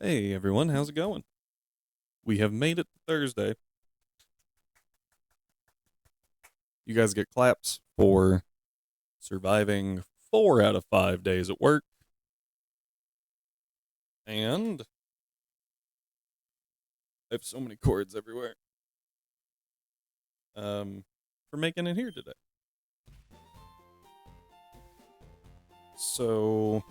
Hey everyone, how's it going? We have made it to Thursday. You guys get claps for surviving 4 out of 5 days at work and I have so many cords everywhere. For making it here today. So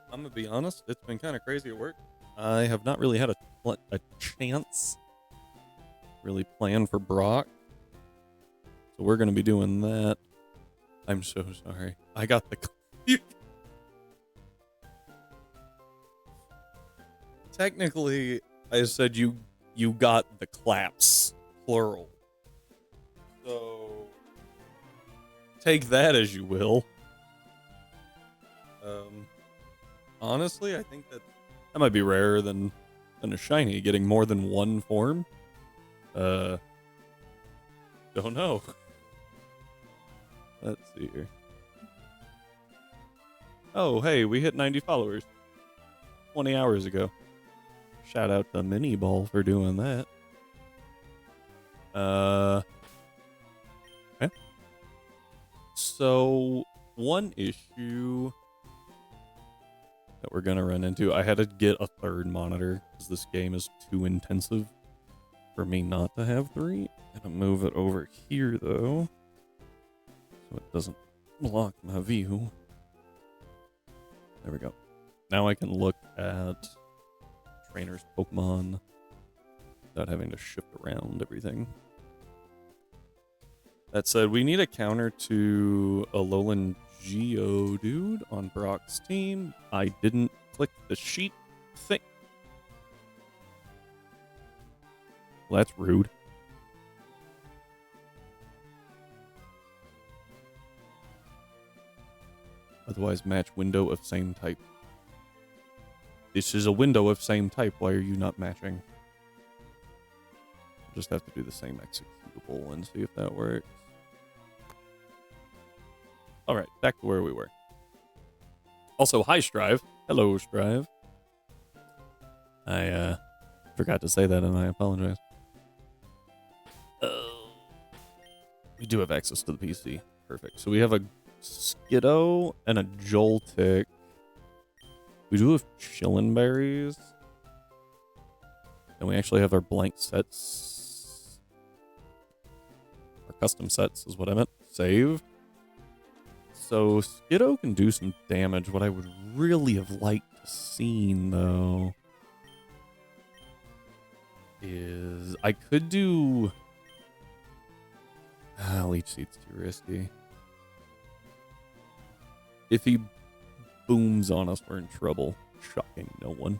I'm gonna be honest, it's been kind of crazy at work. I have not really had a chance really plan for Brock. So we're gonna be doing that. I'm so sorry. I got the technically I said you got the claps plural. So take that as you will. Honestly, I think that might be rarer than a shiny getting more than one form. Don't know. Let's see here. Oh, hey, we hit 90 followers 20 hours ago. Shout out to Mini Ball for doing that. Okay. So one issue that we're gonna run into, I had to get a third monitor because this game is too intensive for me not to have three. I'm gonna move it over here though, so it doesn't block my view. There we go. Now I can look at trainers Pokemon without having to shift around everything. That said, we need a counter to Alolan Geodude on Brock's team. I didn't click the sheet thing. Well, that's rude. Otherwise, match window of same type. This is a window of same type. Why are you not matching? Just have to do the same executable and see if that works. All right, back to where we were. Also, hi, Strive. Hello, Strive. I forgot to say that, and I apologize. We do have access to the PC. Perfect. So we have a Skiddo and a Joltik. We do have Chillin' Berries. And we actually have our blank sets. Our custom sets is what I meant. Save. So Skiddo can do some damage. What I would really have liked to seen, though, is I could do... Leech Seed's too risky. If he booms on us, we're in trouble. Shocking no one.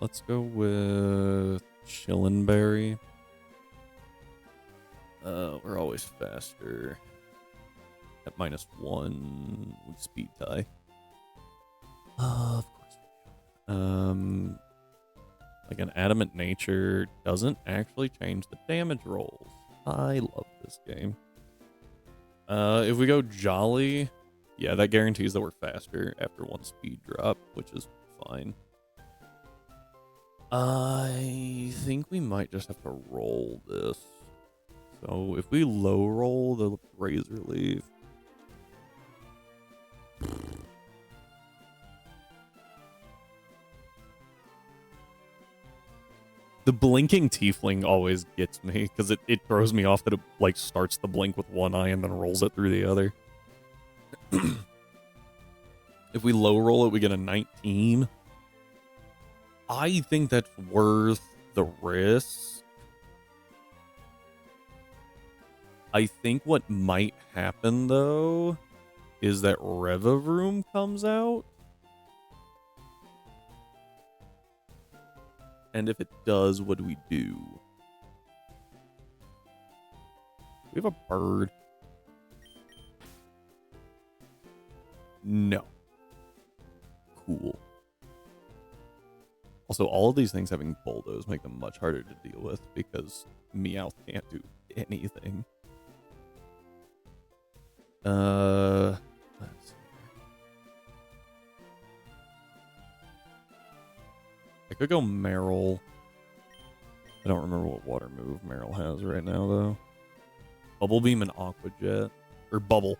Let's go with Chillin' Berry. We're always faster. At -1, we speed tie. Of course we do. Like an Adamant Nature doesn't actually change the damage rolls. I love this game. If we go Jolly, yeah, that guarantees that we're faster after one speed drop, which is fine. I think we might just have to roll this. So if we low roll the Razor Leaf, the blinking tiefling always gets me because it throws me off that it like starts the blink with one eye and then rolls it through the other. If we low roll it, we get a 19. I think that's worth the risk. I think what might happen though is that Revavroom comes out. And if it does, what do we do? We have a bird. No. Cool. Also, all of these things having bulldoze make them much harder to deal with because Meowth can't do anything. Let's see. I could go Meryl. I don't remember what water move Meryl has right now, though. Bubble Beam and Aqua Jet. Or Bubble.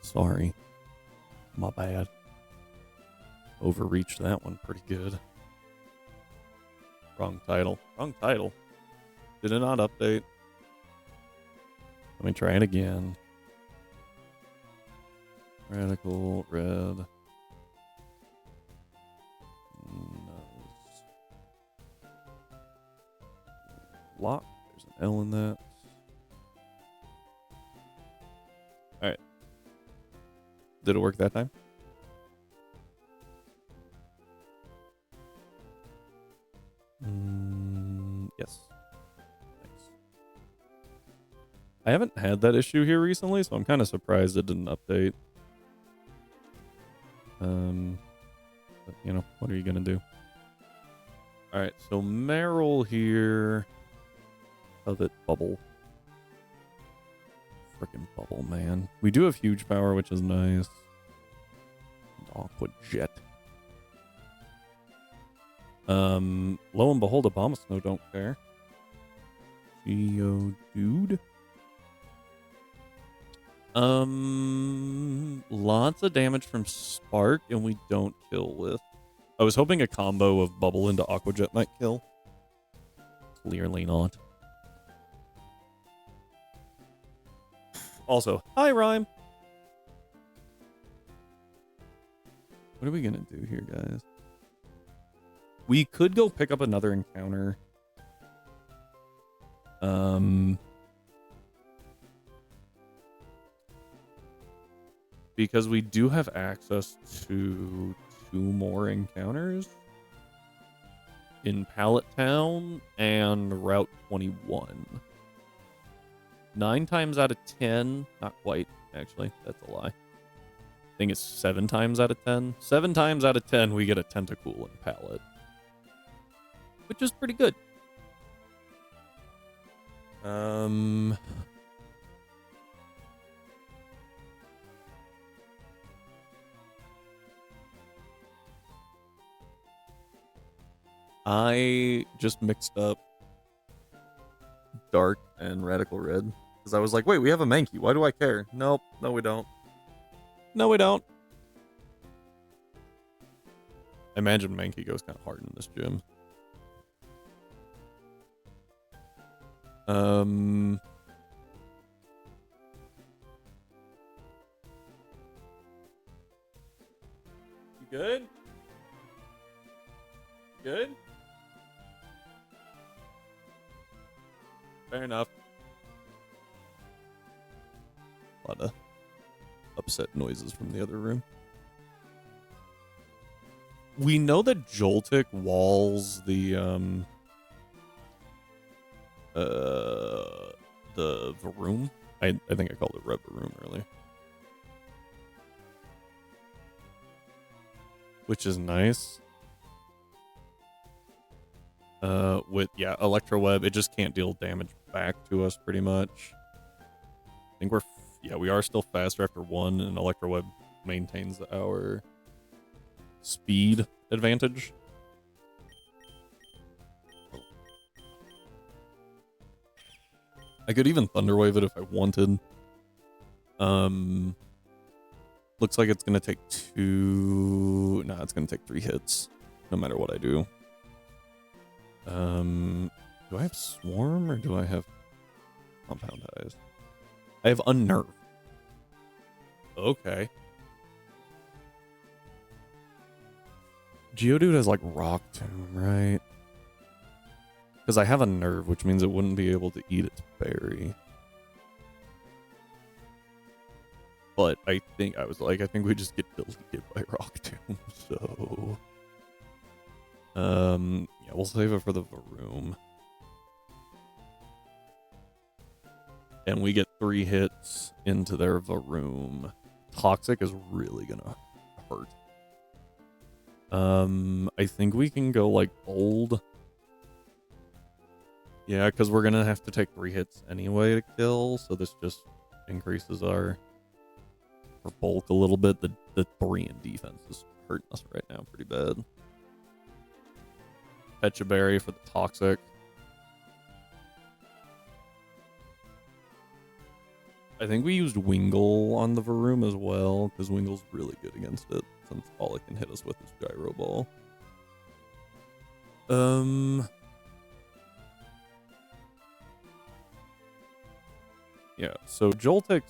Sorry. My bad. Overreached that one pretty good. Wrong title. Wrong title. Did it not update? Let me try it again. Radical Red. Lock. There's an L in that. Alright. Did it work that time? Yes. Thanks. I haven't had that issue here recently, so I'm kind of surprised it didn't update. But, you know, what are you gonna do? Alright, so Meryl here. Covet Bubble. Frickin' Bubble, man. We do have huge power, which is nice. And Aqua Jet. Lo and behold, Abomasnow don't care. Geodude. Lots of damage from Spark, and we don't kill with. I was hoping a combo of Bubble into Aqua Jet might kill. Clearly not. Also, hi, Rhyme. What are we gonna do here, guys? We could go pick up another encounter. Because we do have access to 2 more encounters in Pallet Town and Route 21. 9 times out of 10, not quite, actually, that's a lie. I think it's 7 times out of 10. 7 times out of 10, we get a Tentacool in Pallet, which is pretty good. I just mixed up Dark and Radical Red because I was like, wait, we have a Mankey. Why do I care? Nope. No, we don't. No, we don't. I imagine Mankey goes kind of hard in this gym. You good? Good? Fair enough. A lot of upset noises from the other room. We know that Joltik walls the Varoom. I think I called it Red Varoom earlier. Which is nice. With Electro Web, it just can't deal damage back to us pretty much. I think we are still faster after 1, and Electro Web maintains our speed advantage. I could even Thunder Wave it if I wanted. Looks like it's gonna take 2. Nah, it's gonna take 3 hits, no matter what I do. Do I have Swarm or do I have Compound Eyes? I have Unnerve. Okay. Geodude has like Rock Tomb, right? Because I have a Nerve, which means it wouldn't be able to eat its berry. But I think we just get deleted by Rock Tomb, so yeah, we'll save it for the Varoom. And we get 3 hits into their Varoom. Toxic is really gonna hurt. I think we can go like Bold. Yeah, because we're gonna have to take 3 hits anyway to kill, so this just increases our bulk a little bit. The 3 in defense is hurting us right now pretty bad. Pecha Berry for the toxic. I think we used Wingull on the Varoom as well, because Wingle's really good against it, since all it can hit us with is Gyro Ball. Yeah, so Joltik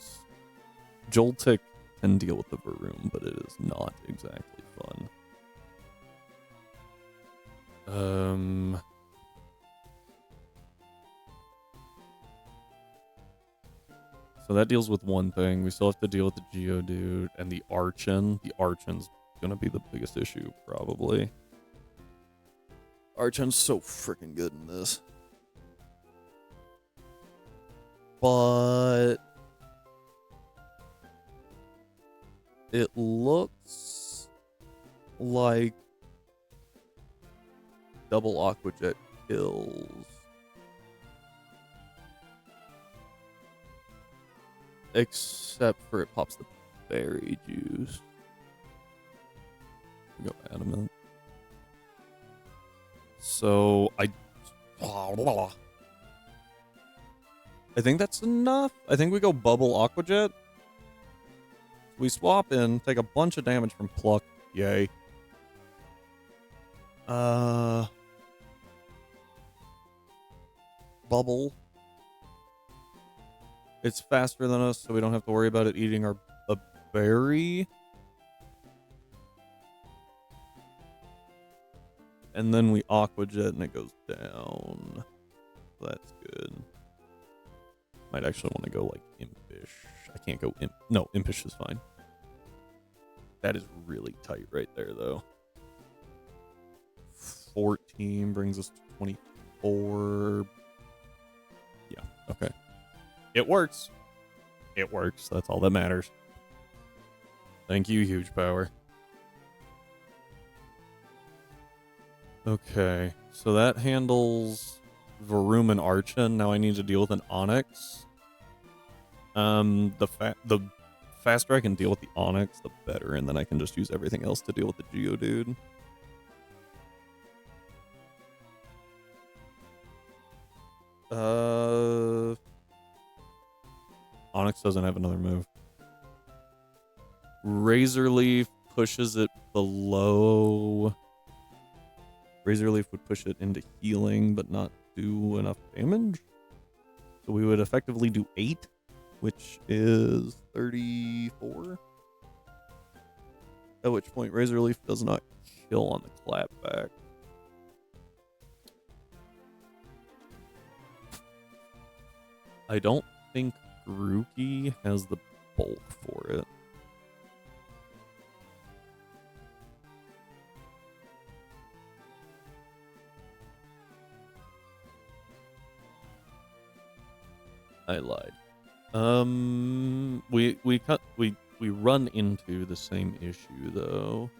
can deal with the Varoom, but it is not exactly fun. So that deals with one thing. We still have to deal with the Geodude and the Archon. The Archon's gonna be the biggest issue, probably. Archon's so freaking good in this. But it looks like double Aqua Jet kills. Except for it pops the berry juice. Go adamant. So I think that's enough. I think we go bubble Aqua Jet. We swap in, take a bunch of damage from Pluck. Yay. Bubble. It's faster than us, so we don't have to worry about it eating a berry. And then we Aqua Jet and it goes down. That's good. Might actually want to go like Impish. I can't go Imp. No, Impish is fine. That is really tight right there, though. 14 brings us to 24. Yeah, okay. It works. It works. That's all that matters. Thank you, Huge Power. Okay, so that handles Varoom and Archon. Now I need to deal with an Onix. The faster I can deal with the Onix, the better, and then I can just use everything else to deal with the Geodude. Onix doesn't have another move. Razor Leaf pushes it below. Razor Leaf would push it into healing, but not do enough damage. So we would effectively do 8, which is 34. At which point Razor Leaf does not kill on the clapback. I don't think Grookey has the bulk for it. I lied. We run into the same issue though.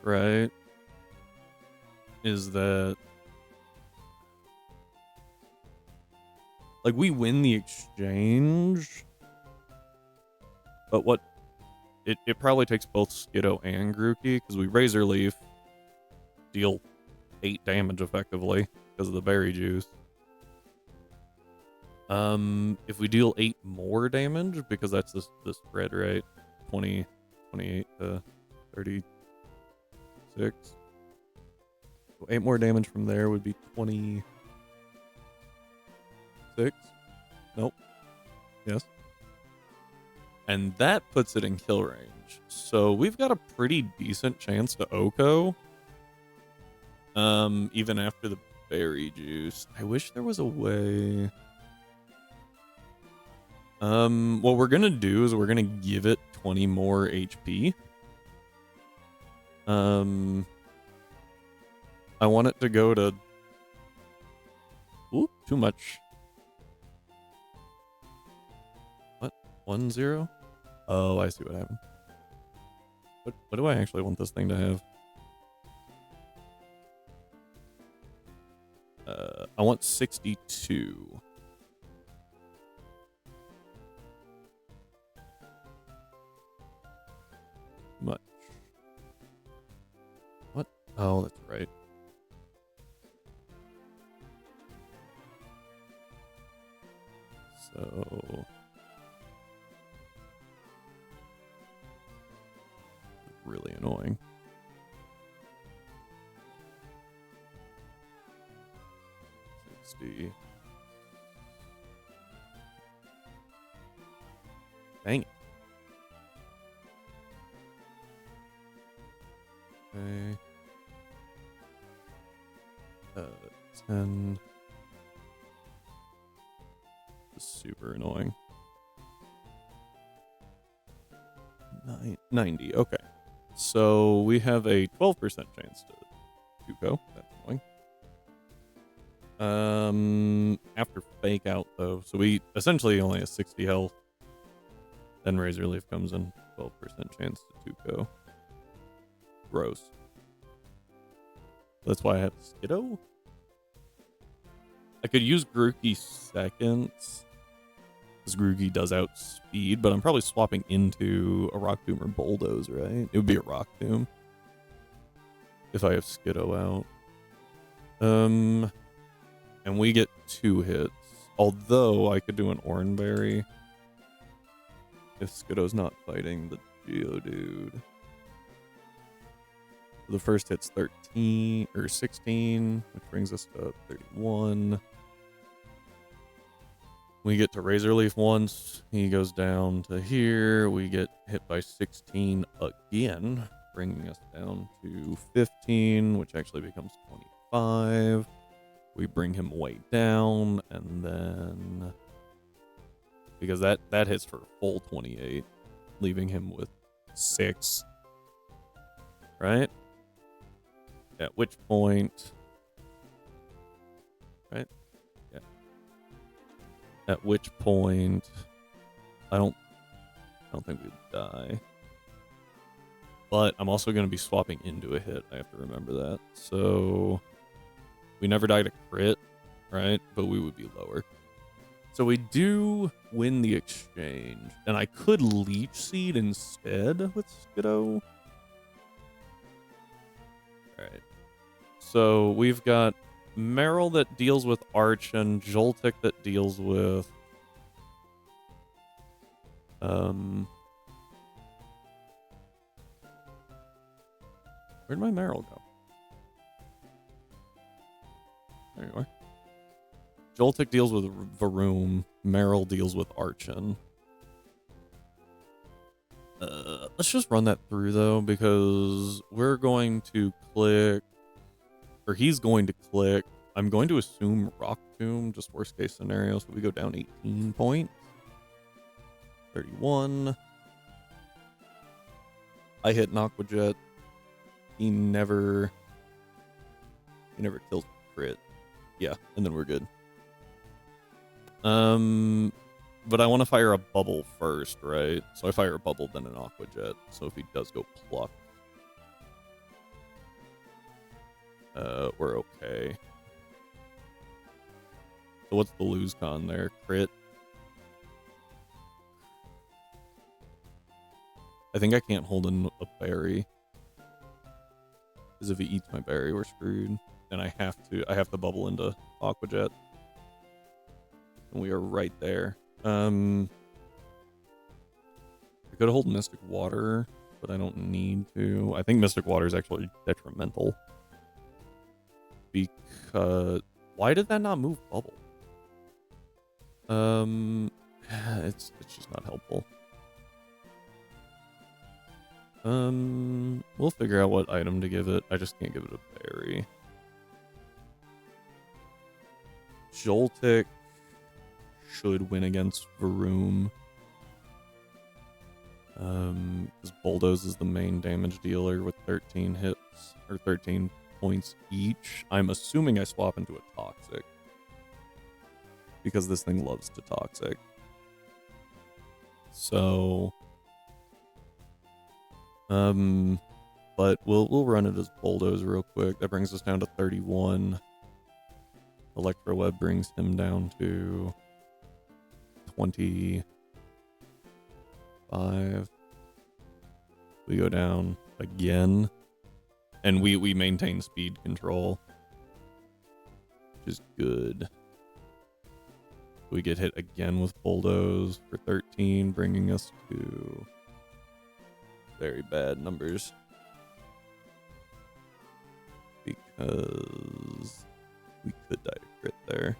Right? Is that like we win the exchange, but what it probably takes both Skiddo and Grookey because we Razor Leaf, deal 8 damage effectively because of the berry juice. If we deal 8 more damage, because that's the spread, right? 20, 28 to 36. So 8 more damage from there would be 26. Nope. Yes. And that puts it in kill range. So we've got a pretty decent chance to OHKO. Even after the berry juice. I wish there was a way. What we're gonna do is we're gonna give it 20 more HP. I want it to go to... Oop, too much. What? 1-0? Oh, I see what happened. What do I actually want this thing to have? I want 62. Much. What? Oh, that's right. So really annoying. $60. Dang it. Okay. 10. This is super annoying. 90. Okay. So we have a 12% chance to go. That's annoying. After fake out though, so we essentially only have 60 health. Then Razor Leaf comes in, 12% chance to go. Gross. That's why I have Skiddo. I could use Grookey seconds, because Grookey does outspeed, but I'm probably swapping into a Rock Tomb or Bulldoze, right? It would be a Rock Tomb if I have Skiddo out. And we get 2 hits. Although I could do an Oranberry if Skiddo's not fighting the Geodude. The first hit's 13 or 16, which brings us to 31. We get to Razor Leaf once. He goes down to here. We get hit by 16 again, bringing us down to 15, which actually becomes 25. We bring him way down, and then because that hits for a full 28, leaving him with 6. Right? At which point, right? Yeah. At which point, I don't think we'd die. But I'm also going to be swapping into a hit. I have to remember that. So we never died a crit, right? But we would be lower. So we do win the exchange, and I could Leech Seed instead with Skiddo. All right. So we've got Meryl that deals with Archon, Joltik that deals with where'd my Meryl go? There you are. Joltik deals with Varoom, Meryl deals with Archon. Let's just run that through though, because we're going to click, or he's going to click. I'm going to assume Rock Tomb, just worst case scenario. So we go down 18 points. 31. I hit an Aqua Jet. He never kills crit. Yeah, and then we're good. But I want to fire a bubble first, right? So I fire a bubble, then an Aqua Jet. So if he does go pluck, we're okay. So what's the lose con there? Crit? I think I can't hold in a berry. Because if he eats my berry, we're screwed. And I have to bubble into Aqua Jet. And we are right there. I could hold Mystic Water, but I don't need to. I think Mystic Water is actually detrimental. Because why did that not move Bubble? It's just not helpful. We'll figure out what item to give it. I just can't give it a berry. Joltik should win against Varoom. Because Bulldoze is the main damage dealer with 13 hits, or 13 points each. I'm assuming I swap into a Toxic. Because this thing loves to Toxic. So... but we'll run it as Bulldoze real quick. That brings us down to 31. Electro Web brings him down to 25. We go down again. And we maintain speed control, which is good. We get hit again with bulldoze for 13, bringing us to very bad numbers. Because we could die to crit there.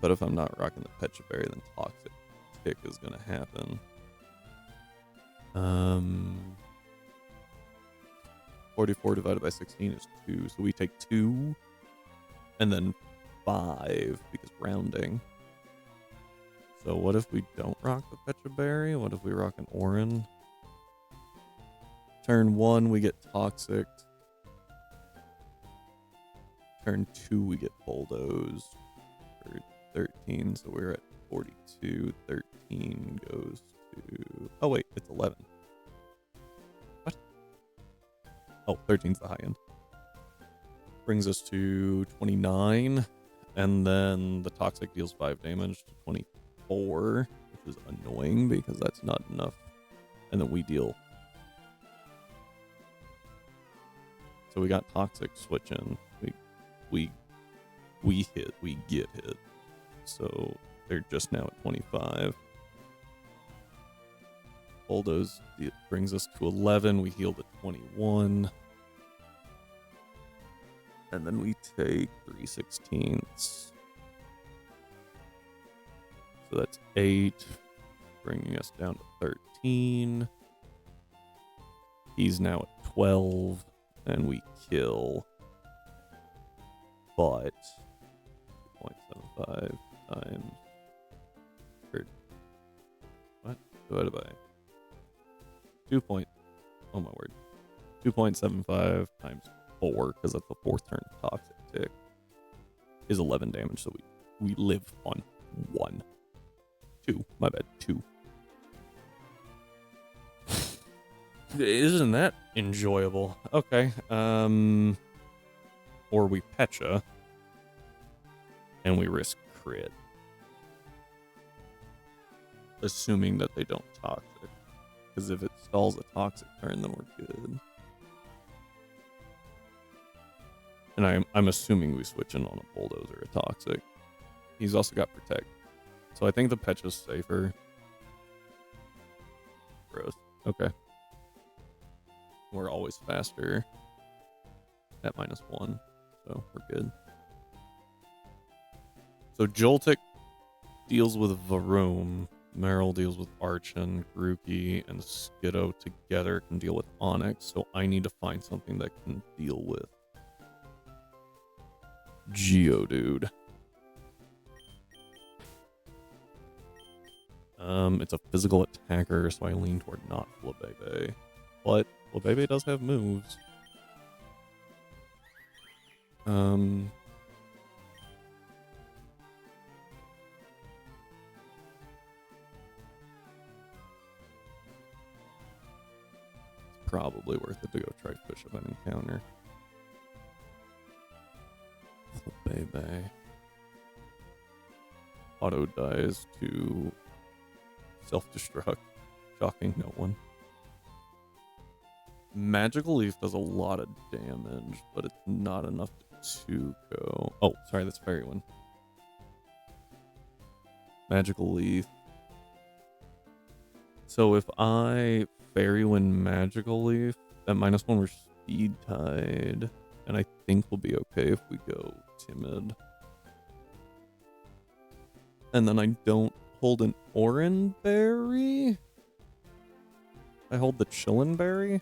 But if I'm not rocking the Pecha Berry, then Toxic Tick is going to happen. 44 divided by 16 is 2. So we take 2 and then 5 because rounding. So what if we don't rock the Pecha Berry? What if we rock an Orin? Turn 1, we get Toxic. Turn 2, we get Bulldoze for 13. So we're at 42. 13 goes to... Oh, wait, it's 11. What? Oh, 13's the high end. Brings us to 29. And then the Toxic deals 5 damage to 24, which is annoying because that's not enough. And then we deal. So we got Toxic switching. We hit, we get hit. So they're just now at 25. Bulldoze brings us to 11. We heal to 21. And then we take 3/16. So that's 8, bringing us down to 13. He's now at 12, and we kill. But 2.75 times... What? Divided by 2 point... Oh my word. 2.75 times 4, because that's the 4th turn Toxic Tick, is 11 damage, so we live on 1. 2. My bad. 2. Isn't that enjoyable? Okay. Or we Pecha, and we risk crit. Assuming that they don't Toxic. Because if it stalls a Toxic turn, then we're good. And I'm assuming we switch in on a Bulldoze or a Toxic. He's also got Protect. So I think the Pecha's safer. Gross. Okay. We're always faster at -1. So we're good. So Joltik deals with Varoom. Meryl deals with Archon. Grookey and Skiddo together can deal with Onyx. So I need to find something that can deal with Geodude. It's a physical attacker, so I lean toward not Flabébé. But Flabébé does have moves. It's probably worth it to go try Fish of an Encounter. Flabébé. Auto dies to self-destruct. Shocking no one. Magical Leaf does a lot of damage, but it's not enough to go. Oh, sorry, that's Fairy Wind. Magical Leaf. So if I Fairy Wind Magical Leaf, at -1 we're speed tied, and I think we'll be okay if we go Timid. And then I don't hold an Oran Berry. I hold the Chillin Berry,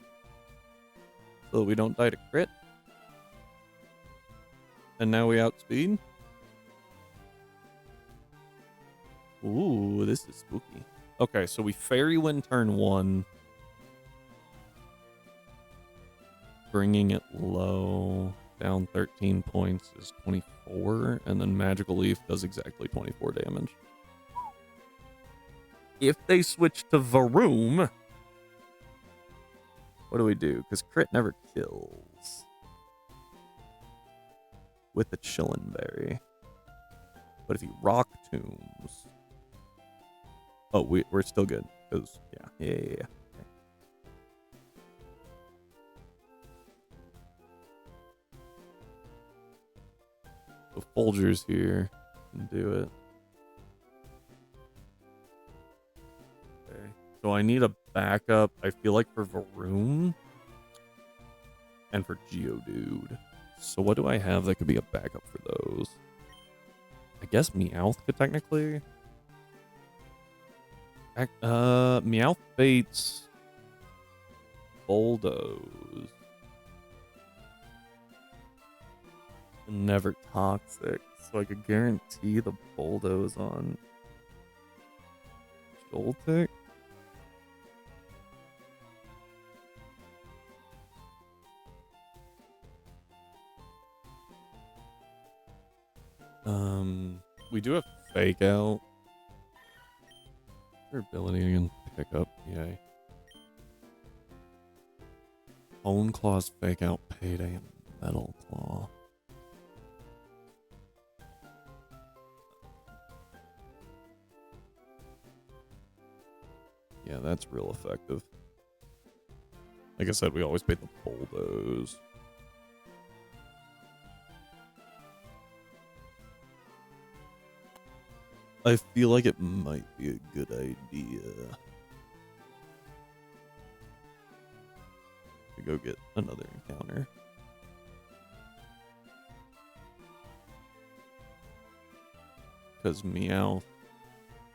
so that we don't die to crit. And now we outspeed. Ooh, this is spooky. Okay, so we Fairy Wind turn 1. Bringing it low. Down 13 points is 24. And then Magical Leaf does exactly 24 damage. If they switch to Varoom, what do we do? Because crit never kills. With the Chillin Berry. But if he Rock Tombs... Oh, we're still good. Because, yeah. Okay. So Folger's here. And do it. Okay. So I need a backup, I feel like, for Varoom. And for Geodude. So what do I have that could be a backup for those? I guess Meowth could technically. Meowth baits Bulldoze. Never toxic. So I could guarantee the Bulldoze on Joltik. We do have Fake Out. Their ability again, pick up, yay. Bone Claws, Fake Out, Payday, and Metal Claw. Yeah, that's real effective. Like I said, we always pay the Bulldoze. I feel like it might be a good idea to go get another encounter. Because Meowth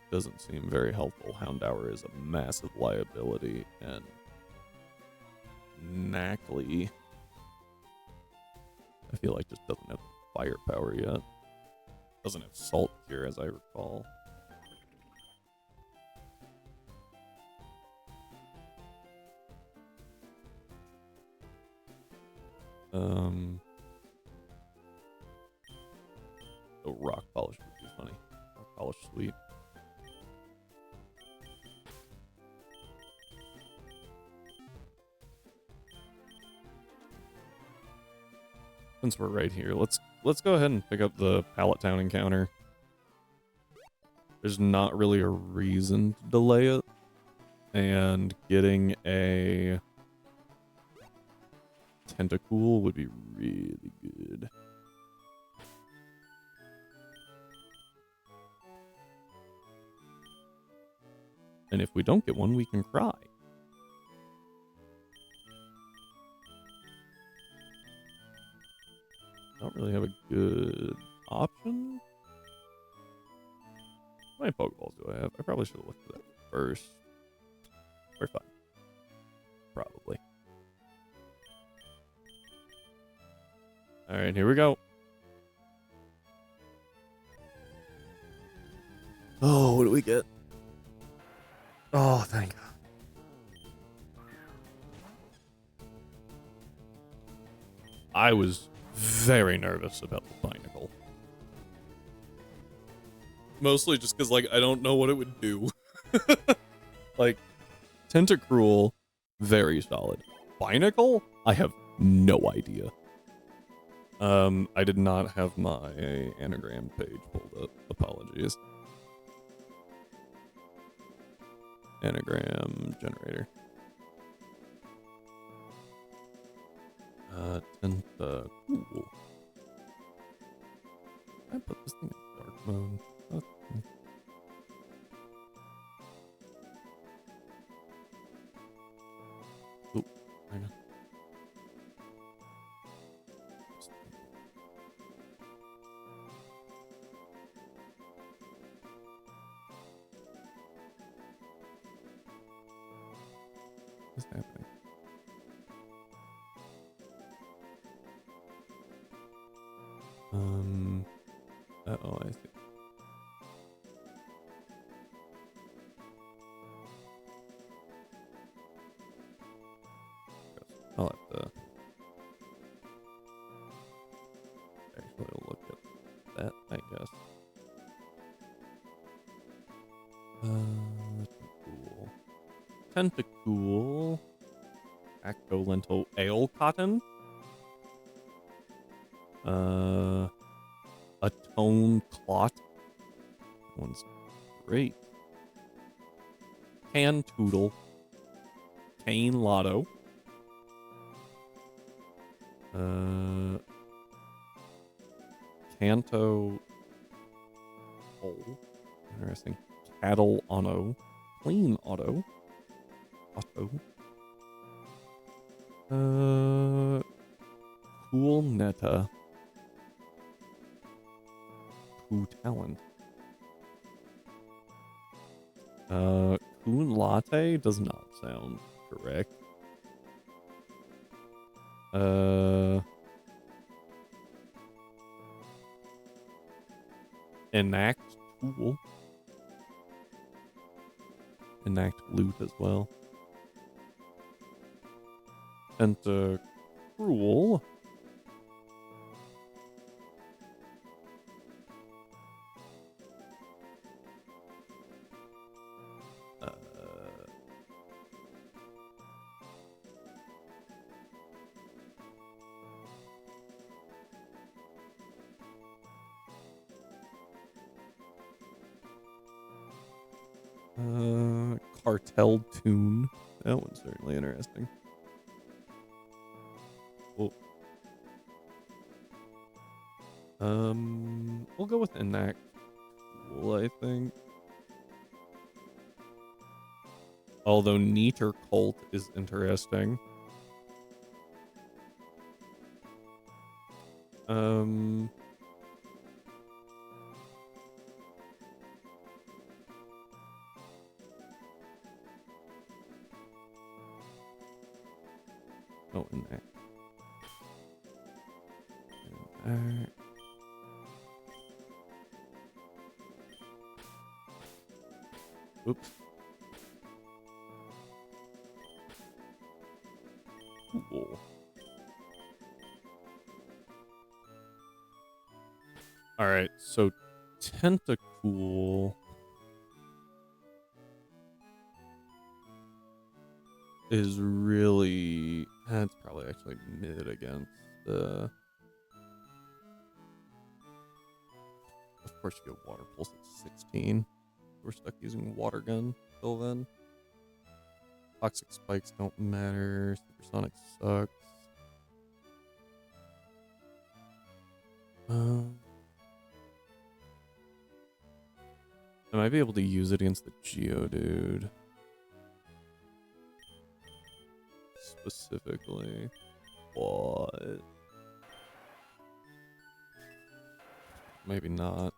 doesn't seem very helpful. Houndour is a massive liability, and Knackley, I feel like, just doesn't have firepower yet. Doesn't have Salt Cure, as I recall. Oh, Rock Polish would be funny. Rock Polish Sweep. Since we're right here, let's go ahead and pick up the Pallet Town encounter. There's not really a reason to delay it, and getting a Tentacool would be really good. And if we don't get one, we can cry. Don't really have a good option. How many Pokeballs do I have? I probably should have looked at that first. We're fine. Probably. Alright, here we go. Oh, what do we get? Oh, thank God. I was very nervous about the Binacle. Mostly just because, like, I don't know what it would do. Like, Tentacruel, very solid. Binacle? I have no idea. I did not have my anagram page pulled up. Apologies. Anagram generator. Tentacool. I put this thing in dark mode. Okay. Oop, hang on. What's happening? Uh-oh, I see. I'll have to actually look at that, I guess. Cool. Tentacool. Actolento Ale Cotton. A Tone Clot. That one's great. Cantoodle. Cane Lotto. Kanto. Oh, interesting. Cattle auto. Clean auto. Auto. Cool Netta. Cool talent. Coon Latte does not sound correct. Enact Tool. Enact Loot as well. Cruel. Cartel Tune. That one's certainly interesting. Oh. We'll go with Enact Tool, I think. Although Neater Cult is interesting. Oh, Enact. Oops. Cool. Alright, so Tentacool is really... That's probably actually mid against the... Of course you go Water Pulse at 16. We're stuck using Water Gun till then. Toxic Spikes don't matter. Supersonic sucks. I might be able to use it against the Geodude. Specifically. What? Maybe not.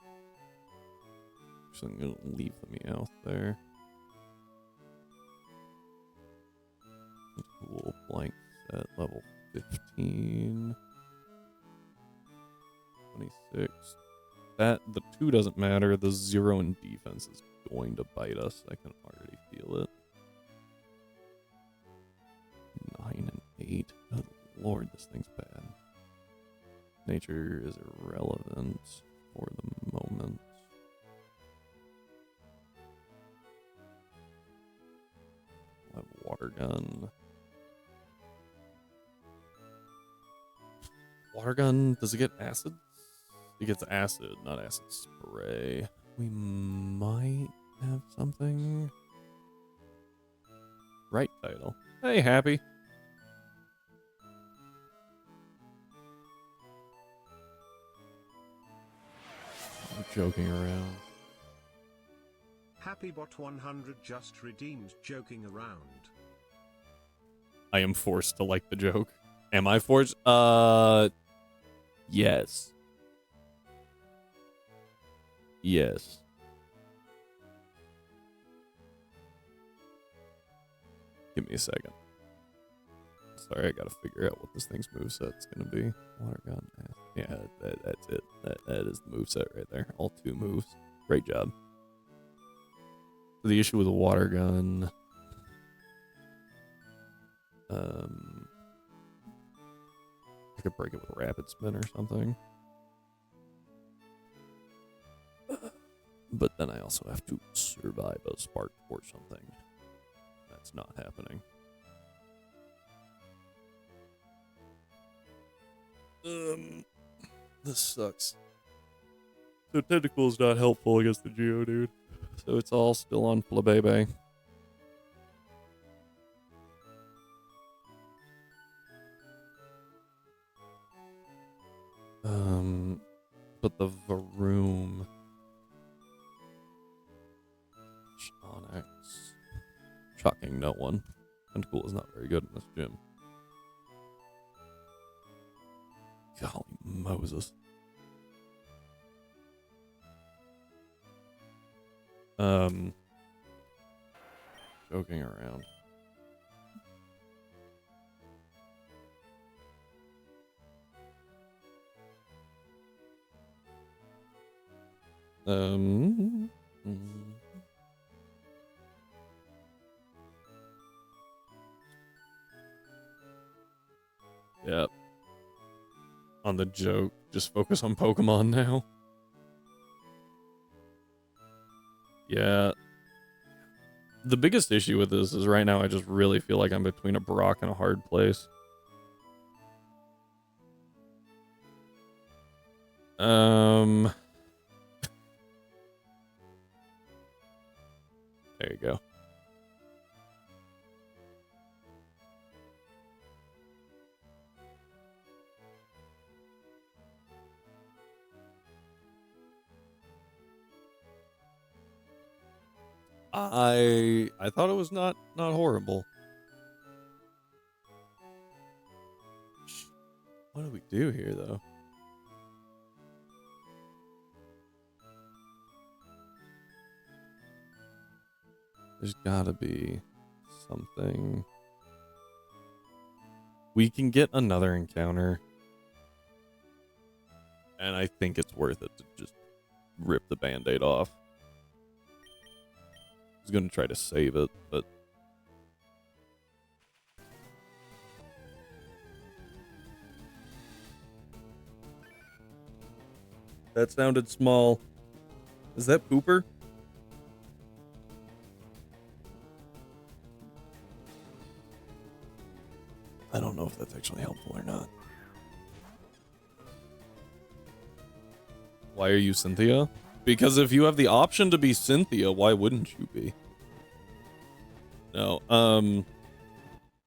So I'm gonna leave the Meowth there. Cool. Blank set level 15. 26. That the 2 doesn't matter. The 0 in defense is going to bite us. I can already feel it. 9 and 8. Good lord, this thing's bad. Nature is irrelevant for the moment. I'll have Water Gun. Water Gun, does it get acid? It gets acid, not acid spray. We might have something. Right title. Hey, Happy. I'm joking around. HappyBot100 just redeemed joking around. I am forced to like the joke. Am I forced? Yes. Yes. Give me a second. Sorry, I gotta figure out what this thing's moveset's gonna be. Water Gun. Yeah, that's it. That is the moveset right there. All 2 moves. Great job. The issue with a Water Gun. I could break it with a Rapid Spin or something. But then I also have to survive a Spark or something. That's not happening. This sucks. So Tentacle's not helpful against the Geodude. So it's all still on Flabebe. put the Varoom on X. Shocking, no one. Tentacool is not very good in this gym. Golly Moses. Joking around. Yeah. On the joke, just focus on Pokemon now. Yeah. The biggest issue with this is right now I just really feel like I'm between a rock and a hard place. There you go. I thought it was not horrible. What do we do here though? There's gotta be something. We can get another encounter. And I think it's worth it to just rip the band-aid off. I was gonna try to save it, but that sounded small. Is that Pooper? I don't know if that's actually helpful or not. Why are you Cynthia? Because if you have the option to be Cynthia, why wouldn't you be? No,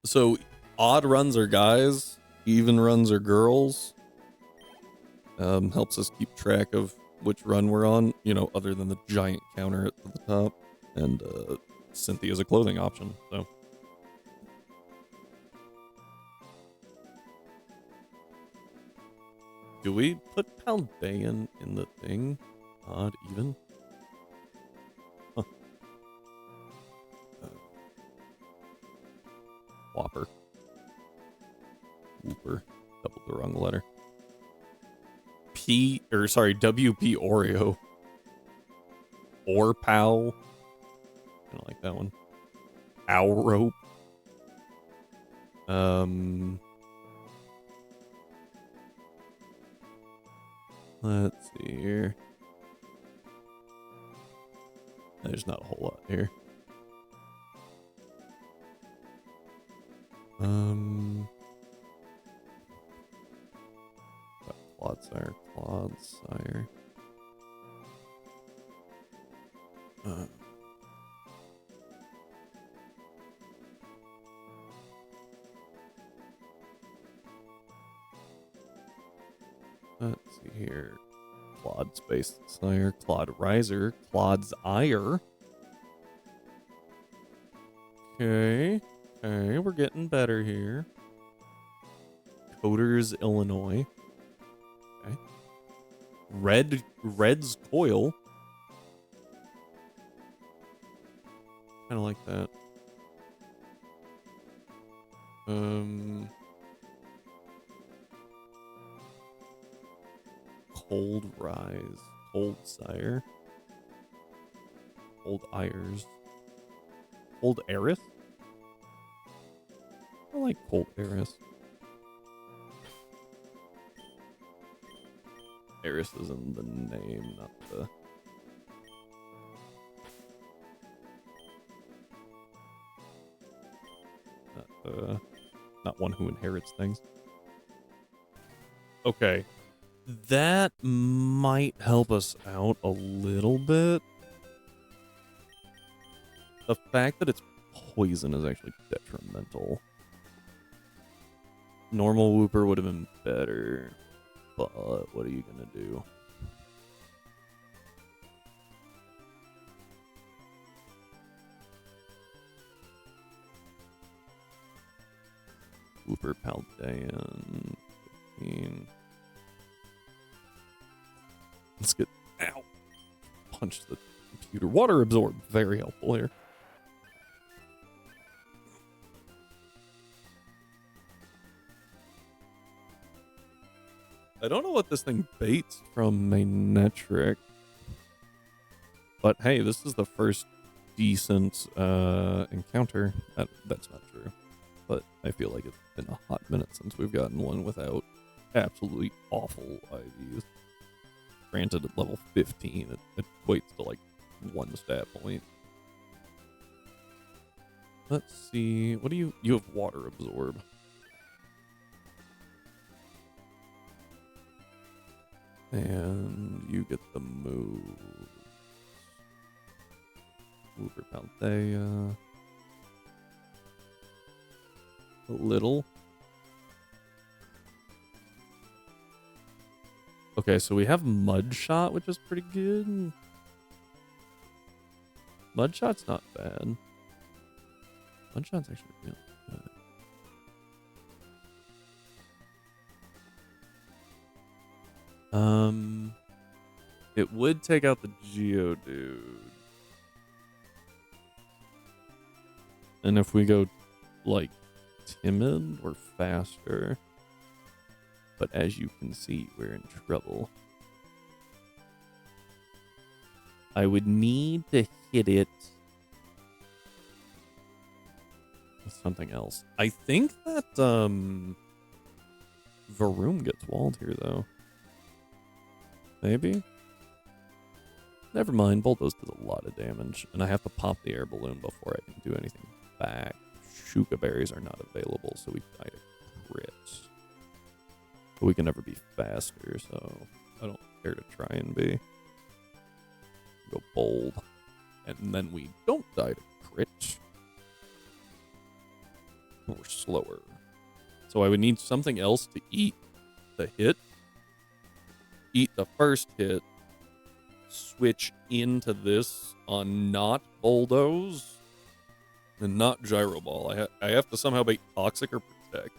so odd runs are guys, even runs are girls. Helps us keep track of which run we're on, you know, other than the giant counter at the top. And Cynthia's a clothing option, so. Do we put Paldean in the thing? Odd, even? Huh. Whopper. Whooper. Doubled the wrong letter. WP Oreo. Or Pow. I don't like that one. Ow Rope. Let's see here. There's not a whole lot here. Clodsire. Let's see here. Clod Space Sire, Clod Riser, Clod's Ire. Okay, we're getting better here. Coders, Illinois. Okay. Red's Coil. Kind of like that. Cold Rise, Cold Sire, Cold Ires, Cold Aerith. I like Cold Aerith. Aerith is in the name, not one who inherits things. Okay. That might help us out a little bit. The fact that it's poison is actually detrimental. Normal Whooper would have been better, but what are you gonna do? Wooper Paldean. 15. Let's get... Ow! Punch the computer. Water Absorb. Very helpful here. I don't know what this thing baits from Magnetric. But hey, this is the first decent encounter. That's not true. But I feel like it's been a hot minute since we've gotten one without absolutely awful IVs. Granted, at level 15, it equates to like 1 stat point. Let's see. What do you have? Water Absorb. And you get the move. Wooper Paldea. A little. Okay, so we have Mud Shot, which is pretty good. Mud Shot's not bad. Mud Shot's actually really good. It would take out the Geodude. And if we go, like, Timid, we're faster. But as you can see, we're in trouble. I would need to hit it with something else. I think that, Varoom gets walled here, though. Maybe? Never mind, Bulldoze does a lot of damage, and I have to pop the air balloon before I can do anything back. Shuka berries are not available, so we die to crit. But we can never be faster, so I don't care to try and be. Go bold. And then we don't die to crit. We're slower. So I would need something else to eat the hit. Eat the first hit. Switch into this on not Bulldoze. And not Gyro Ball. I have to somehow make Toxic or Protect.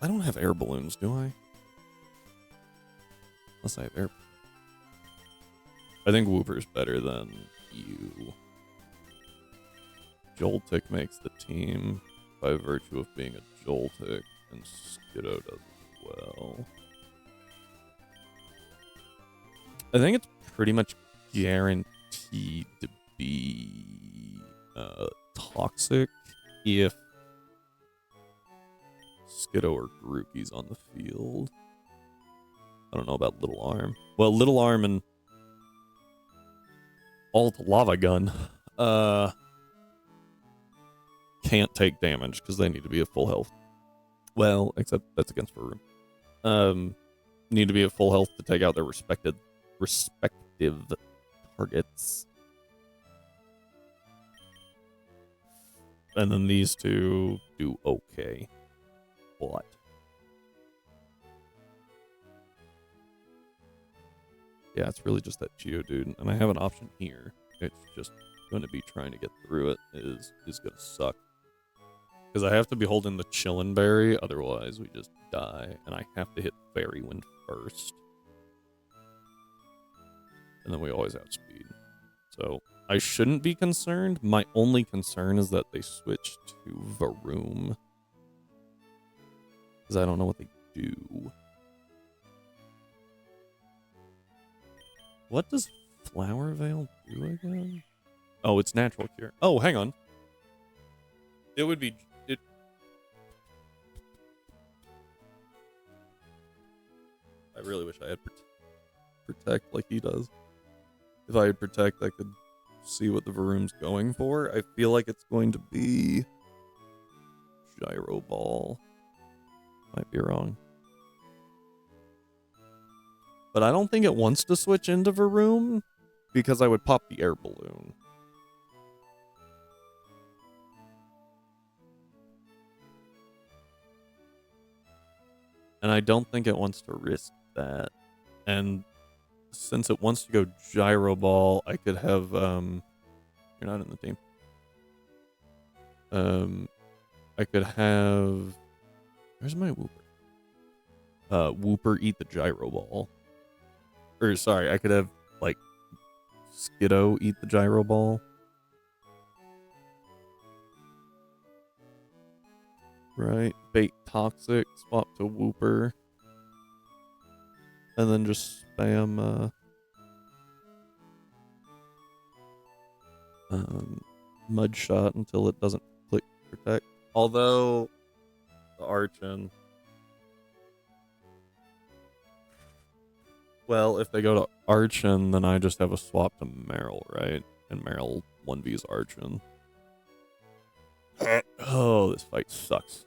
I don't have air balloons, do I? Unless I have air. I think Wooper's better than you. Joltik makes the team by virtue of being a Joltik, and Skiddo does as well. I think it's pretty much guaranteed to be Toxic if Skiddo or Grookey's on the field. I don't know about Little Arm. Well, Little Arm and Alt Lava Gun can't take damage because they need to be at full health. Well, except that's against Varoom. Need to be at full health to take out their respective targets. And then these two do okay. What? Yeah, it's really just that Geodude, and I have an option here. It's just going to be trying to get through it is going to suck. Because I have to be holding the Chillin' Berry, otherwise we just die, and I have to hit Fairy Wind first. And then we always outspeed. So I shouldn't be concerned. My only concern is that they switch to Varoom. Because I don't know what they do. What does Flower Veil do again? Oh, it's Natural Cure. Oh, hang on. It would be... I really wish I had Protect like he does. If I had Protect, I could see what the Varoom's going for. I feel like it's going to be Gyro Ball. Might be wrong. But I don't think it wants to switch into Varoom because I would pop the air balloon. And I don't think it wants to risk that. And since it wants to go Gyro Ball, I could have... you're not in the team. I could have. Where's my Wooper? Wooper eat the gyro ball. Or sorry, I could have like Skiddo eat the gyro ball. Right. Bait Toxic, swap to Wooper. And then just spam Mud Shot until it doesn't click protect. Although the Archon. Well, if they go to Archon, then I just have a swap to Meryl, right? And Meryl 1v's Archon. Oh, this fight sucks.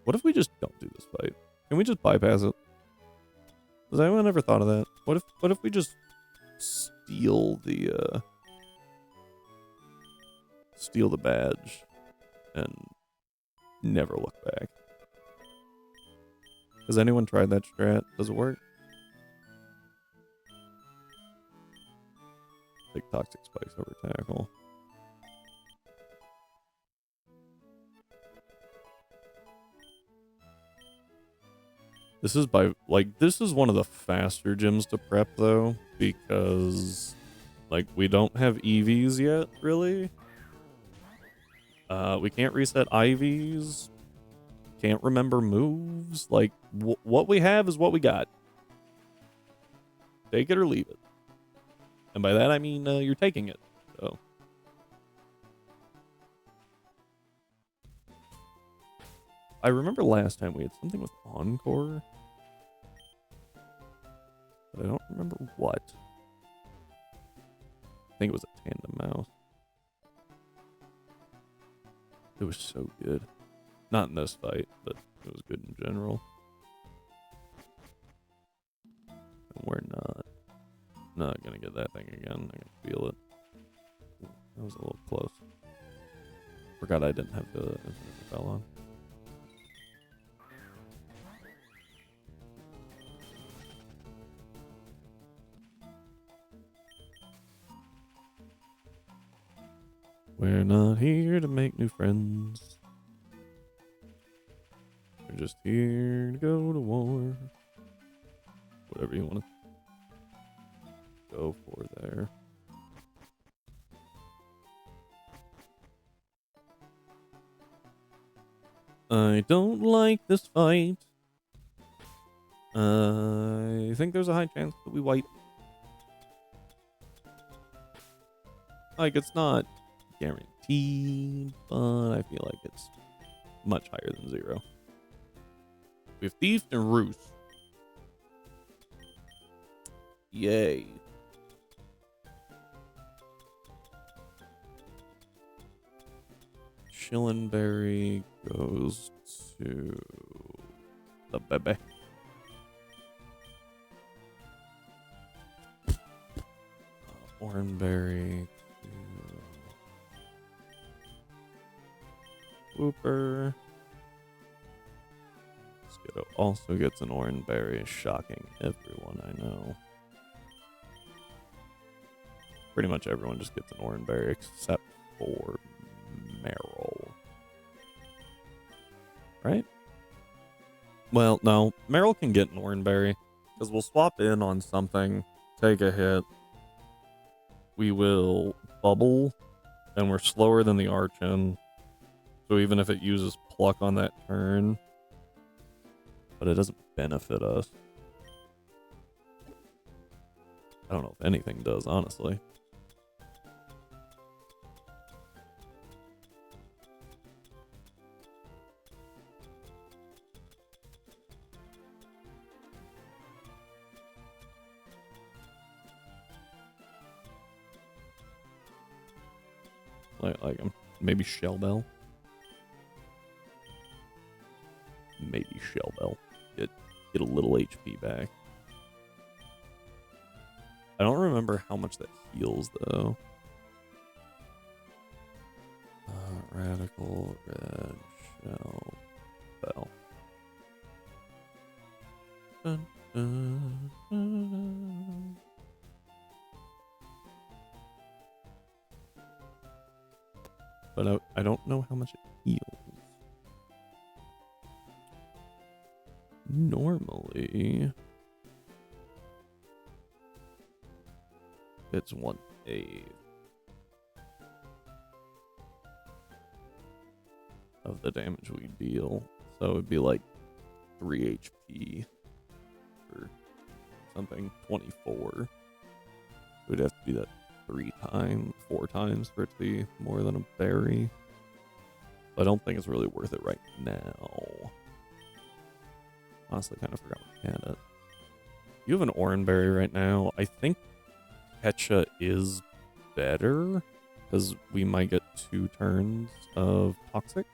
What if we just don't do this fight? Can we just bypass it? Has anyone ever thought of that? What if we just steal the badge and never look back? Has anyone tried that strat? Does it work? Take Toxic Spikes over Tackle. This is this is one of the faster gyms to prep though, because like we don't have EVs yet, really. We can't reset IVs. Can't remember moves. Like what we have is what we got. Take it or leave it. And by that I mean you're taking it. So I remember last time we had something with Encore. But I don't remember what. I think it was a tandem mouse. It was so good. Not in this fight, but it was good in general. And we're not gonna get that thing again. I can feel it. Ooh, that was a little close. Forgot I didn't have the infinite repel on. We're not here to make new friends. We're just here to go to war. Whatever you want to go for there. I don't like this fight. I think there's a high chance that we wipe. Like, it's not guaranteed, but I feel like it's much higher than 0. We have Thief and Roost. Yay. Chillenberry goes to the Bebe. Oranberry to Wooper. Skiddo also gets an Oranberry, shocking everyone I know. Pretty much everyone just gets an Oranberry except for Meryl. Right? Well, no. Meryl can get an Oranberry, because we'll swap in on something, take a hit. We will bubble, and we're slower than the Archon. So even if it uses Pluck on that turn, but it doesn't benefit us. I don't know if anything does, honestly. Like maybe Shell Bell. Maybe Shell Bell. Get a little HP back. I don't remember how much that heals though. Radical Red Shell Bell. Dun, dun, dun. But I don't know how much it heals. Normally, it's 1/8 of the damage we deal. So it'd be like 3 HP or something, 24. We'd have to do that 4 times for it to be more than a berry. So I don't think it's really worth it right now. Honestly, kind of forgot we had it. You have an orange berry right now. I think Ketcha is better because we might get 2 turns of Toxics.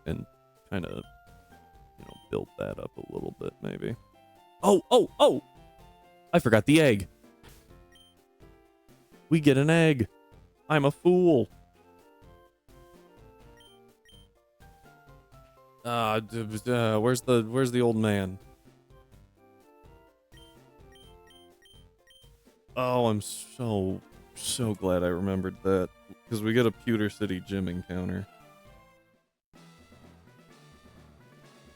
And kind of, build that up a little bit, maybe. Oh! I forgot the egg. We get an egg. I'm a fool. Where's the old man? Oh, I'm so glad I remembered that, because we get a Pewter City gym encounter.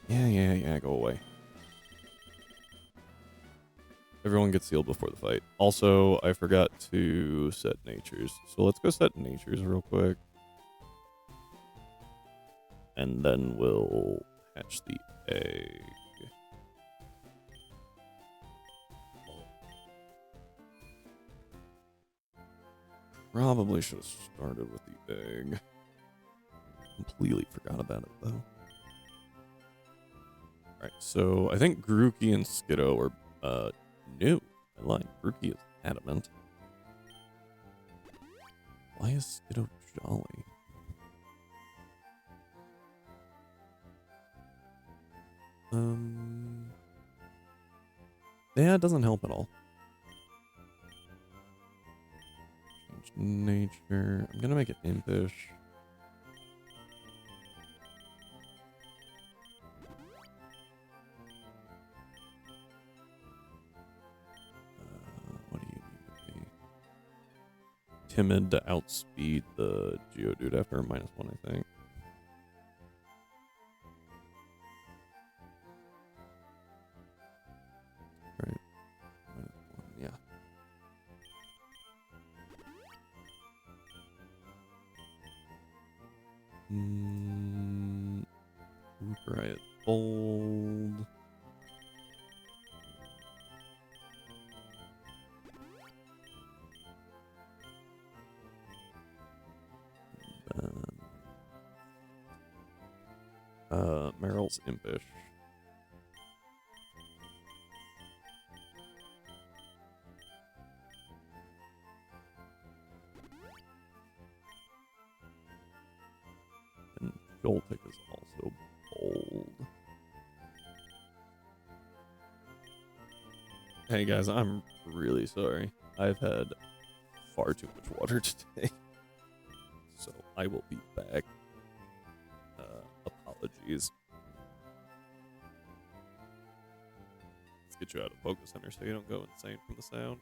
Yeah, go away. Everyone gets healed before the fight. Also, I forgot to set natures. So let's go set natures real quick. And then we'll hatch the egg. Probably should have started with the egg. Completely forgot about it, though. Alright, so I think Grookey and Skiddo are new. I lied. Grookey is adamant. Why is Skiddo jolly? Yeah, it doesn't help at all. Change nature. I'm gonna make it impish. What do you need to be? Timid to outspeed the Geodude after a -1, I think. Right. -1, yeah. Riot Bold. Meryl's impish. And Joltik is also bold. Hey guys, I'm really sorry. I've had far too much water today. So I will be back. Apologies. Let's get you out of Poké Center so you don't go insane from the sound.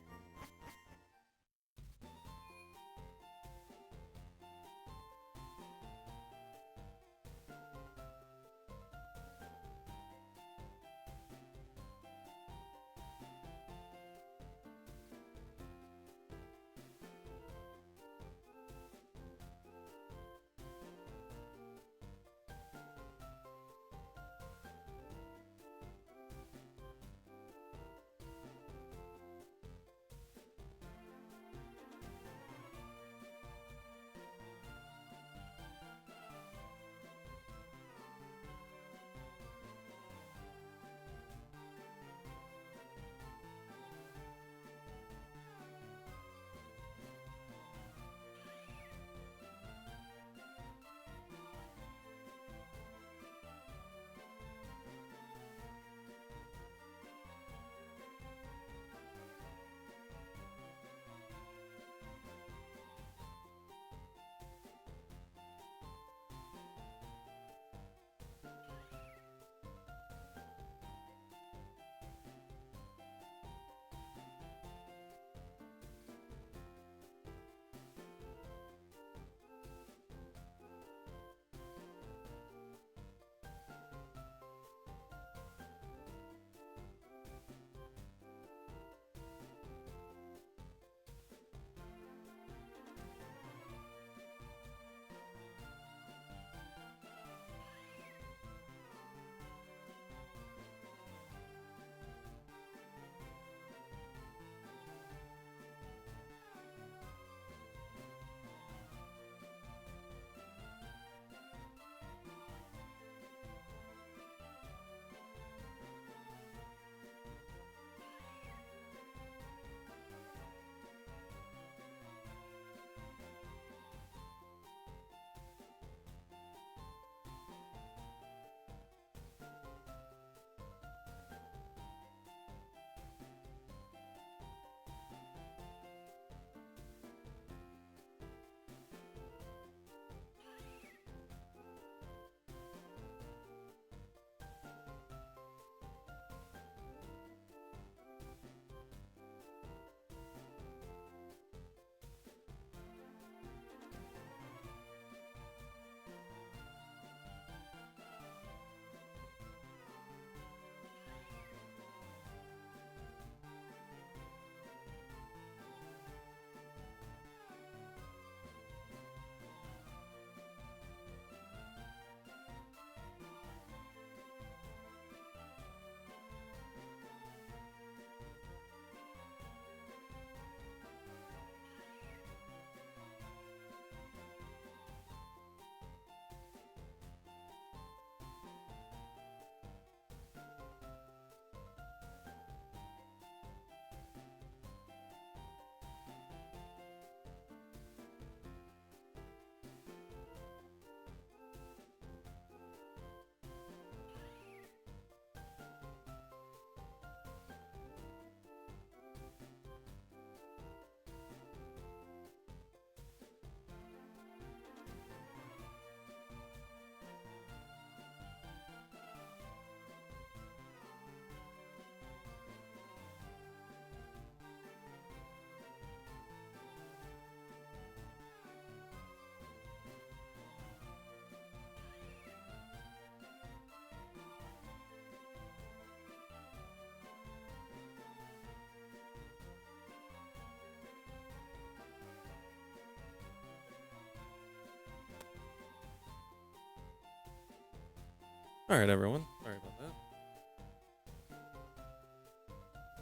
All right, everyone. Sorry about that.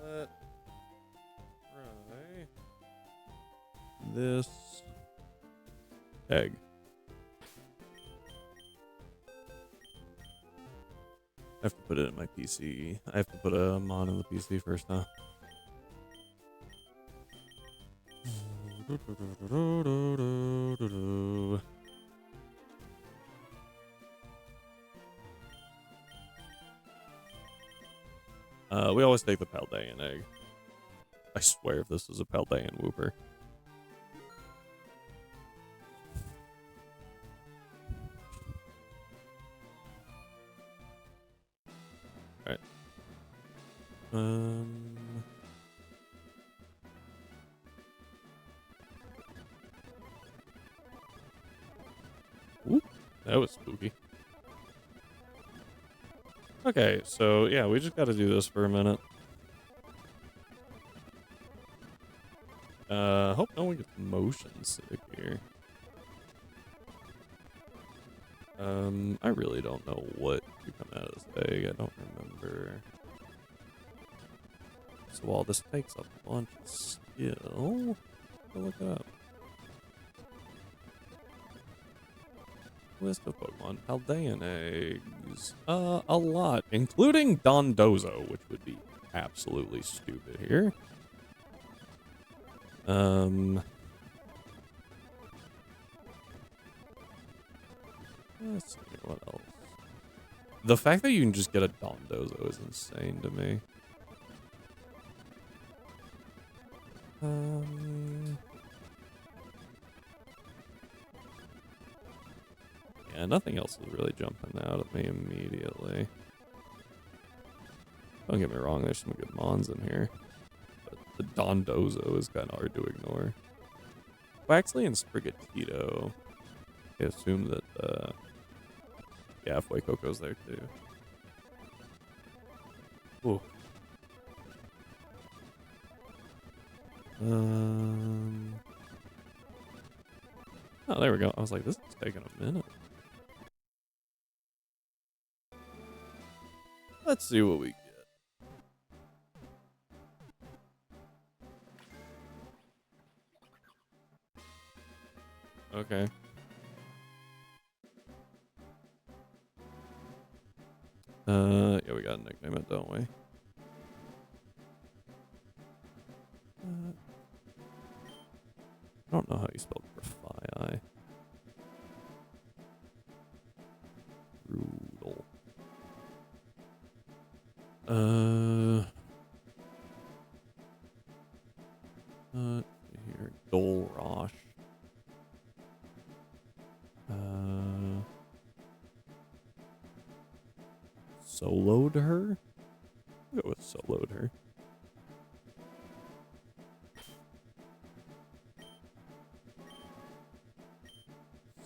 Let's try this egg. I have to put it in my PC. I have to put a mod in the PC first, huh? We always take the Paldean egg. I swear if this is a Paldean Wooper. Alright. Ooh, that was spooky. Okay, so yeah, we just gotta do this for a minute. Hope no one gets motion sick here. I really don't know what to come out of this egg. I don't remember. So while this takes a bunch of skill, go look it up. List of Pokemon. Paldean eggs. A lot, including Dondozo, which would be absolutely stupid here. Let's see what else. The fact that you can just get a Dondozo is insane to me. Yeah, nothing else is really jumping out at me immediately. Don't get me wrong, there's some good mons in here. But the Dondozo is kind of hard to ignore. Quaxley and Sprigatito. I assume that, yeah, Fuecoco's there too. Ooh. Oh, there we go. I was like, this is taking a minute. Let's see what we get. Okay. Yeah, we got a nickname it, don't we? I don't know how you spelled Grafii. Brutal. Here, Dole Rosh. Soloed her? I'll go with soloed her.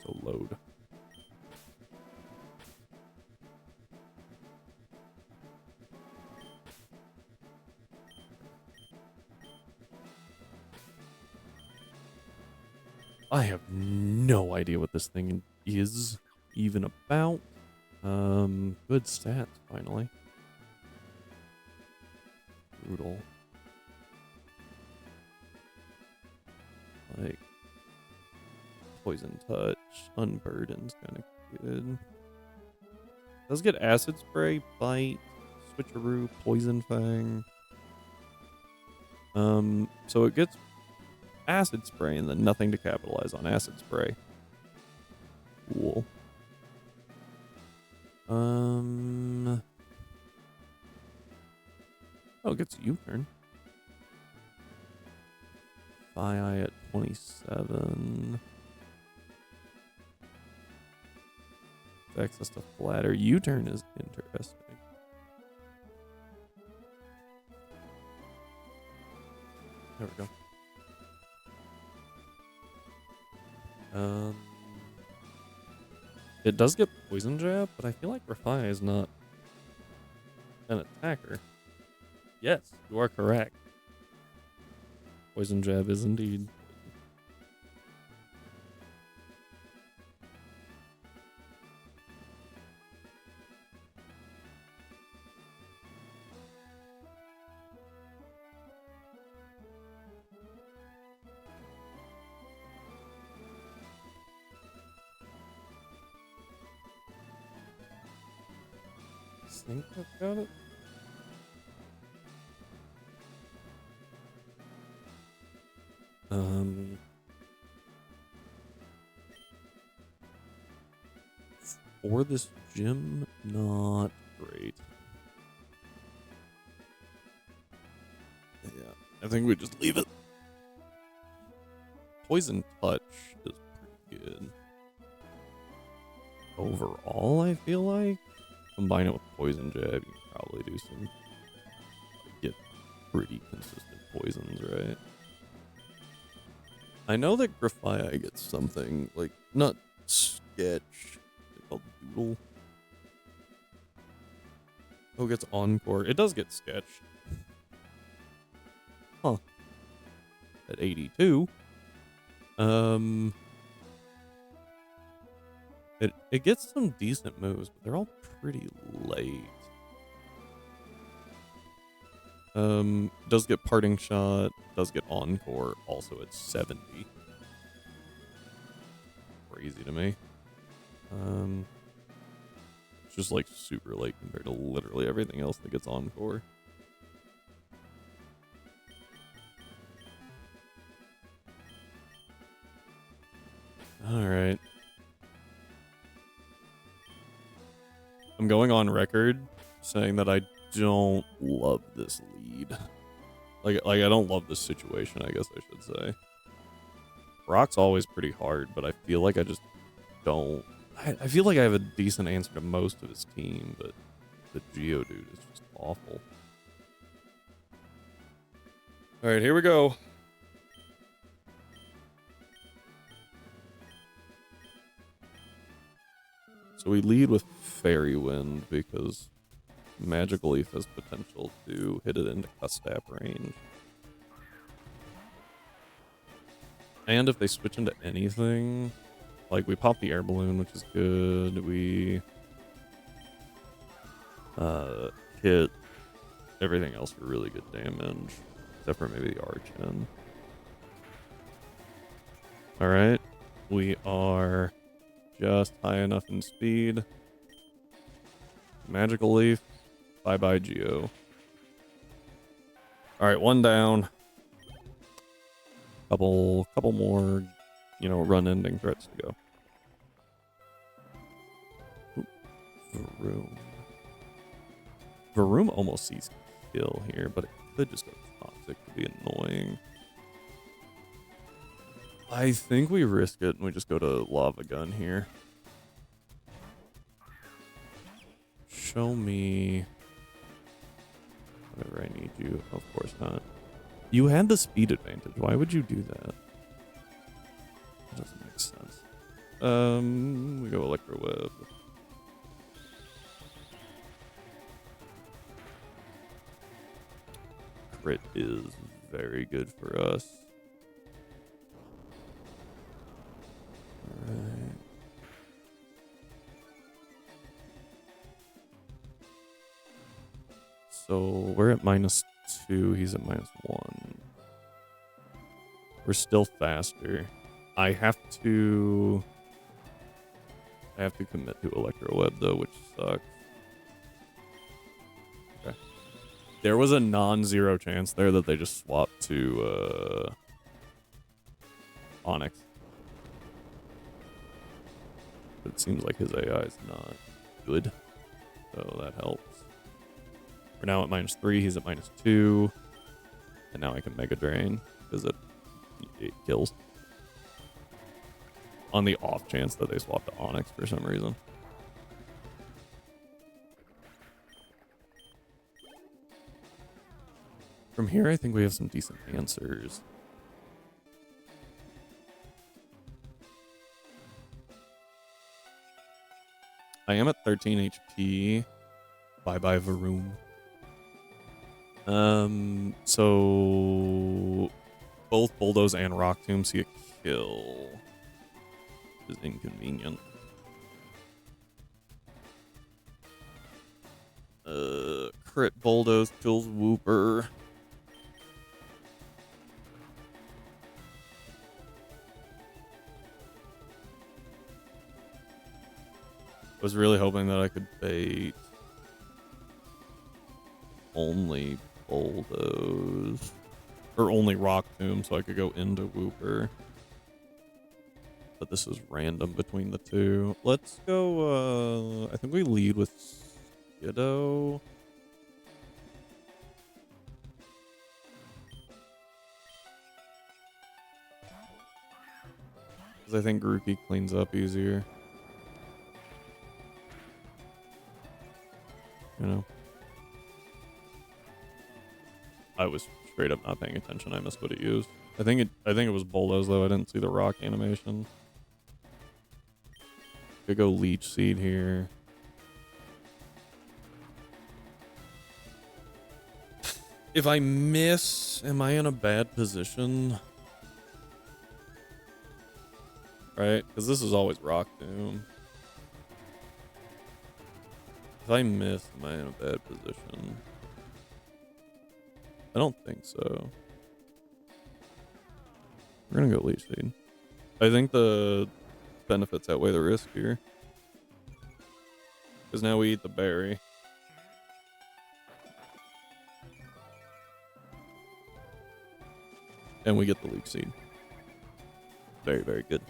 Soloed. I have no idea what this thing is even about. Good stats, finally. Brutal. Like, Poison Touch, Unburden's kind of good. Does get Acid Spray, Bite, Switcheroo, Poison Fang. So it gets Acid Spray and then nothing to capitalize on Acid Spray. Cool. Oh, it gets U-turn. Eye at 27. Access to Flatter. U-turn is interesting. There we go. It does get Poison Jab, but I feel like Grafii is not an attacker. Yes, you are correct. Poison Jab is indeed. think I've got it. For this gym, not great. Yeah, I think we just leave it. Poison Touch is pretty good. Overall, I feel like combine it with Poison Jab, you can probably do some get pretty consistent poisons, right? I know that Grafii gets something like not sketch, it's called Doodle. Oh, it gets Encore. It does get sketched. Huh. At 82. It gets some decent moves, but they're all pretty late. Does get Parting Shot, does get Encore, also at 70. Crazy to me. It's just like super late compared to literally everything else that gets Encore. Alright. I'm going on record saying that I don't love this lead. Like I don't love this situation, I guess I should say. Rock's always pretty hard, but I feel like I just don't... I feel like I have a decent answer to most of his team, but the Geodude is just awful. Alright, here we go. So we lead with Fairy Wind because Magical Leaf has potential to hit it into Custap range. And if they switch into anything, like we pop the Air Balloon, which is good. We hit everything else for really good damage, except for maybe the Archen. Alright, we are just high enough in speed. Magical Leaf. Bye-bye, Geo. Alright, one down. Couple more, run-ending threats to go. Vroom. Vroom almost sees kill here, but it could just go toxic to be annoying. I think we risk it and we just go to Lava Gun here. Show me whatever I need you. Of course not. You had the speed advantage. Why would you do that? That doesn't make sense. We go Electro Web. Crit is very good for us. Alright. So we're at -2, he's at -1. We're still faster. I have to commit to Electro Web though, which sucks. Okay. There was a non-zero chance there that they just swapped to Onyx. But it seems like his AI is not good, so that helps. We're now at -3, he's at -2. And now I can Mega Drain because it kills. On the off chance that they swap to Onyx for some reason. From here, I think we have some decent answers. I am at 13 HP. Bye-bye, Varoom. So both Bulldoze and Rock Tomb see a kill. Which is inconvenient. Crit Bulldoze kills Wooper. Was really hoping that I could bait only bulldoze. Or only rock tomb, so I could go into Wooper. But this is random between the two. Let's go, I think we lead with Skiddo. Because I think Grookey cleans up easier. You know? I was straight up not paying attention. I missed what it used. I think it was Bulldoze though. I didn't see the rock animation. Could go Leech Seed here. If I miss, am I in a bad position? Right? Because this is always Rock Tomb. If I miss, am I in a bad position? I don't think so. We're gonna go Leech Seed. I think the benefits outweigh the risk here. Because now we eat the berry. And we get the Leech Seed. Very, very good.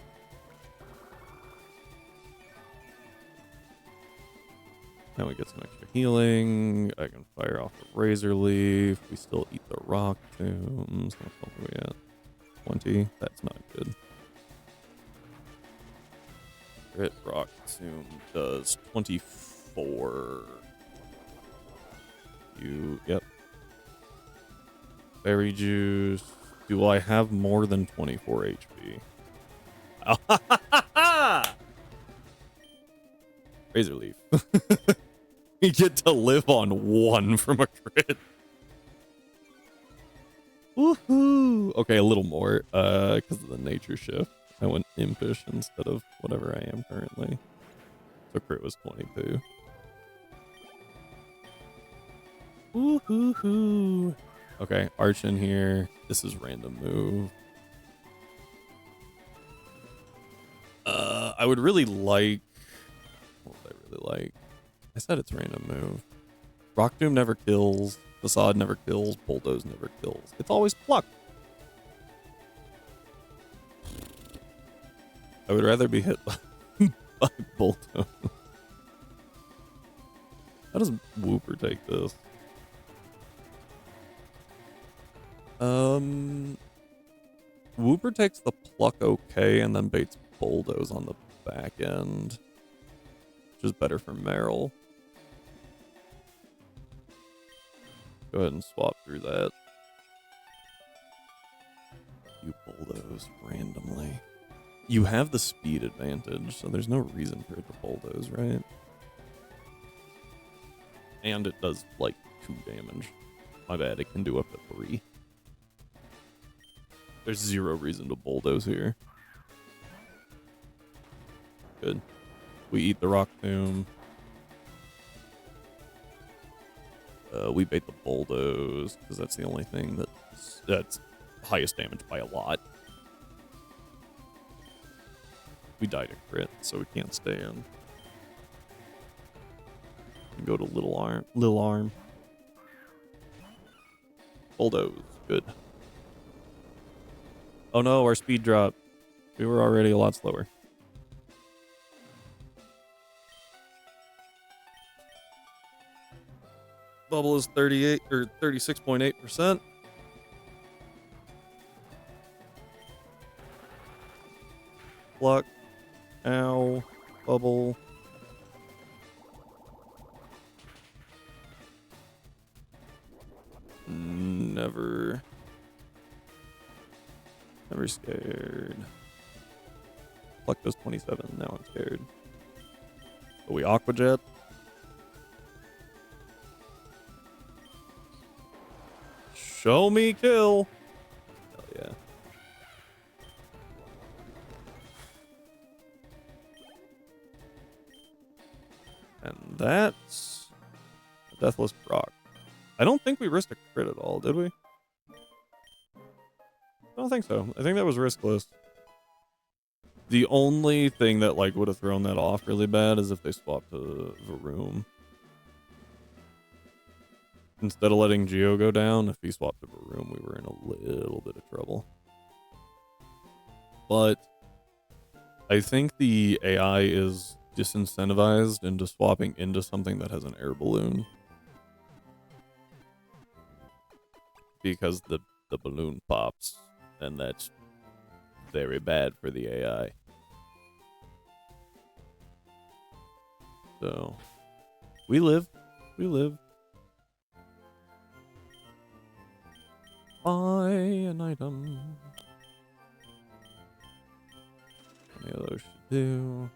Now we get some extra healing. I can fire off the Razor Leaf. We still eat the Rock Tombs. What else are we at? 20? That's not good. Crit Rock Tomb does 24. Yep. Berry Juice. Do I have more than 24 HP? Razor Leaf. We get to live on 1 from a crit. Woohoo! Okay, a little more, because of the nature shift. I went impish instead of whatever I am currently. So crit was 22. Woohoo! Okay, Arch in here. This is random move. I would really like... What would I really like? I said it's random move. Rock Doom never kills. Facade never kills. Bulldoze never kills. It's always Pluck. I would rather be hit by Bulldoze. How does Wooper take this? Wooper takes the Pluck okay and then baits Bulldoze on the back end. Which is better for Meryl. Go ahead and swap through that. You Bulldoze randomly. You have the speed advantage, so there's no reason for it to Bulldoze, right? And it does like 2 damage. My bad, it can do up to 3. There's 0 reason to Bulldoze here. Good. We eat the Rock Tomb. We bait the Bulldoze, because that's the only thing that's highest damage by a lot. We die to crit, so we can't stay in. We go to Little Arm. Bulldoze, good. Oh no, our speed dropped. We were already a lot slower. Bubble is 38 or 36.8%. Pluck. Ow. Bubble. Never scared. Pluck does 27. Now I'm scared. But we Aqua Jet. Show me kill. Hell yeah. And that's a Deathless Brock. I don't think we risked a crit at all, did we? I don't think so. I think that was riskless. The only thing that like would have thrown that off really bad is if they swapped to Varoom. instead of letting Geo go down, if he swapped up a room, we were in a little bit of trouble. But I think the AI is disincentivized into swapping into something that has an air balloon. Because the balloon pops, and that's very bad for the AI. So, we live. Buy an item. Any of those should do.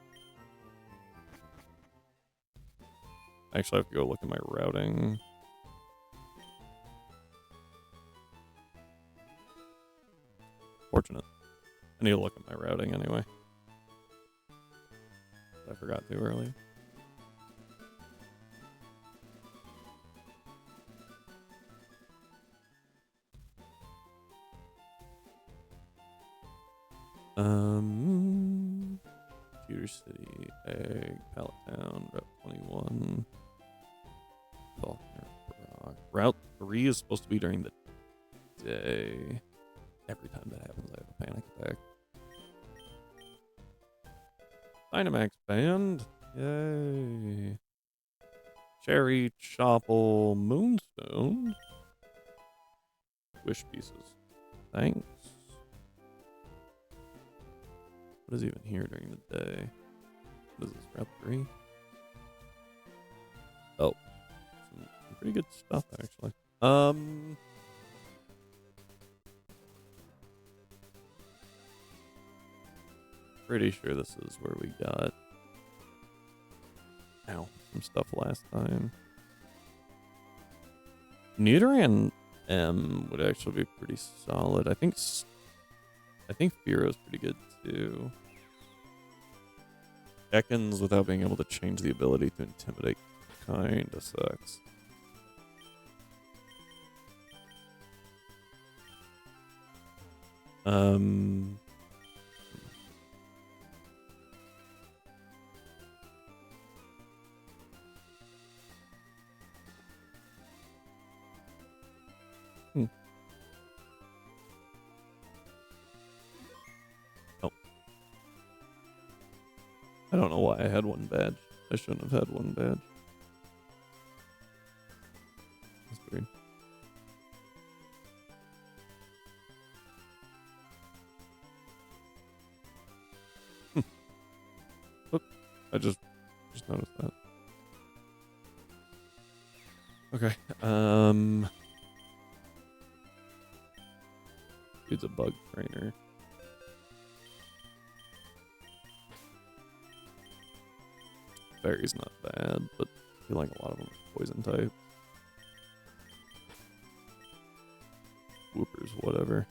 Actually, I have to go look at my routing. Fortunate. I need to look at my routing anyway. I forgot to early. Computer City, Egg, Pallet Town, Route 21. Faulkner, Rock. Route 3 is supposed to be during the day. Every time that happens, I have a panic attack. Dynamax Band. Yay. Cherry, Chopple, Moonstone. Wish pieces. Thanks. What is even here during the day? What is this, Route 3? Oh. Some pretty good stuff, actually. Pretty sure this is where we got some stuff last time. Neutron M would actually be pretty solid. I think Fearo's pretty good too. Ekans without being able to change the ability to intimidate kinda sucks. I don't know why I had one badge. I shouldn't have had one badge. That's weird. Look, I just noticed that. Okay. Dude's a bug trainer. Fairy's not bad, but I feel like a lot of them are poison type. Whoopers, whatever.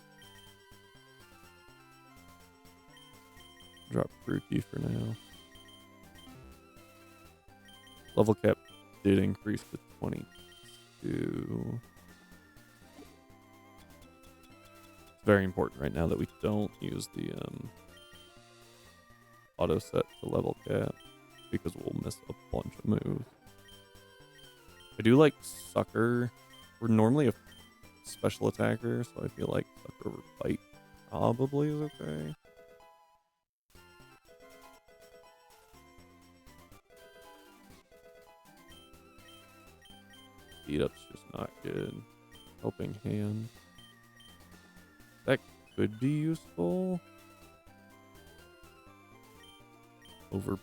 Drop Brookie for now. Level cap did increase to 22. It's very important right now that we don't use the auto set for level cap, because we'll miss a bunch of moves. I do like Sucker. We're normally a special attacker, so I feel like Sucker over Bite probably is okay. Beat up's just not good. Helping Hand. That could be useful. Over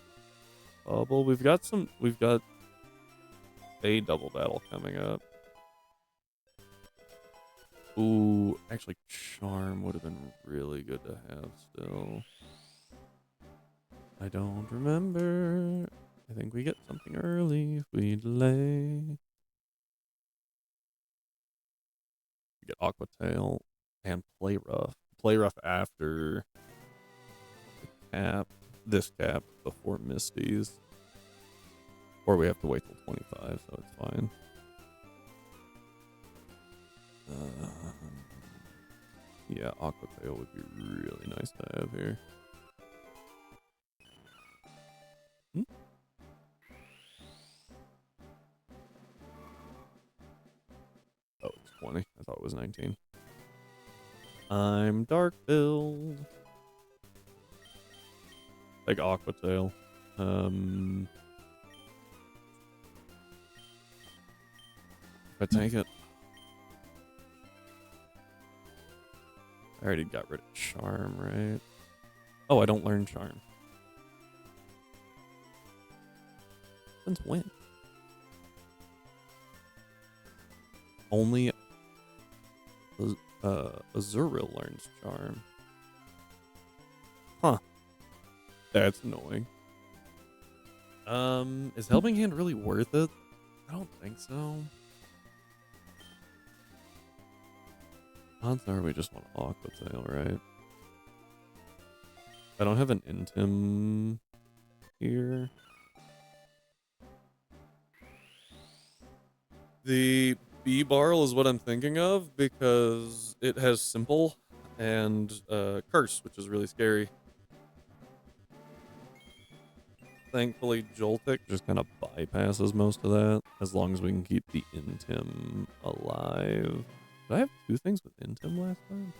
Bubble. We've got a double battle coming up. Ooh, actually Charm would have been really good to have still. I don't remember. I think we get something early if we delay. We get Aqua Tail and Play Rough. Play Rough after the cap. This cap before Misty's. Or we have to wait till 25, so it's fine. Yeah, Aqua Tail would be really nice to have here. 20. I thought it was 19. I'm dark build. Like Aqua Tail. If I take it. I already got rid of Charm, right? Oh, I don't learn Charm. Since when? Only Azurill learns Charm. Huh. That's annoying. Is Helping Hand really worth it? I don't think so. Odds are we just want Aqua Tail, right? I don't have an Intim here. The B-Barl is what I'm thinking of because it has Simple and Curse, which is really scary. Thankfully, Joltik just kind of bypasses most of that as long as we can keep the Intim alive. Did I have 2 things with Intim last time?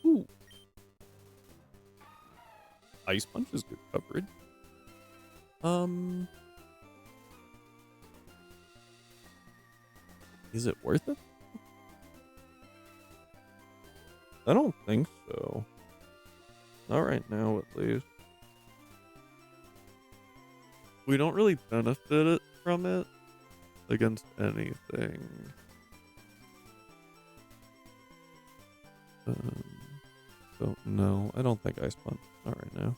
Ooh. Ice Punch is good coverage. Is it worth it? I don't think so. Not right now, at least. We don't really benefit it from it against anything. So no, I don't think Ice Punch. Not right now.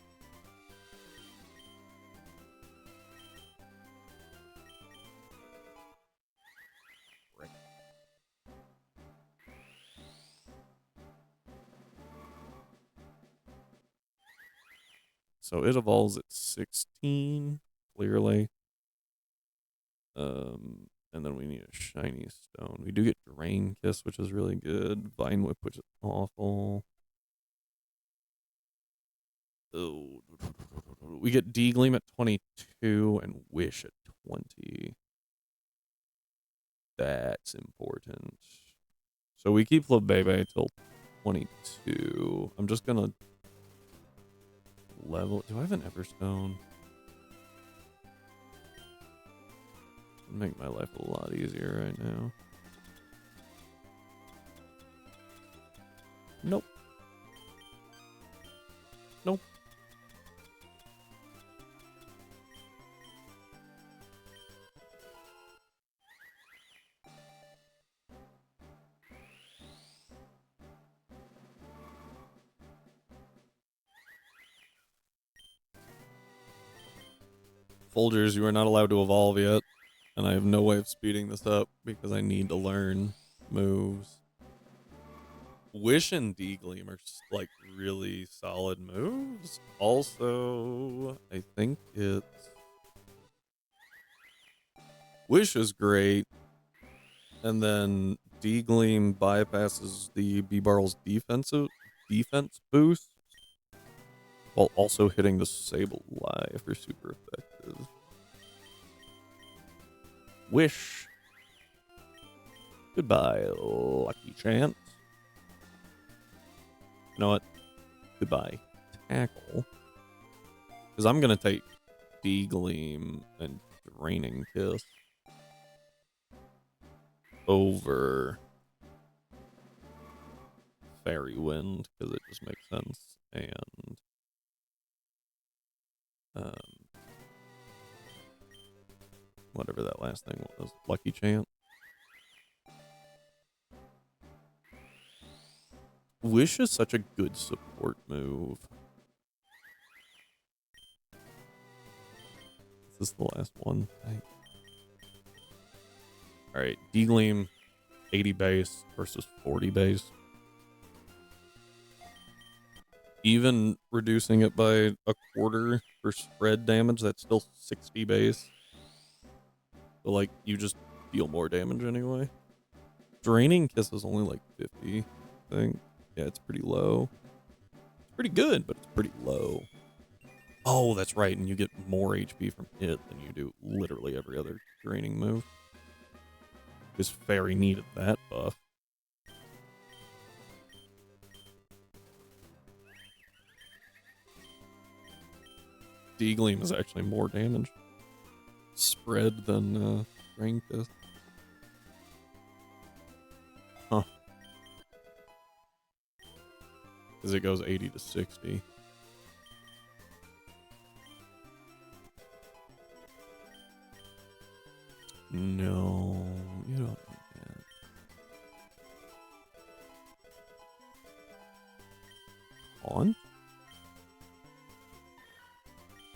So it evolves at 16, clearly. And then we need a shiny stone. We do get Drain Kiss, which is really good. Vine Whip, which is awful. Oh, we get D-Gleam at 22 and Wish at 20. That's important. So we keep Flabebe till 22. I'm just gonna level. Do I have an Everstone? Make my life a lot easier right now. Nope. Nope. Folgers, you are not allowed to evolve yet. And I have no way of speeding this up because I need to learn moves. Wish and D-Gleam are like really solid moves. Also, I think it's... Wish is great. And then D-Gleam bypasses the B-Barrel's defense boost. While also hitting the Sableye for super effective. Wish. Goodbye, Lucky Chance. You know what? Goodbye, Tackle. Because I'm going to take D-Gleam and Draining Kiss over Fairy Wind, because it just makes sense. And whatever that last thing was, Lucky Chant. Wish is such a good support move. Is this the last one? Alright, D-Gleam 80 base versus 40 base. Even reducing it by a quarter for spread damage, that's still 60 base. So, like, you just deal more damage anyway. Draining Kiss is only like 50, I think. Yeah, it's pretty low. It's pretty good, but it's pretty low. Oh, that's right, and you get more HP from it than you do literally every other draining move. Because Fairy needed that buff. D-Gleam is actually more damage spread than Strength is. Huh. Because it goes 80 to 60. No, you don't need that. Haunt?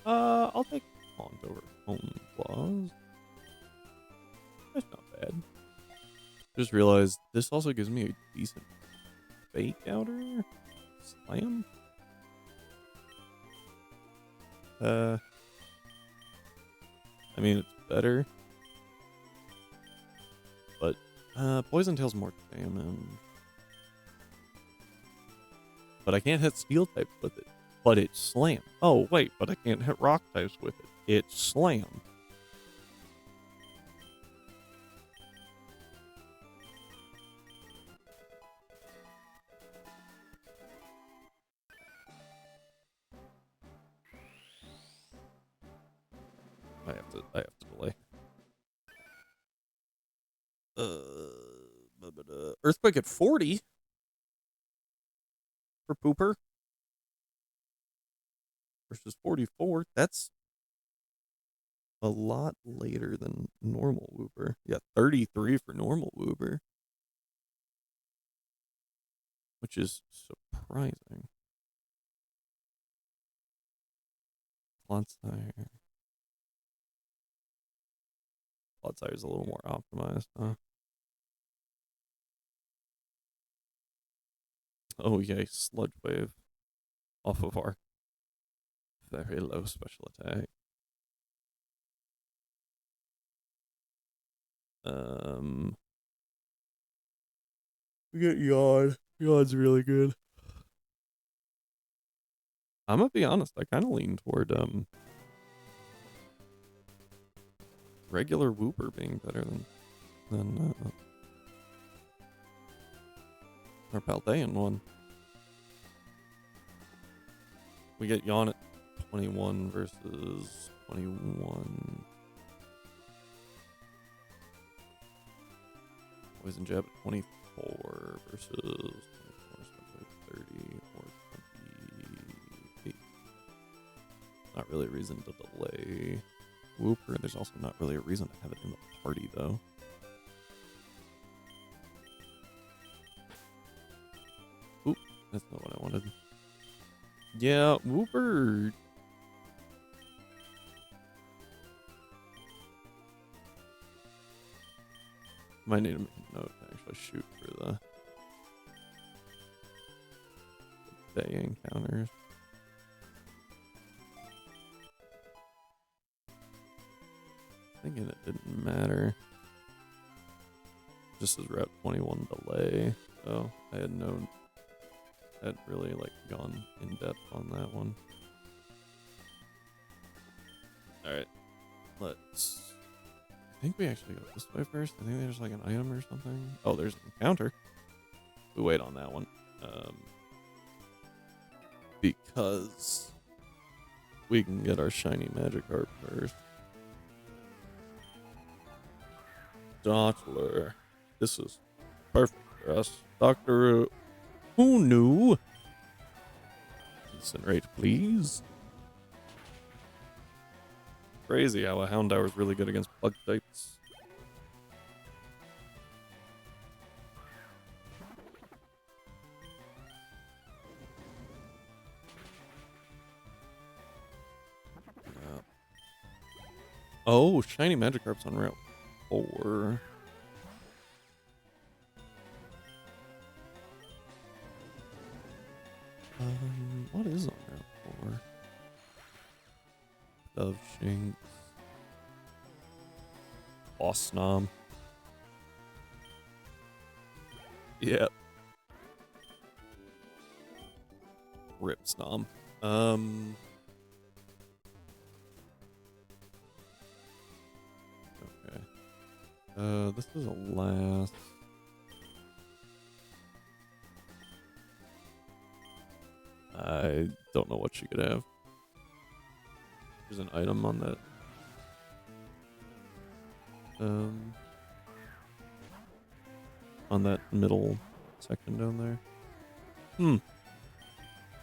I'll take Haunt over Hone Claws. That's not bad. Just realized this also gives me a decent Fake Outer Slam. I mean, it's better. But, Poison Tail's more damage. But I can't hit Steel types with it. But it's Slam. Oh, wait, but I can't hit Rock types with it. It's Slam. I have to delay. Earthquake at 40 for Pooper versus 44. That's a lot later than normal Wooper. Yeah, 33 for normal Wooper, which is surprising. Clodsire. Clodsire's a little more optimized, huh? Oh, yay, Sludge Wave off of our very low special attack. We get Yawn. Yawn's really good. I'm gonna be honest, I kind of lean toward regular Wooper being better than our Paldean one. We get Yawn at 21 versus 21. Poison Jab at 24 versus 24, 30 or 28. Not really a reason to delay Wooper. There's also not really a reason to have it in the party, though. Oop, that's not what I wanted. Yeah, Wooper. Might need to make a note to actually shoot for the day encounters. Thinking it didn't matter. Just as Route 21 delay, so I hadn't really gone in depth on that one. All right, let's. I think we actually go this way first. I think there's an item or something. Oh, there's an encounter. We wait on that one, because we can get our shiny Magikarp first. Dottler. This is perfect for us. Dr. Who knew? Incinerate, please. Crazy how a Houndour is really good against bug types. Yeah. Oh, shiny Magikarp's on Route 4. What is on Route 4? Dove Shinx. Boss Nom. Yep. Rip Snom. Okay. This is a last. I don't know what she could have. There's an item on that. On that middle section down there.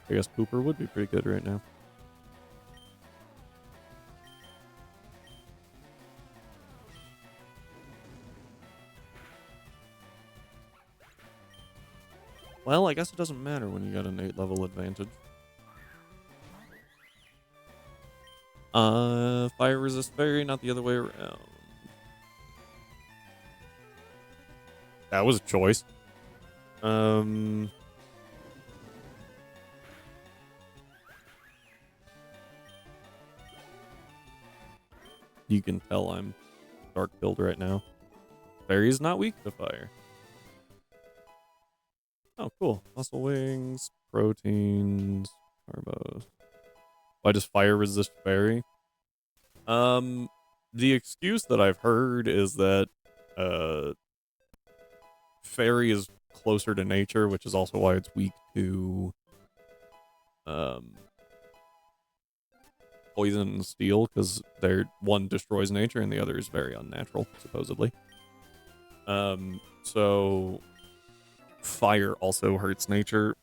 I guess Pooper would be pretty good right now. Well, I guess it doesn't matter when you got an 8 level advantage. Fire resist fairy, not the other way around. That was a choice. You can tell I'm dark build right now. Fairy is not weak to fire. Oh, cool. Muscle wings, proteins, carbos. Why does fire resist fairy? The excuse that I've heard is that, fairy is closer to nature, which is also why it's weak to, poison and steel, because one destroys nature and the other is very unnatural, supposedly. So fire also hurts nature,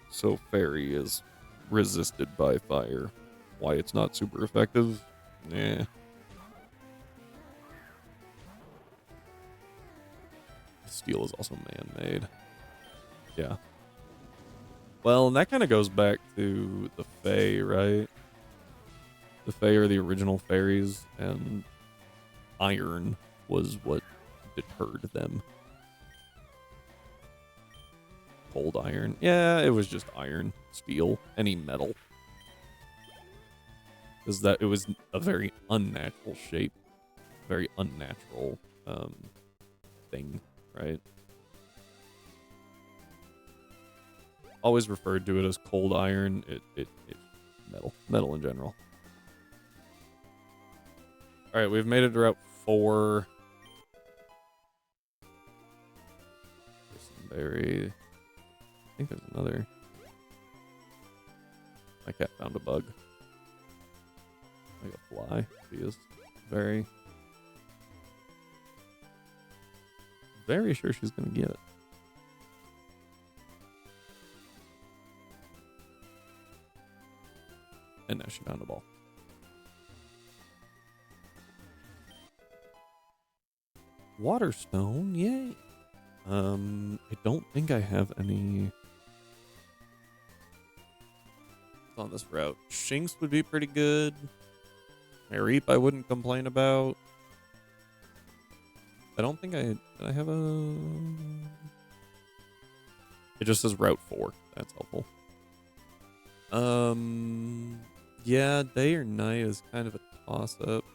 so fairy is resisted by fire. Why it's not super effective? Nah. Steel is also man-made. Yeah. Well, and that kind of goes back to the Fae, right? The Fae are the original fairies, and iron was what deterred them. Cold iron. Yeah, it was just iron, steel, any metal. Because it was a very unnatural shape, very unnatural thing, right? Always referred to it as cold iron. It's metal in general. All right, we've made it to Route 4. Berry. I think there's another. My cat found a bug. Like a fly. She is very sure she's gonna get it. And now she found a ball. Waterstone, yay. I don't think I have any on this route. Shinx would be pretty good. Mareep I wouldn't complain about. I don't think I have a... It just says Route 4. That's helpful. Yeah, day or night is kind of a toss-up.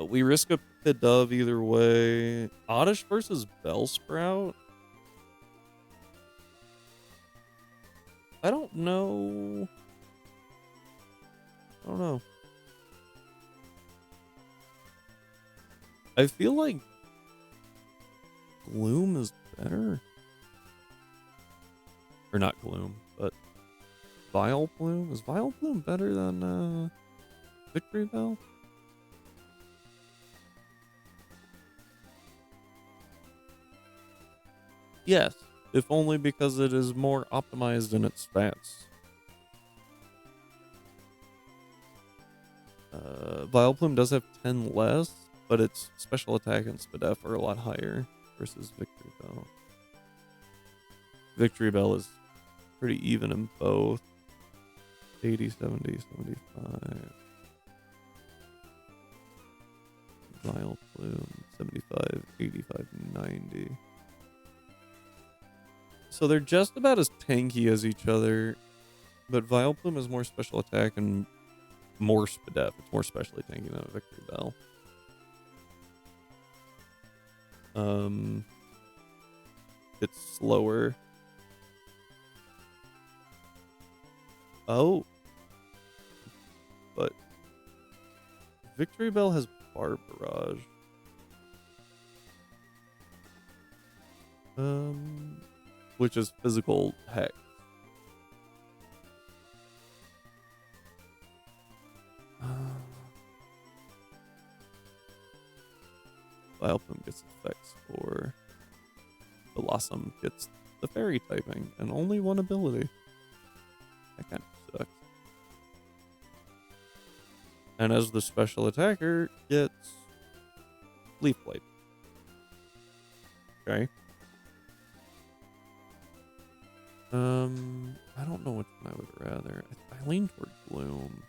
We risk a Pidove either way. Oddish versus Bellsprout? I don't know. I feel like Gloom is better. Or not Gloom, but Vileplume? Is Vileplume better than Victory Bell? Yes, if only because it is more optimized in its stats. Vileplume does have 10 less, but its special attack and SPDF are a lot higher versus Victory Bell. Victory Bell is pretty even in both. 80, 70, 75. Vileplume, 75, 85, 90. So they're just about as tanky as each other, but Vileplume has more special attack and more SPDF. It's more specially tanky than a Victory Bell. It's slower. Oh. But Victory Bell has Barb Barrage. Which is physical hex. Vileplume gets effects for. Blossom gets the fairy typing and only one ability. That kind of sucks. And as the special attacker, gets Leaf Blade. Okay. I don't know which one I would rather. I lean toward Gloom,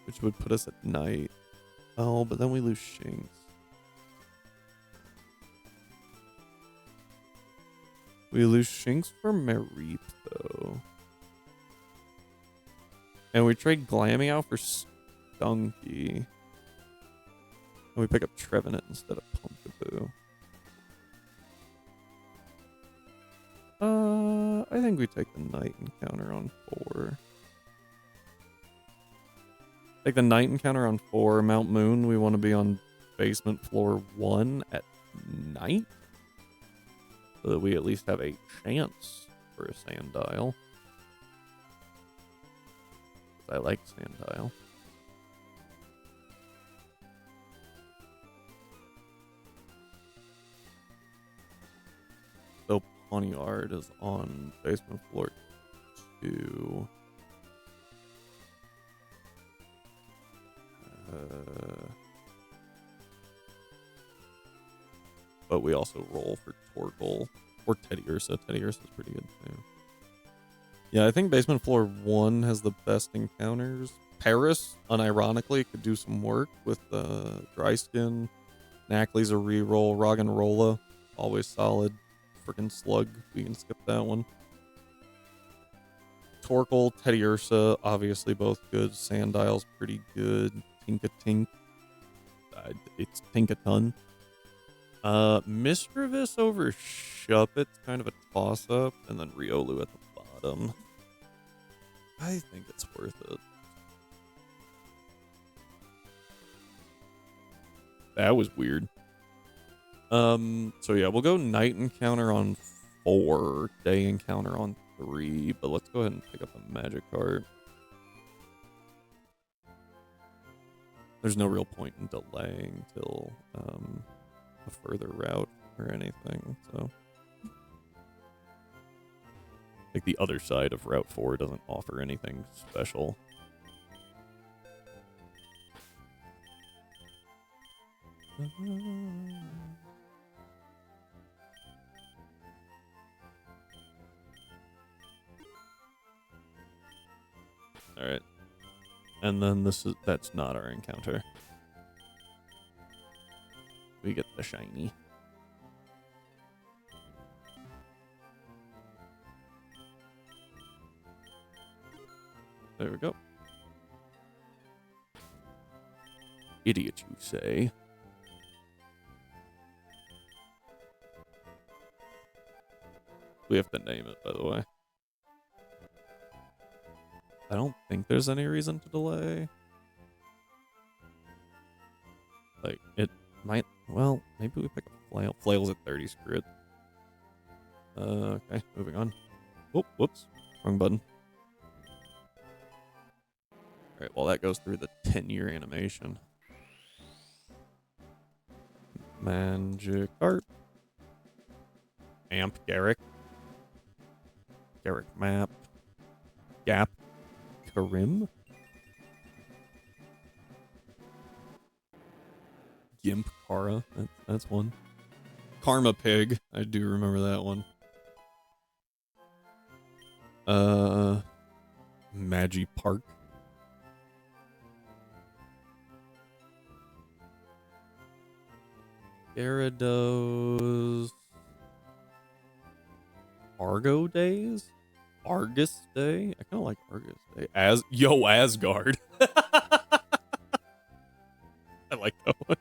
which would put us at night. Oh, but then we lose Shinx. We lose Shinx for Mareep, though. And we trade Glameow for Stunky. And we pick up Trevenant instead of Pumpkaboo. I think we take the Night Encounter on 4. Take the Night Encounter on 4. Mount Moon, we want to be on basement floor 1 at night. So that we at least have a chance for a Sandile. I like Sandile. So Pawniard is on basement floor 2. But we also roll for Torkoal or Teddiursa. Teddiursa is pretty good too. Yeah, I think basement floor 1 has the best encounters. Paris, unironically, could do some work with Dry Skin. Knackley's a reroll. Roggenrola, always solid. Freaking Slug, we can skip that one. Torkoal, Teddiursa, obviously both good. Sandile's pretty good. Tinkatink, it's Tinkaton. Mischievous over Shuppet's kind of a toss-up, and then Riolu at the bottom. I think it's worth it. That was weird. So yeah, we'll go Night Encounter on 4, Day Encounter on 3, but let's go ahead and pick up a Magic card. There's no real point in delaying till a further route or anything, so. Like the other side of Route 4 doesn't offer anything special. Alright. And then that's not our encounter. We get the shiny. There we go. Idiot, you say. We have to name it, by the way. I don't think there's any reason to delay. Like, it might... Well, maybe we pick a Flail. Flail's at 30, screw it. Okay, moving on. Oh, whoops. Wrong button. Alright, well, that goes through the 10-year animation. Magikarp. Amp Garrick. Garrick Map. Gap. Karim. Gimp Kara. That's one. Karma Pig. I do remember that one. Magipark. Gyarados. Argo Days? Argus Day? I kind of like Argus Day. Asgard. I like that one.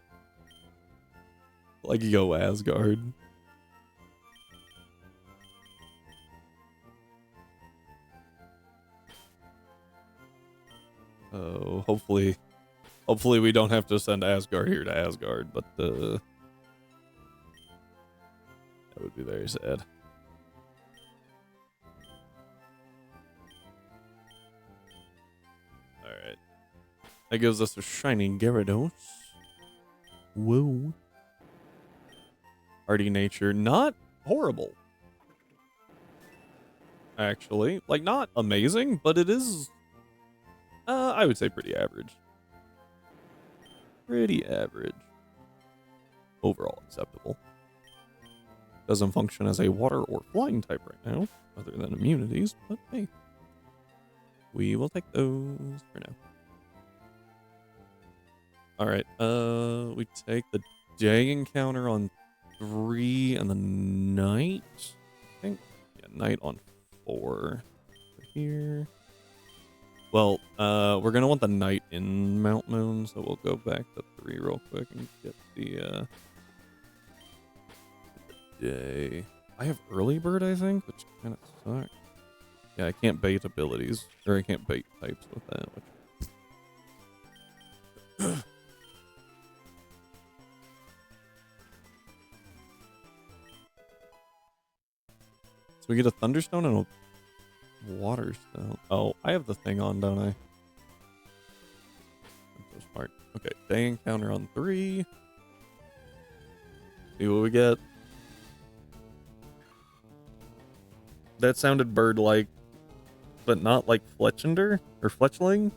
Like Asgard. Oh, hopefully we don't have to send Asgard here to Asgard, but that would be very sad. Alright. That gives us a shiny Gyarados. Whoa. Hardy nature, not horrible. Actually, like not amazing, but it is, I would say pretty average. Pretty average. Overall acceptable. Doesn't function as a water or flying type right now, other than immunities, but hey. We will take those for now. Alright, we take the day encounter on 3 and the night. I think, yeah, night on 4. Here. Well, we're gonna want the night in Mount Moon, so we'll go back to 3 real quick and get the day. I have early bird, I think, which kind of sucks. Yeah, I can't bait abilities, or I can't bait types with that, which so we get a Thunderstone and a Waterstone. Oh, I have the thing on, don't I? I'm so smart. Okay, day encounter on 3. See what we get. That sounded bird-like, but not like Fletchender or Fletchling.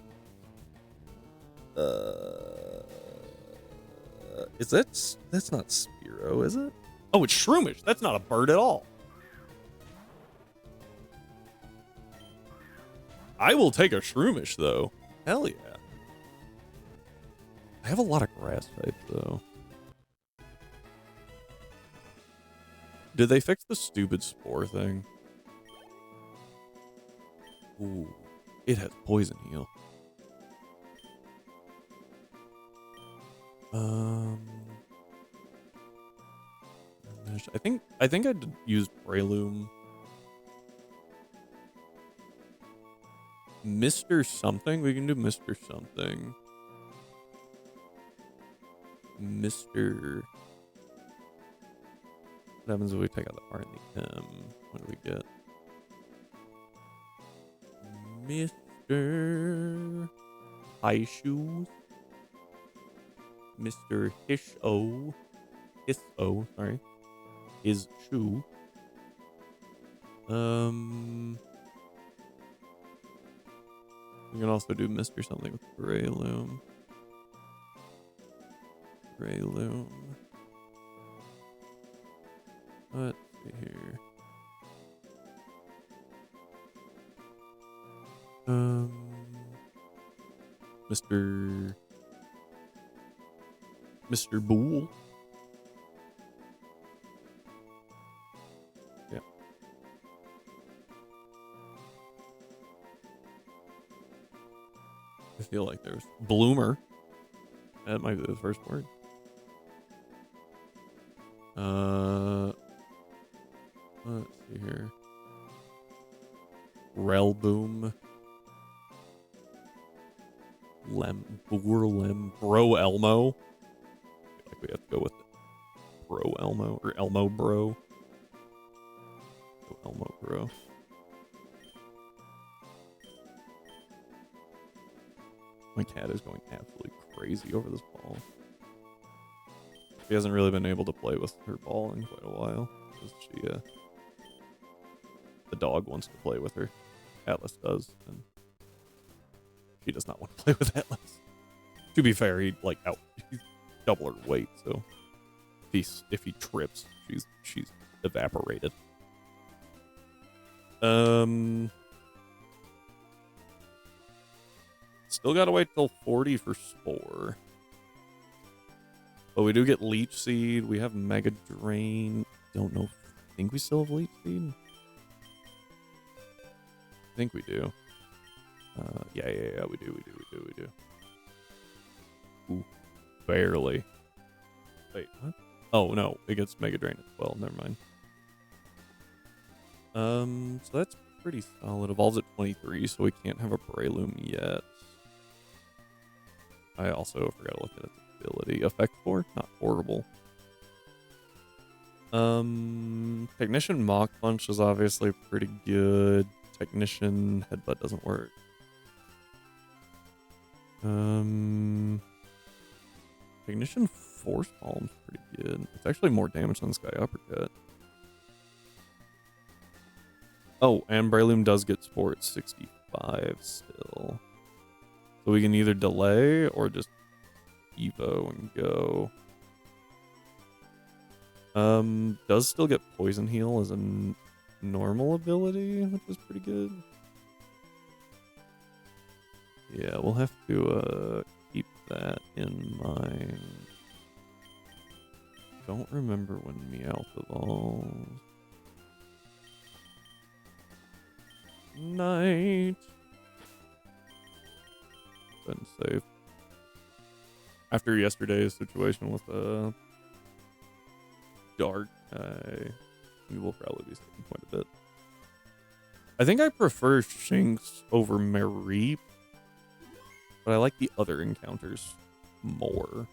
Is that's not Spearow, is it? Oh, it's Shroomish. That's not a bird at all. I will take a Shroomish though. Hell yeah. I have a lot of grass types though. Did they fix the stupid spore thing? Ooh, it has poison heal. I think I'd use Breloom. Mr. Something? We can do Mr. Something. Mr. What happens if we take out the R and the M? What do we get? Mr. High Shoes. Mr. Hiss-O, sorry. His shoe. We can also do Mr. Something with Breloom. Let's see here. Mr. Bool. Yeah. I feel like there's Bloomer. That might be the first word. Let's see here. Relboom. Bro Elmo. I feel like we have to go with Bro Elmo or Elmo Bro. Elmo Bro. My cat is going absolutely crazy over this ball. She hasn't really been able to play with her ball in quite a while. Because she, the dog wants to play with her. Atlas does, and she does not want to play with Atlas. To be fair, he's double her weight, so if he trips, she's evaporated. Still gotta wait till 40 for Spore. But we do get Leech Seed. We have Mega Drain. Don't know. I think we still have Leech Seed. I think we do. Yeah, we do. Ooh, barely. Wait, what? Oh, no. It gets Mega Drain as well. Never mind. So that's pretty solid. Evolves at 23, so we can't have a Breloom yet. I also forgot to look at its ability. Effect 4? Not horrible. Technician Mach Punch is obviously pretty good. Technician Headbutt doesn't work. Ignition Force Palm's pretty good. It's actually more damage than Sky Uppercut. Oh, and Breloom does get Sport 65 still. So we can either delay or just Evo and go. Does still get Poison Heal as a normal ability, which is pretty good. Yeah, we'll have to keep that in mind. Don't remember when Meowth evolves. Night. Been safe. After yesterday's situation with Dark, we will probably be saving quite a bit. I think I prefer Shinx over Mareep, but I like the other encounters more.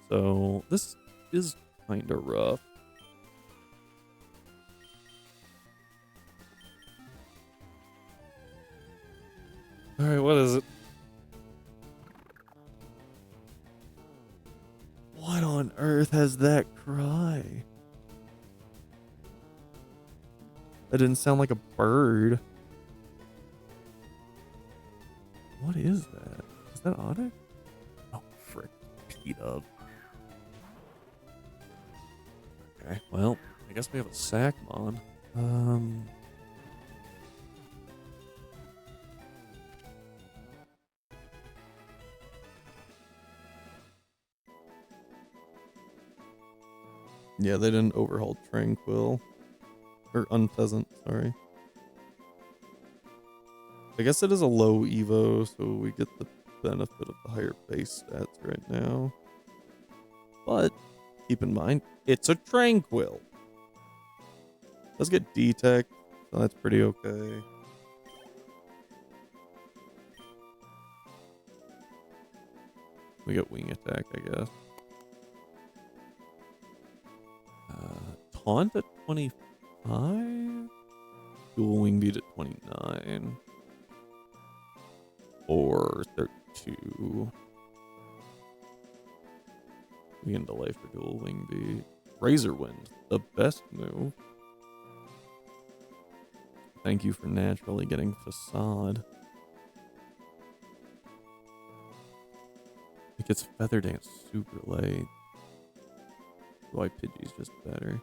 So this is kind of rough. All right, what is it? What on earth has that cry? That didn't sound like a bird. What is that? Is that Onyx? Oh, frick. P-Dub. Okay, well, I guess we have a Sackmon. Yeah, they didn't overhaul Tranquil. Or Unpheasant, sorry. I guess it is a low Evo, so we get the benefit of the higher base stats right now. But, keep in mind, it's a Tranquil. Does get D-Tech, so that's pretty okay. We get Wing Attack, I guess. Taunt at 25? Dual Wing Beat at 29. Or 32. We can delay for Dual Wing Beat. Razor Wind, the best move. Thank you for naturally getting Facade. It gets Feather Dance super late. Why Pidgey's just better.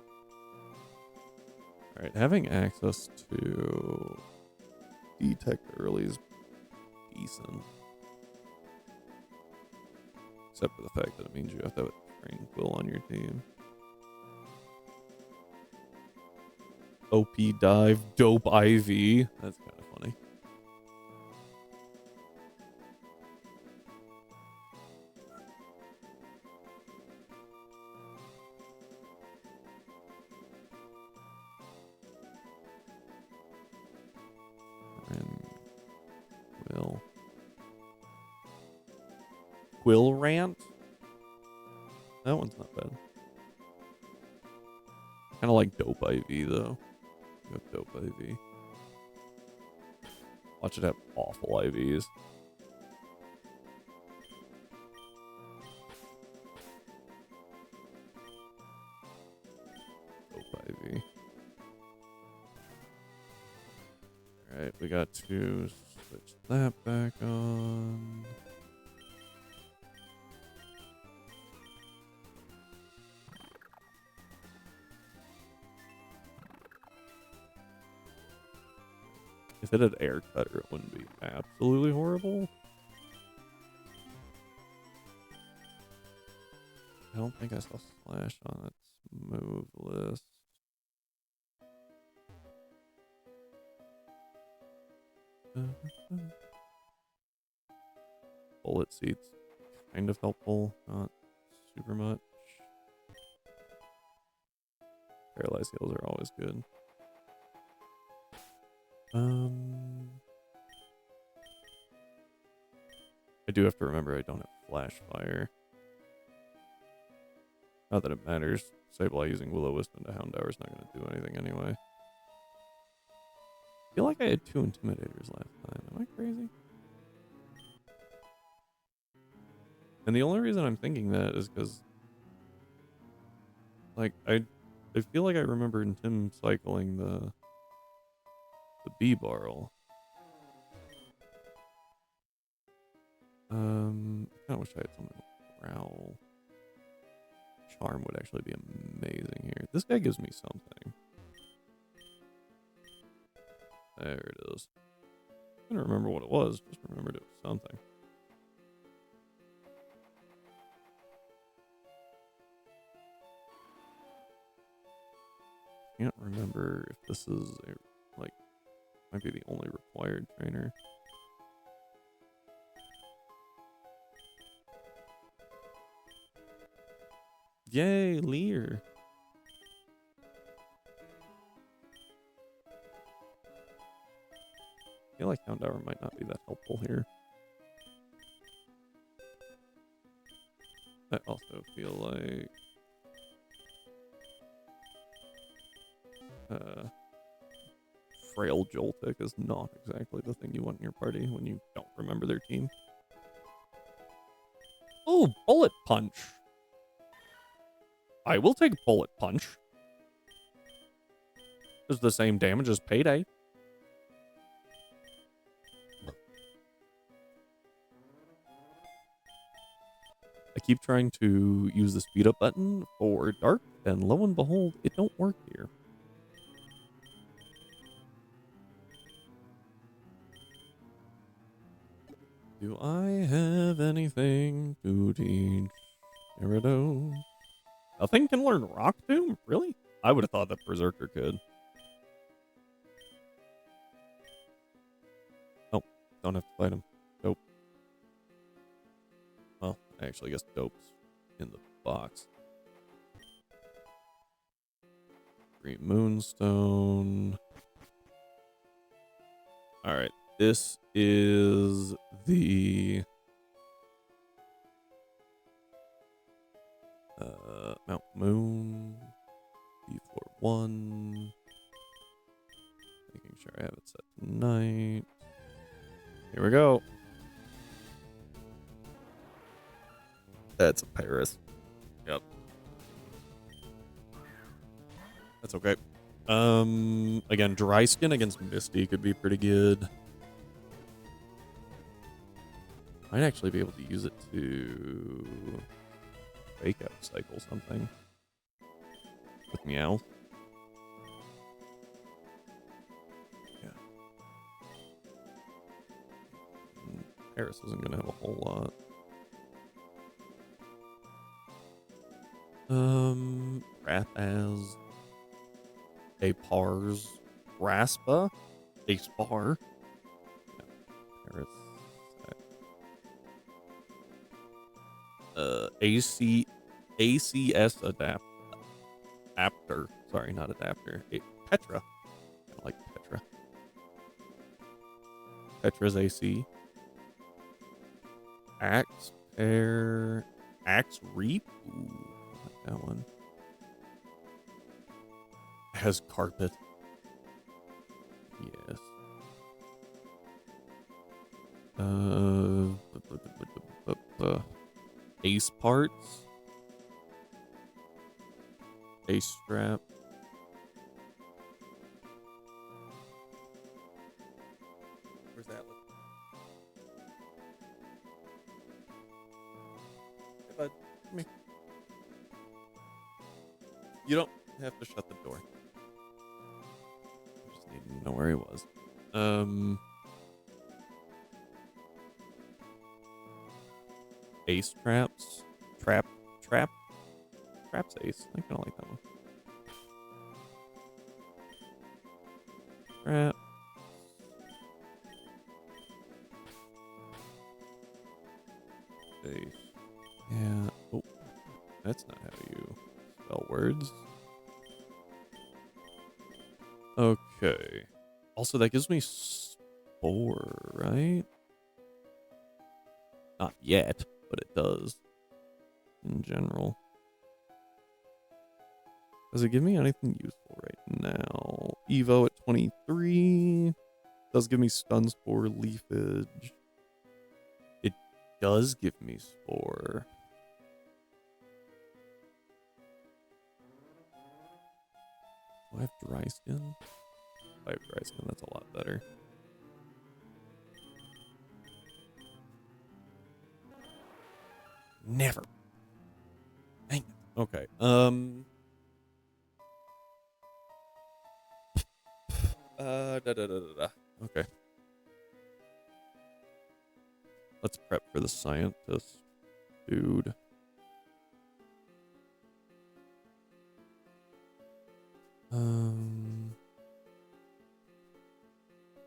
Alright, having access to Detect early is decent. Except for the fact that it means you have to have a Tranquil on your team. OP Dive, Dope IV. That's kind of funny. Quill Rant? That one's not bad. Kind of like Dope IV, though. You have Dope IV. Watch it have awful IVs. Dope IV. Alright, we got to switch that back on. If it had Air Cutter, it wouldn't be absolutely horrible. I don't think I saw Slash on its move list. Bullet Seeds, kind of helpful, not super much. Paralyzed heals are always good. I do have to remember I don't have Flash Fire. Not that it matters. Sableye using Will-O-Wisp into Houndour is not going to do anything anyway. I feel like I had 2 Intimidators last time. Am I crazy? And the only reason I'm thinking that is because, like, I feel like I remember Tim cycling the B-barrel. I kind of wish I had something with Growl. Charm would actually be amazing here. This guy gives me something. There it is. I couldn't remember what it was. Just remembered it was something. Can't remember if this is like might be the only required trainer. Yay, Lear. I feel like Houndour might not be that helpful here. I also feel like Frail Joltik is not exactly the thing you want in your party when you don't remember their team. Oh, Bullet Punch. I will take Bullet Punch. It's the same damage as Payday. I keep trying to use the speed up button for Dark, and lo and behold, it don't work here. Do I have anything to teach Gyarados? Nothing can learn Rock Tomb? Really? I would have thought that Berserker could. Oh, don't have to fight him. Dope. Well, I actually guess Dope's in the box. Green Moonstone. Alright, this is the Mount Moon D4 1. Making sure I have it set tonight. Here we go. That's a Paris. Yep. That's okay. Again, Dry Skin against Misty could be pretty good. Might actually be able to use it to Fake Out Cycle something with Meow. Yeah. Paris isn't gonna have a whole lot. Rathaz, a Pars, Raspa, a Spar, yeah, Paris, ACS adapter. Sorry, not adapter. Petra. I like Petra. Petra's AC. Axe Pair. Axe Reap. Ooh, I like that one. Has Carpet. Yes. Ace Parts. Ace Strap. Where's that? Hey, bud. Come here. You don't have to shut the door. I just need to know where he was. Ace Traps. Traps Ace. I kind of like that one. Trap. Ace. Yeah. Oh, that's not how you spell words. Okay. Also, that gives me Spore, right? Not yet, but it does. In general. Does it give me anything useful right now? Evo at 23. Does give me Stun Spore, Leafage. It does give me Spore. Do I have Dry Skin? If I have Dry Skin, that's a lot better. Never. Dang it. Okay. Okay. Let's prep for the scientist, dude.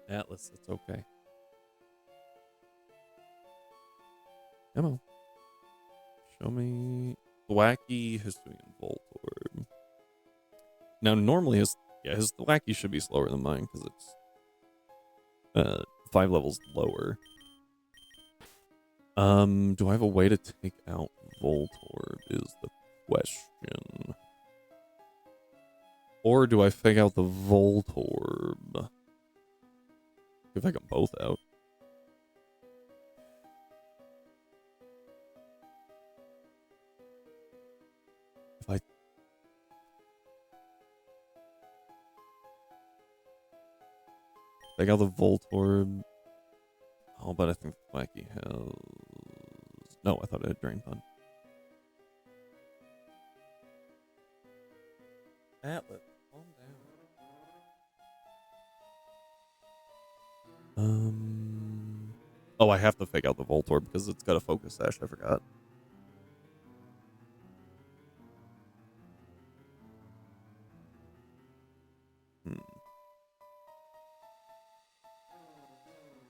Atlas, it's okay. Come on. Show me Thwacky, Hisuian, Voltorb. Now, normally his Thwacky should be slower than mine because it's 5 levels lower. Do I have a way to take out Voltorb is the question. Or do I fake out the Voltorb? If I get both out. If I fake out the Voltorb. Oh, but I think Wacky has... No, I thought it had Drain Pun. Atlas, calm down. Oh, I have to fake out the Voltorb because it's got a Focus Sash. I forgot.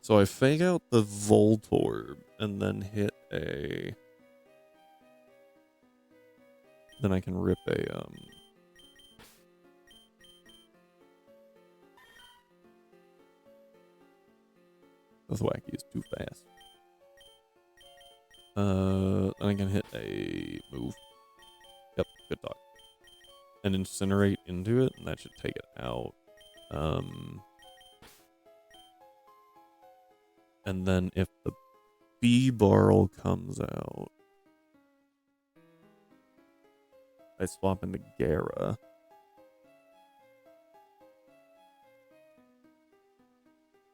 So I fake out the Voltorb and then hit a... Then I can rip a... The Thwacky is too fast. Then I can hit a move. Yep, good talk. And incinerate into it, and that should take it out. And then if the B-Barrel comes out, I swap into Gara.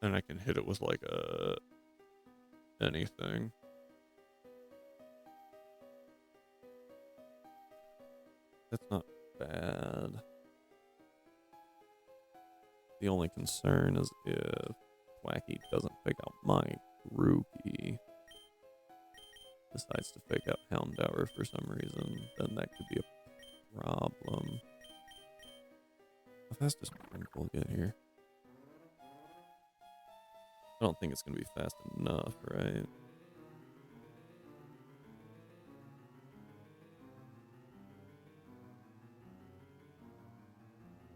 And I can hit it with like a anything. That's not bad. The only concern is if Wacky doesn't pick out my Grookey, decides to pick out Houndour for some reason, then that could be a problem. How fast does Crinkle get here? I don't think it's going to be fast enough, right?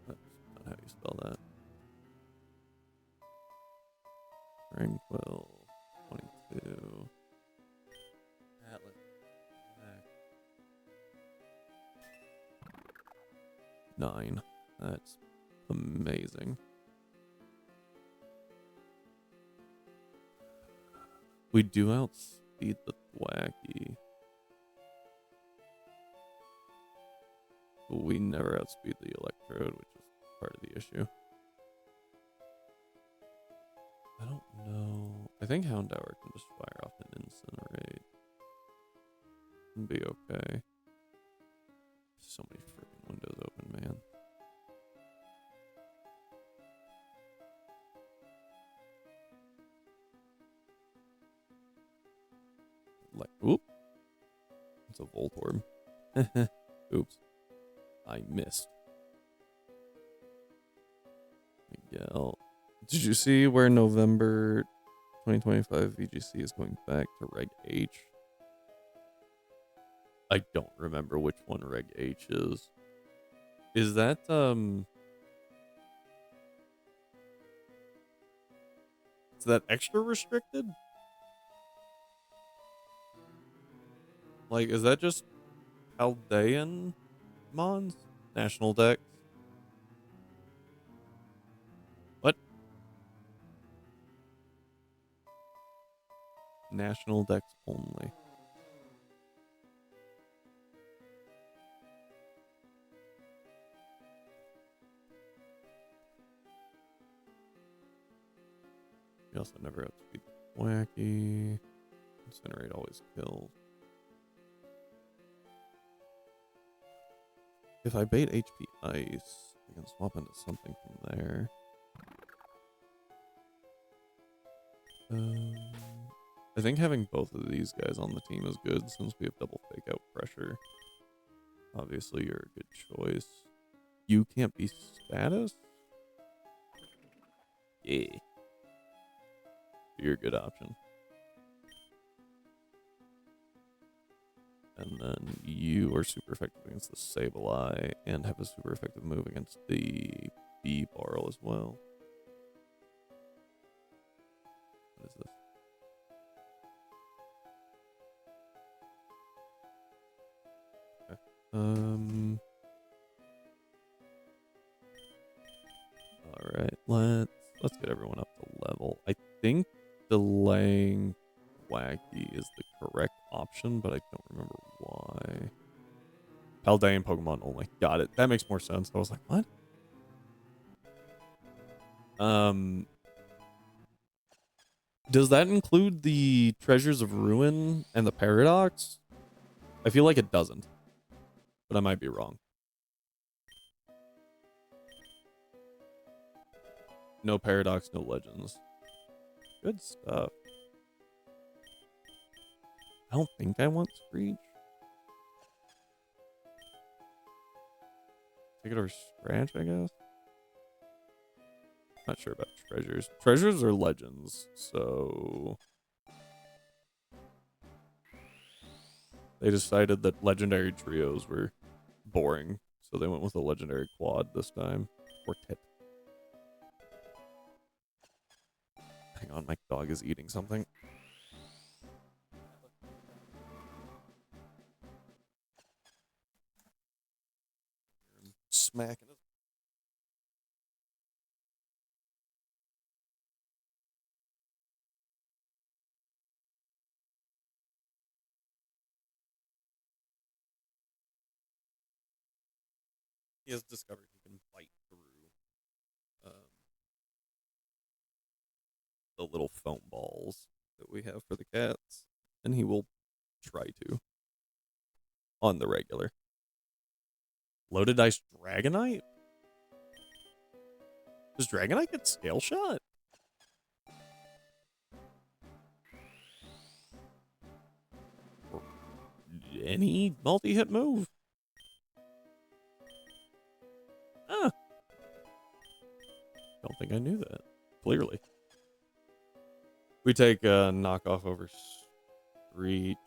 That's not how you spell that. Tranquil 22. Atlas. 9. That's amazing. We do outspeed the Thwacky. But we never outspeed the Electrode, which is part of the issue. I don't know. I think Houndour can just fire off an Incinerate. And be okay. So many freaking windows open, man. Like, oop. It's a Voltorb. Oops. I missed. Miguel. Did you see where November 2025 VGC is going back to Reg H? I don't remember which one Reg H is. Is that, is that extra restricted? Like, is that just Paldean Mons? National Dex? What? National Dex only. We also never outspeed Wacky. Incinerate always kills. If I bait HP Ice, I can swap into something from there. I think having both of these guys on the team is good since we have double fake out pressure. Obviously, you're a good choice. You can't be status? Yeah. You're a good option. And then you are super effective against the Sableye and have a super effective move against the B-Barrel as well. What is this? Okay. All right, let's get everyone up to level. I think delaying Wacky is the correct option, but I don't remember why. Paldean Pokemon only. Got it. That makes more sense. I was like, what? Does that include the Treasures of Ruin and the Paradox? I feel like it doesn't, but I might be wrong. No Paradox, no Legends. Good stuff. I don't think I want Screech. Take it over Scratch, I guess. Not sure about Treasures. Treasures are Legends, so... They decided that Legendary Trios were boring, so they went with a Legendary Quad this time. Quartet. Hang on, my dog is eating something. Smacking it. He has discovered he can bite through the little foam balls that we have for the cats, and he will try to on the regular. Loaded Ice Dragonite? Does Dragonite get Scale Shot? Or any multi-hit move? Ah. Don't think I knew that. Clearly. We take knockoff over Screech.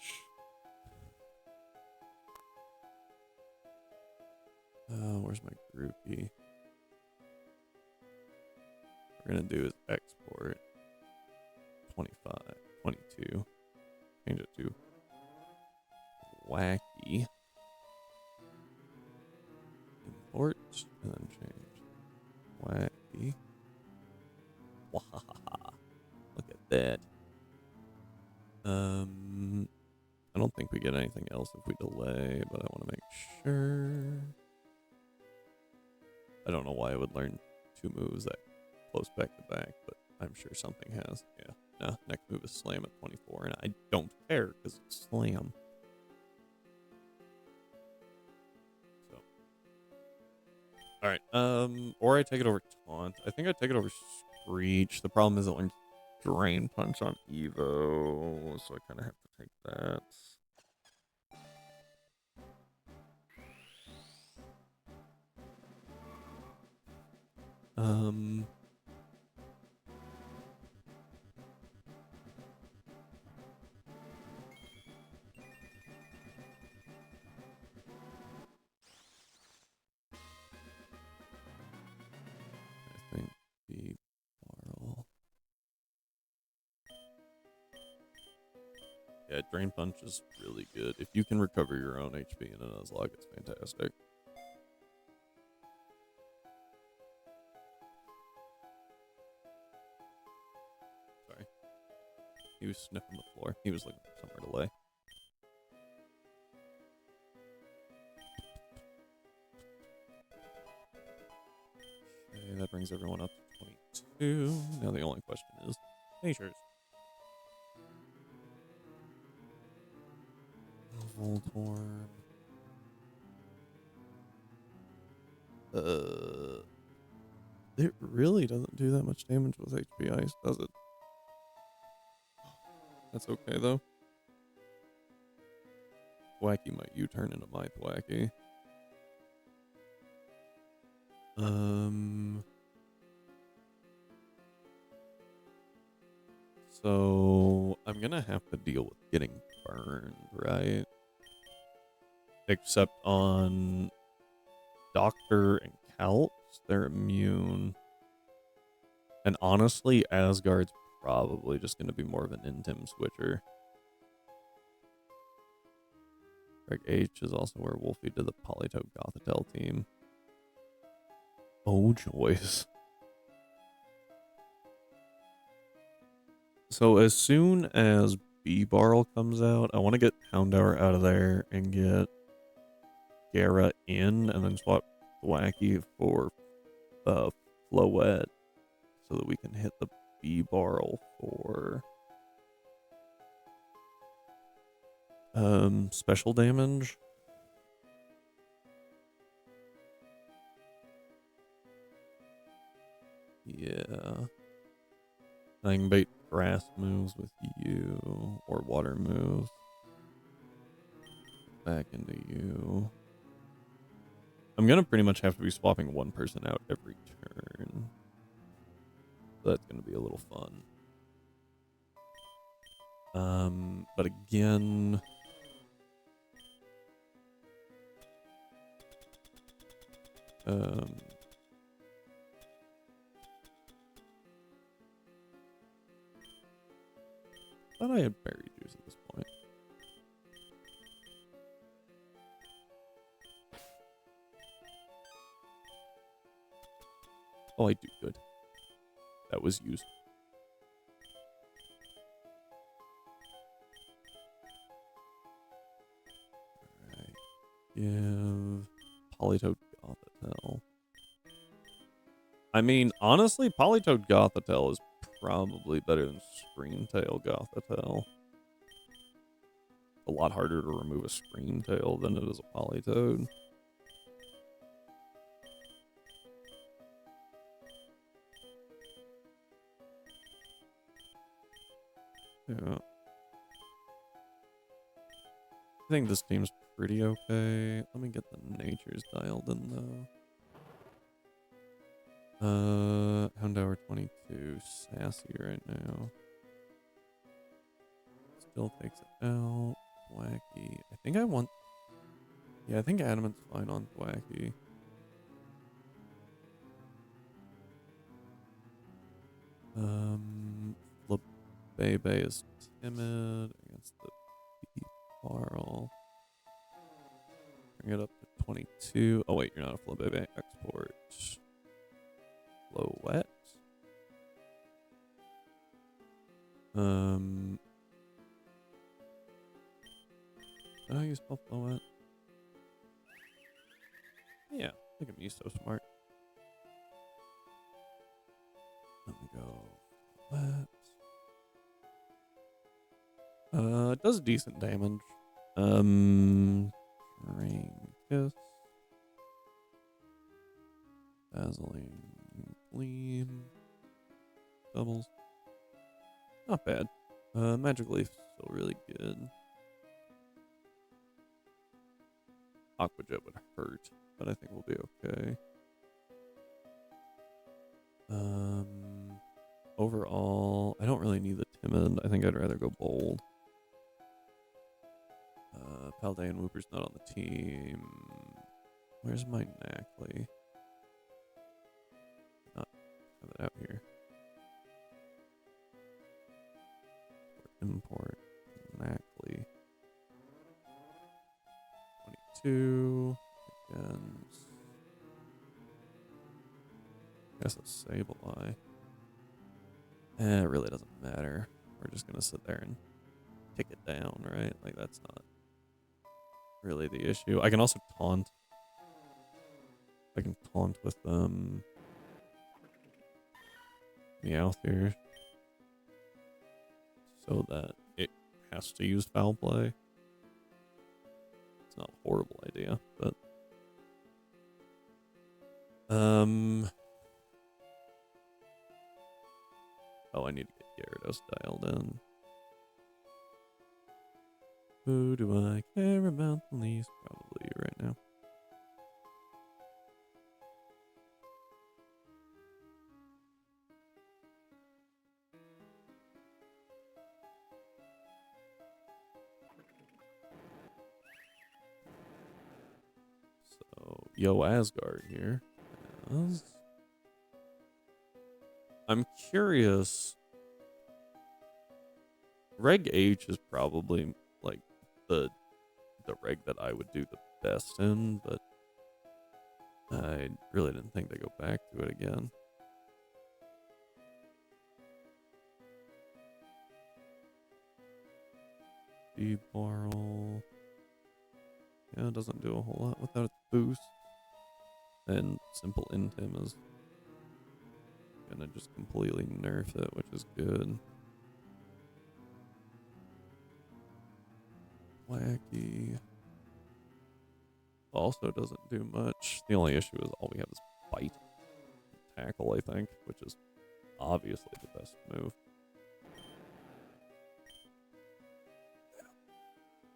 Where's my groupie? We're gonna do is export 25, 22. Change it to Wacky. Import and then change Wacky. Wahaha. Look at that. I don't think we get anything else if we delay, but I want to make sure. I don't know why I would learn two moves that close back to back, but I'm sure something has. Yeah. No, next move is Slam at 24, and I don't care because it's Slam. So. Alright, or I take it over Taunt. I think I take it over Screech. The problem is it learns Drain Punch on Evo, so I kind of have to take that. I think the Barrel. Yeah, Drain Punch is really good. If you can recover your own HP in a Nuzlocke, it's fantastic. He was sniffing the floor. He was looking for somewhere to lay. Okay, that brings everyone up to 22. Now the only question is natures. Voltorb. It really doesn't do that much damage with HP Ice, does it? That's okay, though. Thwacky might U-turn into my Thwacky. So I'm gonna have to deal with getting burned, right? Except on Doctor and Calcs, they're immune. And honestly, Asgard's probably just gonna be more of an Intim switcher. Greg H is also where Wolfie did the Politoed Gothitelle team. Oh, joys. So as soon as B-Barrel comes out, I want to get Houndour out of there and get Gara in, and then swap Thwacky for Floette so that we can hit the B-Barrel for special damage. Yeah. I can bait grass moves with you, or water moves. Back into you. I'm gonna pretty much have to be swapping one person out every turn. So that's gonna be a little fun. But again... thought I had berry juice at this point. Oh, I do good. That was used. Alright. Give Politoed Gothitelle. I mean, honestly, Politoed Gothitelle is probably better than Screamtail Gothitelle. A lot harder to remove a Screamtail than it is a Politoed. Yeah. I think this team's pretty okay. Let me get the natures dialed in, though. Houndour 22, sassy right now. Still takes it out. Thwacky. I think I want... Yeah, I think Adamant's fine on Thwacky. Flabebe is timid against the B-Barrel. Bring it up to 22. Oh, wait, you're not a Flabebe. Export. Floette. Did I use spell Floette? Yeah, look at me, so smart. Let me go. Floette. It does decent damage. Drain Kiss. Dazzling Gleam. Doubles. Not bad. Magic Leaf still really good. Aqua Jet would hurt, but I think we'll be okay. Overall, I don't really need the timid. I think I'd rather go bold. Paldean Whooper's not on the team. Where's my Knackley? Not have it out here. Import Knackley. 22 against. I guess a Sableye. It really doesn't matter. we're just gonna sit there and kick it down, right? Like, that's not really the issue. I can also taunt. I can taunt with Meowth here, so that it has to use foul play. It's not a horrible idea, but oh, I need to get Gyarados dialed in. Who do I care about the least? Probably you right now. So, Yo Asgard here. Yes. I'm curious. Reg H is probably like the reg that I would do the best in, but I really didn't think to go back to it again. Debarrel. Yeah, it doesn't do a whole lot without its boost. And simple Intim is gonna just completely nerf it, which is good. Wacky. Also doesn't do much. The only issue is all we have is bite. Tackle, I think, which is obviously the best move.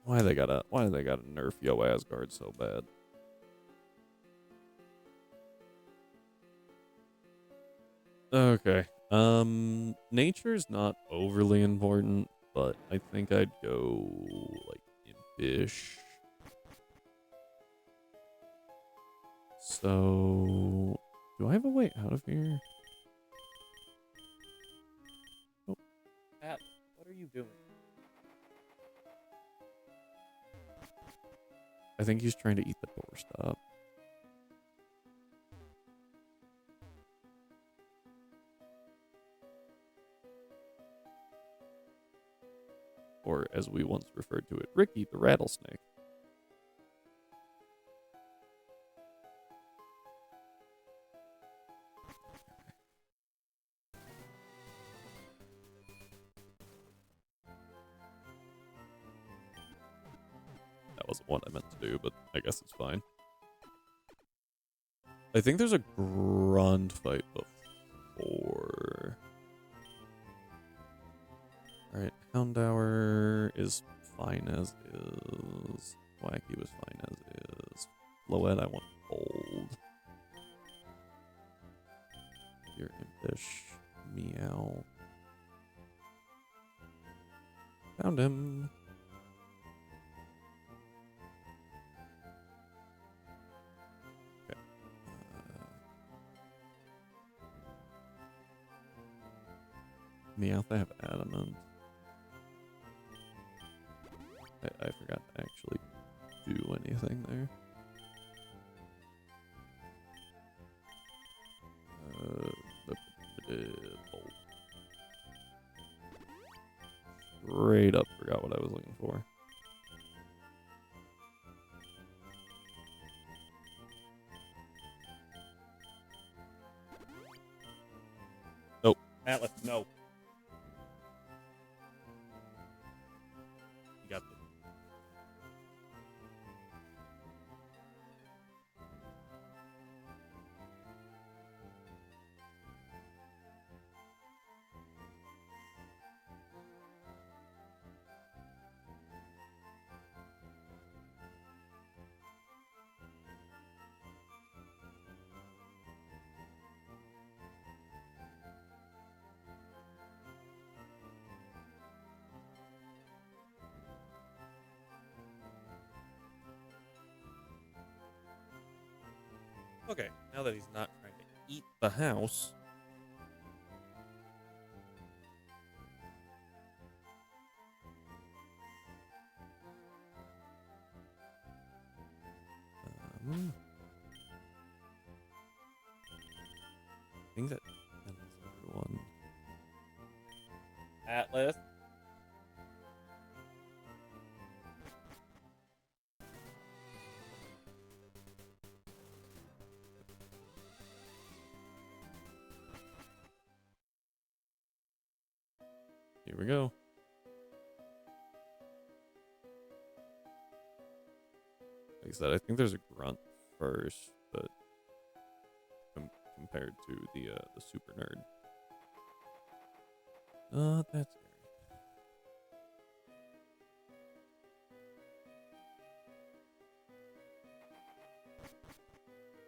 Why do they gotta nerf Yo Asgard so bad? Okay. Nature's not overly important, but I think I'd go like Impish. So, do I have a way out of here? Oh, Pat, what are you doing? I think he's trying to eat the doorstop. Or, as we once referred to it, Ricky the rattlesnake. That wasn't what I meant to do, but I guess it's fine. I think there's a Grunt fight before. Alright, Houndour is fine as is. Wacky was fine as is. Floette, I want bold. You're Impish. Meow. Found him. Okay. Meowth, I have Adamant. I forgot to actually do anything there. Bolt. Straight up forgot what I was looking for. Nope. Atlas, no. You got this. Okay, now that he's not trying to eat the house. I think that ends everyone. Atlas. Here we go. Like I said, I think there's a grunt first, but compared to the super nerd. That's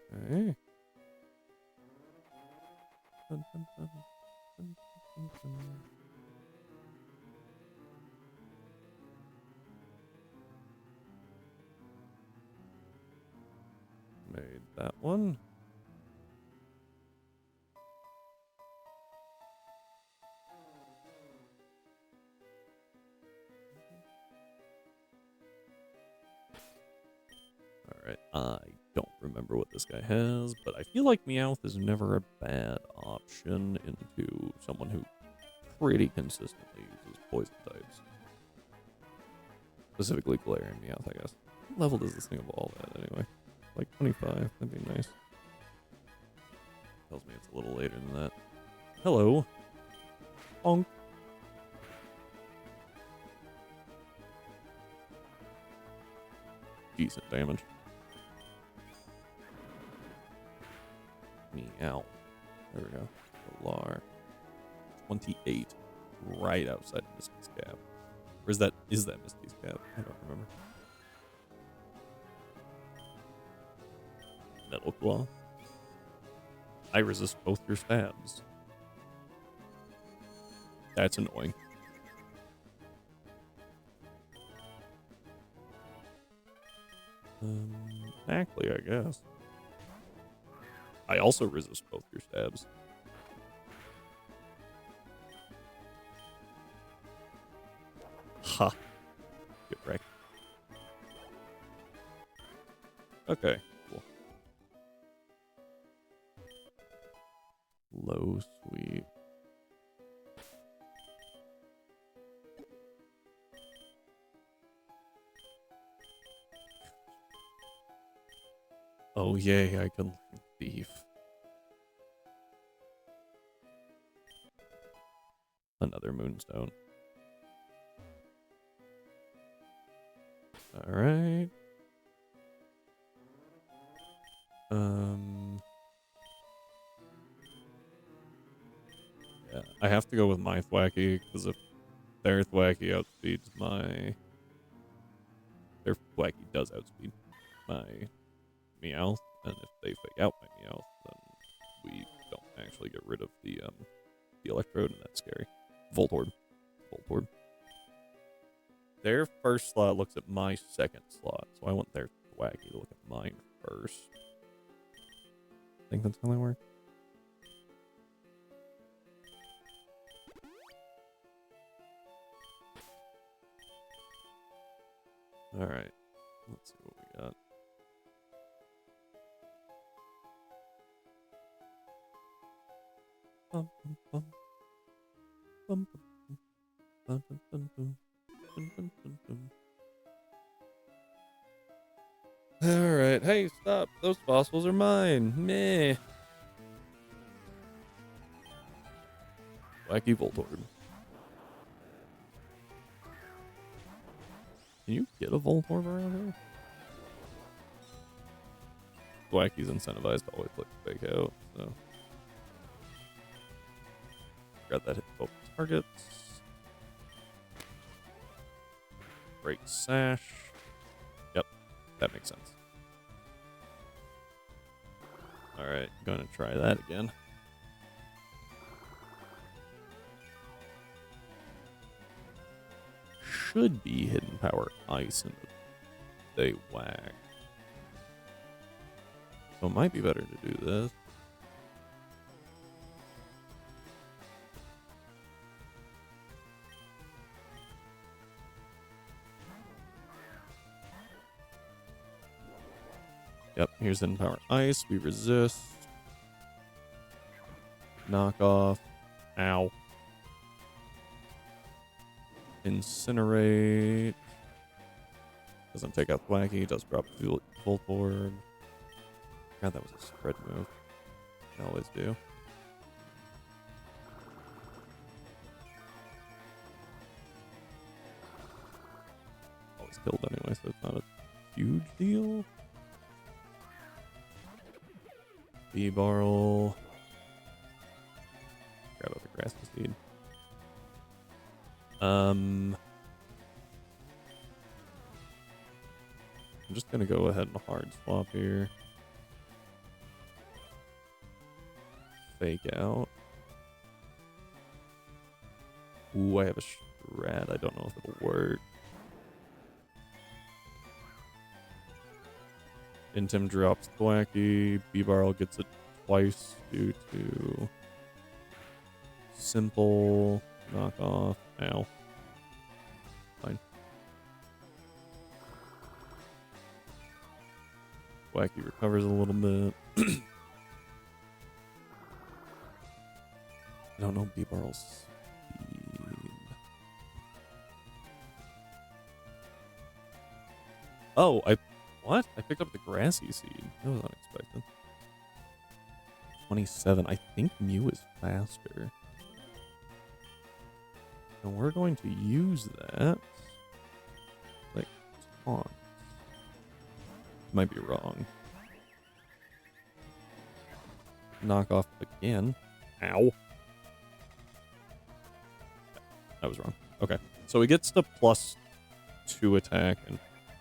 scary. Okay. Dun, dun, dun, dun, dun, dun. Made that one. Alright, I don't remember what this guy has, but I feel like Meowth is never a bad option into someone who pretty consistently uses poison types. Specifically Glare and Meowth, I guess. What level does this thing evolve at anyway? Like 25, that'd be nice. Tells me it's a little later than that. Hello. Bonk. Decent damage. Meow. There we go. Galar. 28. Right outside Misty's cap. Or is that Misty's cap? I don't remember. Metal Claw. I resist both your stabs. That's annoying. Exactly, I guess. I also resist both your stabs. Ha. Get wrecked. Okay, cool. Low sweep. Oh yay, I can thief. Another moonstone. Alright. Yeah, I have to go with my Thwacky, because if their Thwacky outspeeds my... Their Thwacky does outspeed my Meowth, and if they fake out my Meowth, then we don't actually get rid of the Electrode, and that's scary. Voltorb. Voltorb. Their first slot looks at my second slot, so I want their Thwacky to look at mine first. Think that's how that works? Alright. Let's see what we got. Bum, bum, bum. Bum, bum, bum. Bum, bum, bum, bum. Bum, bum, bum, bum. Alright, hey, stop. Those fossils are mine. Meh. Wacky Voltorb. Can you get a Voltorb around here? Wacky's incentivized to always let fake out, so. Got that hit both targets. Break Sash. Yep, that makes sense. Alright, gonna try that again. Should be Hidden Power Ice and they whack. So it might be better to do this. Yep, here's Hidden Power Ice. We resist. Knock off. Ow. Incinerate. Doesn't take out Thwacky. Does drop Voltorb. God, that was a spread move. I always do. killed anyway, so it's not a huge deal. B-barrel. Grab out the grassy seed. I'm just gonna go ahead and hard swap here. Fake out. Ooh, I have a shred. I don't know if it'll work. Intim drops Thwacky. B-barrel gets it twice due to simple knockoff. Ow. Fine. Thwacky recovers a little bit. I don't know B-barrel's speed. Oh, what? I picked up the grassy seed. That was unexpected. 27. I think Mew is faster. And we're going to use that. Like, taunt. Might be wrong. Knock off again. Ow. I was wrong. Okay. So he gets the +2 attack and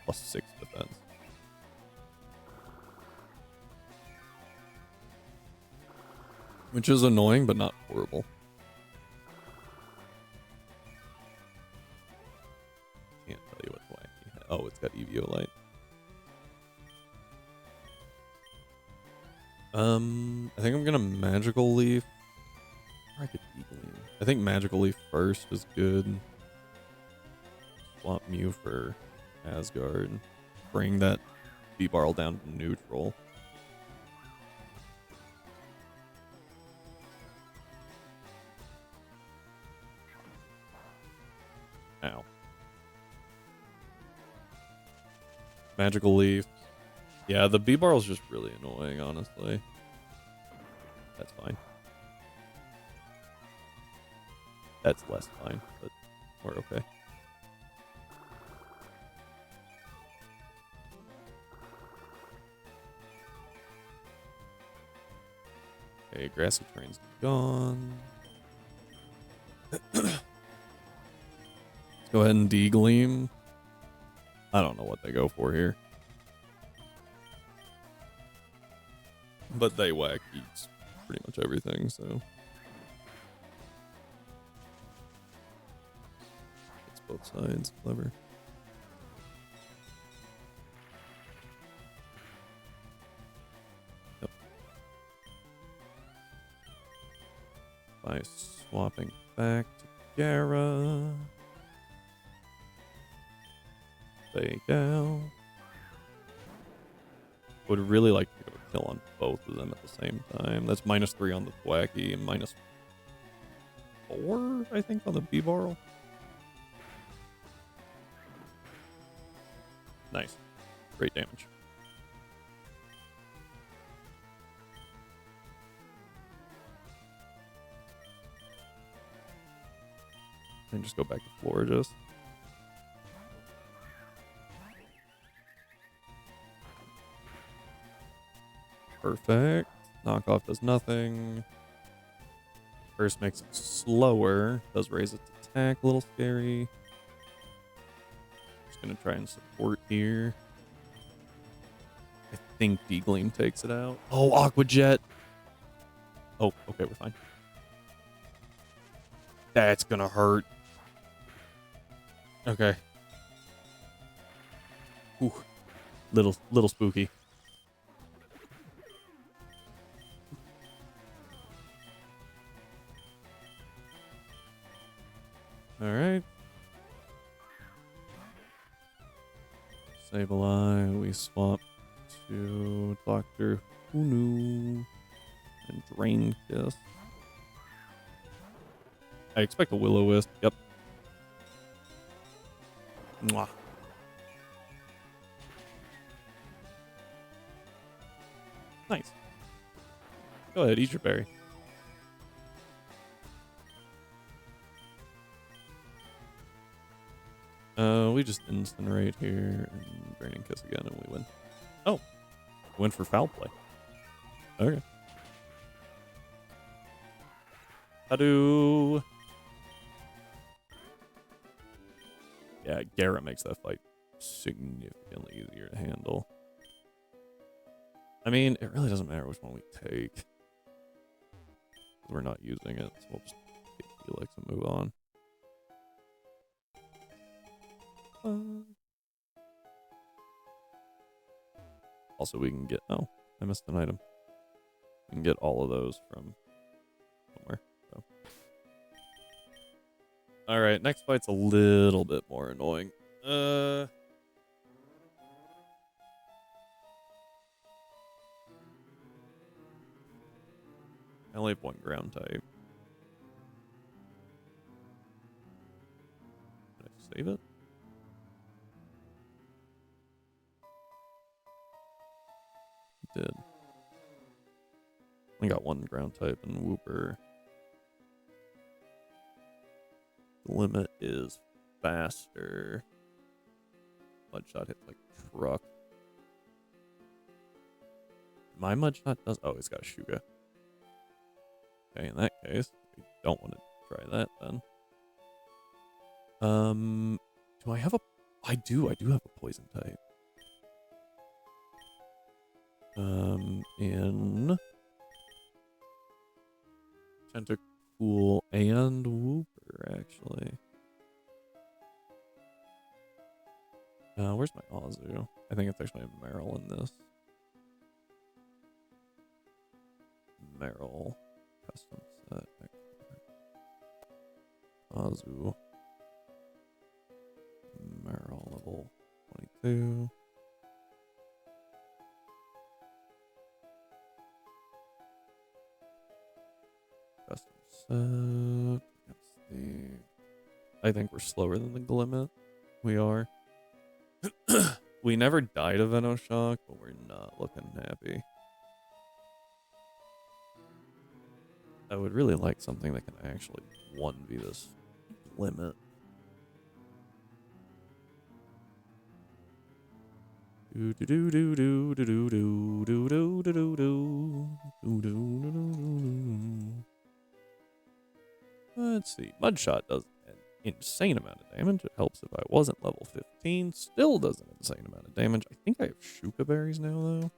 +6 defense. Which is annoying, but not horrible. Can't tell you what Thwacky. Oh, it's got Eviolite. I think I'm gonna Magical Leaf. Or I could Eagling. I think Magical Leaf first is good. Swap Mew for Asgard. Bring that B-barrel down to neutral. Ow. Magical Leaf. Yeah, the B-barrel's just really annoying, honestly. That's fine. That's less fine, but we're okay. Okay, Grassy Terrain's gone. Let's go ahead and D-Gleam. I don't know what they go for here. But they whack eats pretty much everything, so. It's both sides. Clever. Yep. By swapping back to Gara. Fake out. Would really like to get a kill on both of them at the same time. That's -3 on the Thwacky and -4, I think, on the B-barrel. Nice. Great damage. And just go back to Florigist. Perfect. Knockoff does nothing. First makes it slower. Does raise its attack. A little scary. Just gonna try and support here. I think D-Gleam takes it out. Oh, Aqua Jet. Oh, okay, we're fine. That's gonna hurt. Okay. Ooh. Little spooky. Alright. Sableye, we swap to Dr. Hunu and Drain Kiss. I expect a Will-O-Wisp. Yep. Mwah. Nice. Go ahead, eat your berry. We just incinerate here and draining kiss again, and we win. Oh, went for foul play. Okay. Hadoo. Yeah, Gara makes that fight significantly easier to handle. I mean, it really doesn't matter which one we take. We're not using it, so we'll just take Felix and move on. Also, we can get... Oh, I missed an item. We can get all of those from somewhere. So. Alright, next fight's a little bit more annoying. I only have one ground type. Did I save it? I did. I got one ground type and Wooper. The limit is faster. Mudshot hits like a truck. My Mudshot does... Oh, he's got a Shuga. Okay, in that case, we don't want to try that then. Do I have a... I do have a poison type. In... Tentacool and Wooper, actually. Where's my Azu? I think it's actually a Meryl in this. Meryl. Custom set. Azu. Meryl level 22. Custom set. Let's see. I think we're slower than the Glimmet. We are. We never died of Venoshock, but we're not looking happy. I would really like something that can actually 1v this Glimmet. Do do do do do do do do do do do do do do do. Let's see. Mudshot does an insane amount of damage. It helps if I wasn't level 15. Still does an insane amount of damage. I think I have Shuka Berries now, though.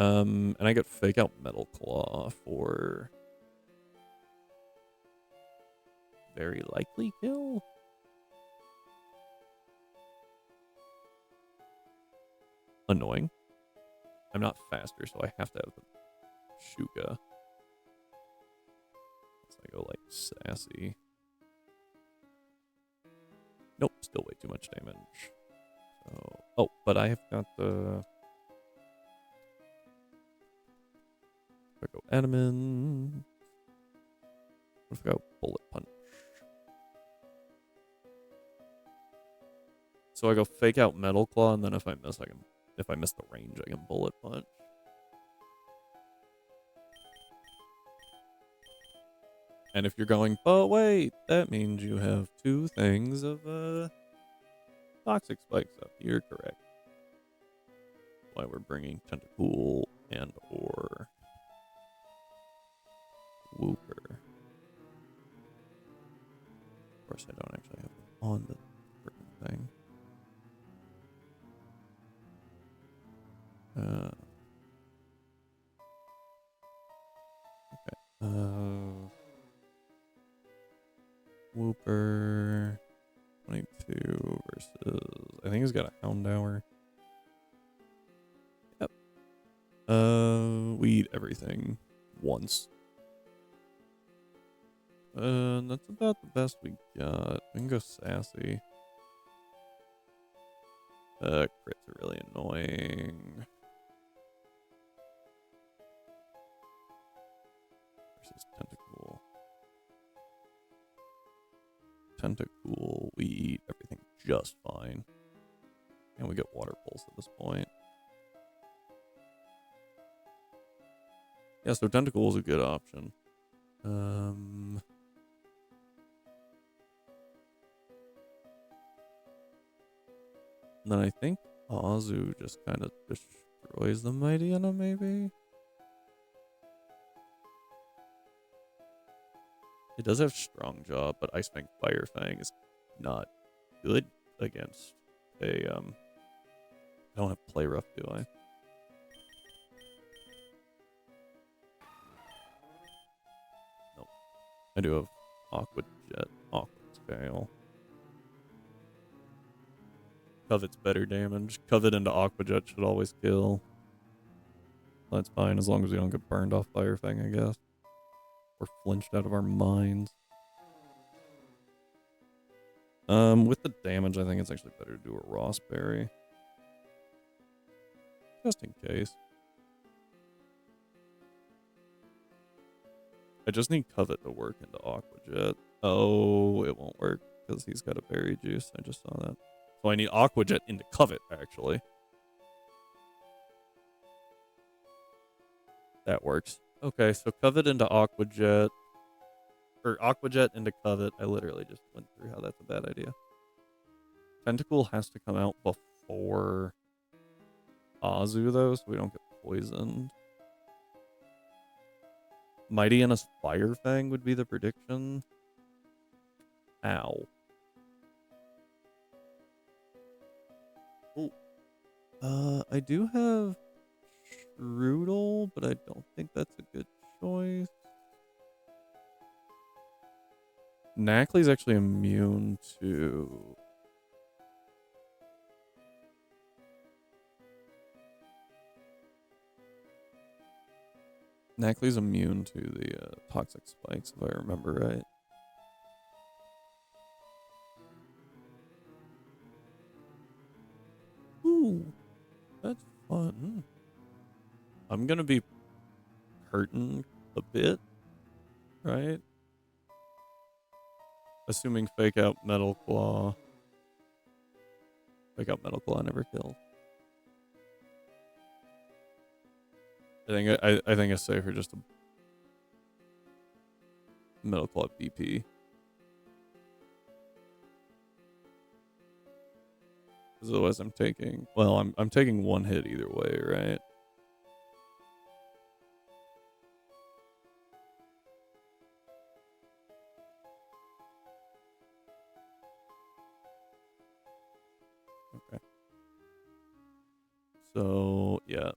And I get Fake Out Metal Claw for very likely kill. Annoying. I'm not faster, so I have to have the Shuka. So I go like sassy. Nope, still way too much damage. So, oh, but I have got the... If I go Adamant. What if I go Bullet Punch? So I go Fake Out Metal Claw, and then if I miss, if I miss the range, I can Bullet Punch. And if you're going, but wait, that means you have two things of Toxic Spikes up. You're correct. That's why we're bringing Tentacool and or Wooper. Of course, I don't actually have them on the freaking thing. Okay. Wooper 22 versus... I think he's got a Houndour. Yep. We eat everything once. That's about the best we got. We can go sassy. Crits are really annoying. Versus Tentacool. Tentacool, we eat everything just fine. And we get Water Pulse at this point. Yeah, so Tentacool is a good option. And then I think Azu just kind of destroys the Mightyena, maybe? It does have Strong Jaw, but Ice Fang Fire Fang is not good against a, I don't have Play Rough, do I? Nope. I do have Aqua Jet, Aqua Tail. Covet's better damage. Covet into Aqua Jet should always kill. That's fine, as long as we don't get burned off Fire Fang, I guess. Or flinched out of our minds. With the damage, I think it's actually better to do a Rossberry. Just in case. I just need Covet to work into Aqua Jet. Oh, it won't work because he's got a berry juice. I just saw that. So I need Aqua Jet into Covet, actually. That works. Okay, so Covet into Aqua Jet. Or Aqua Jet into Covet. I literally just went through how that's a bad idea. Tentacool has to come out before Azu, though, so we don't get poisoned. Mightyena's Fire Fang would be the prediction. Ow. Oh. I do have Strudel, but I don't think that's a good choice. Knackley's actually immune to... Knackley's immune to the toxic spikes, if I remember right. Ooh, that's fun. I'm gonna be hurting a bit, right? Assuming fake out Metal Claw. Fake out Metal Claw never killed. I think it's safer just to Metal Claw BP. Because otherwise I'm taking... Well, I'm taking one hit either way, right? Okay. So, yeah.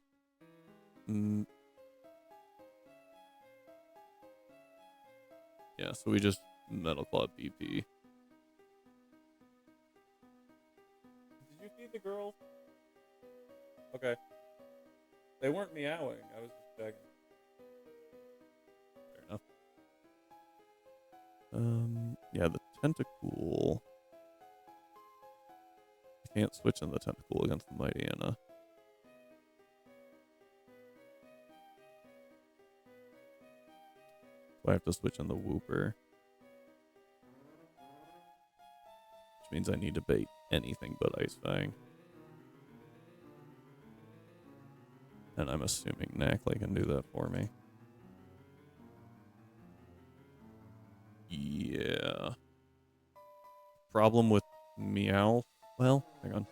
Yeah, so we just Metal Claw BP. Did you feed the girls? Okay. They weren't meowing. I was just checking. Fair enough. Yeah, the Tentacool. I can't switch in the Tentacool against the Mightyena. So I have to switch in the Wooper. Which means I need to bait anything but Ice Fang. And I'm assuming Knackley can do that for me. Yeah. Problem with Meow. Well, hang on.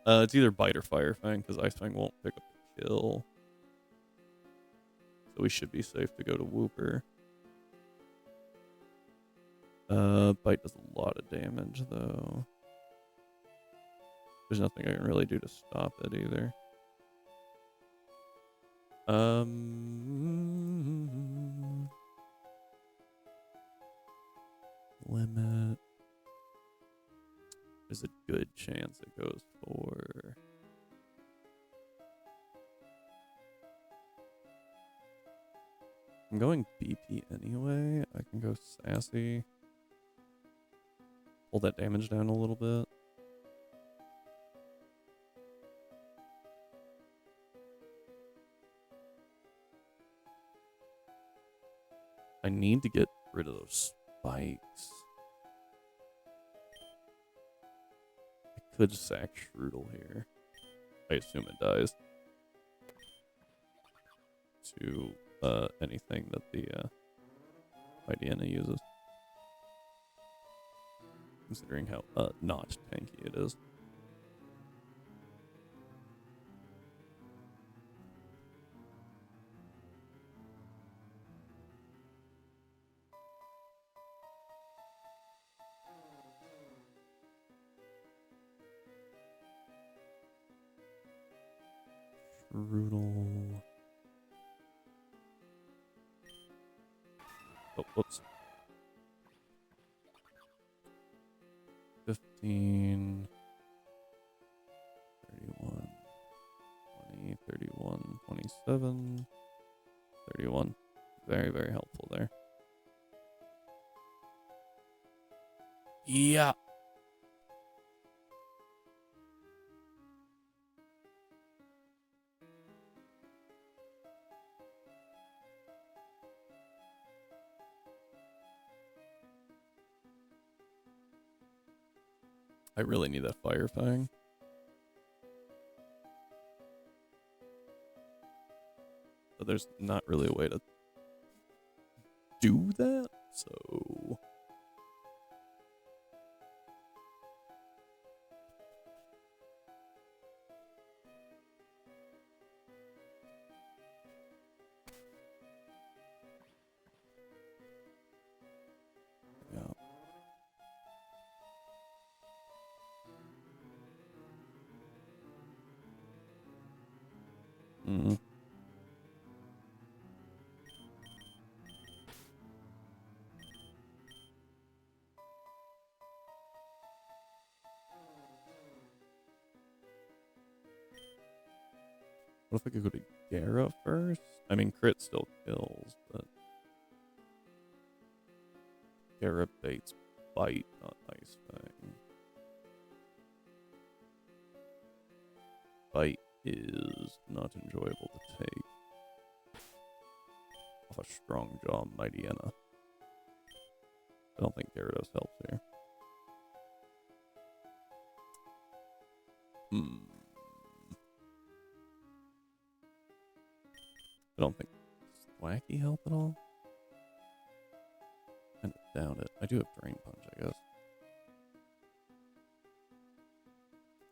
It's either Bite or Fire Fang, because Ice Fang won't pick up the kill. So we should be safe to go to Wooper. Bite does a lot of damage, though. There's nothing I can really do to stop it, either. Limit. There's a good chance it goes for... I'm going BP anyway. I can go Sassy. Pull that damage down a little bit. I need to get rid of those spikes. I could sack Strudel here. I assume it dies. To anything that the Mightyena uses. considering how not tanky it is. Strudel. Oh, whoops. 15, 31, 20, 31, 27, 31. Very, very helpful there. Yeah. I really need that fire fang. But there's not really a way to do that, so yeah. Mm. What if I could go to Gara first? I mean, crit still kills, but Gara baits bite, not ice fang. Bite is not enjoyable to take. Off a strong jaw, Mightyena. I don't think Gyarados helps here. I don't think Wacky help at all. I doubt it. I do have Drain Punch, I guess.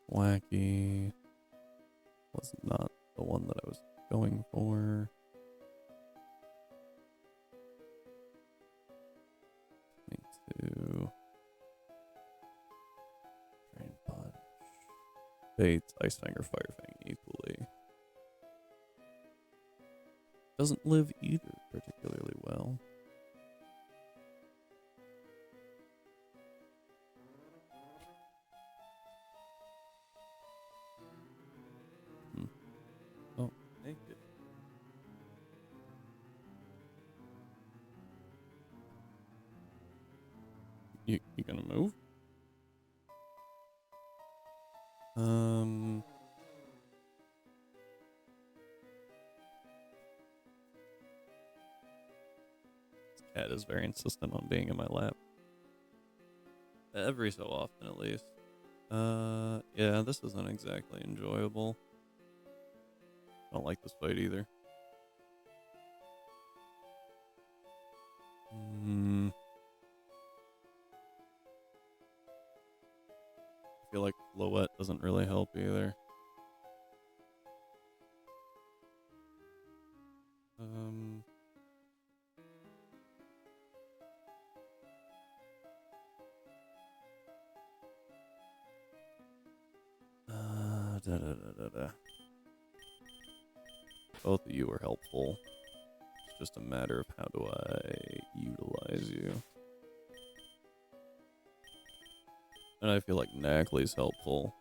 Wacky was not the one that I was going for. Me too. Drain Punch. Bates, Ice Fang, or Fire Fang equally. Doesn't live either particularly well. Oh, naked. You gonna move? This cat is very insistent on being in my lap. Every so often, at least. Yeah, this isn't exactly enjoyable. I don't like this fight either. I feel like Floette doesn't really help either. Both of you are helpful. It's just a matter of how do I utilize you. And I feel like Nackley's helpful.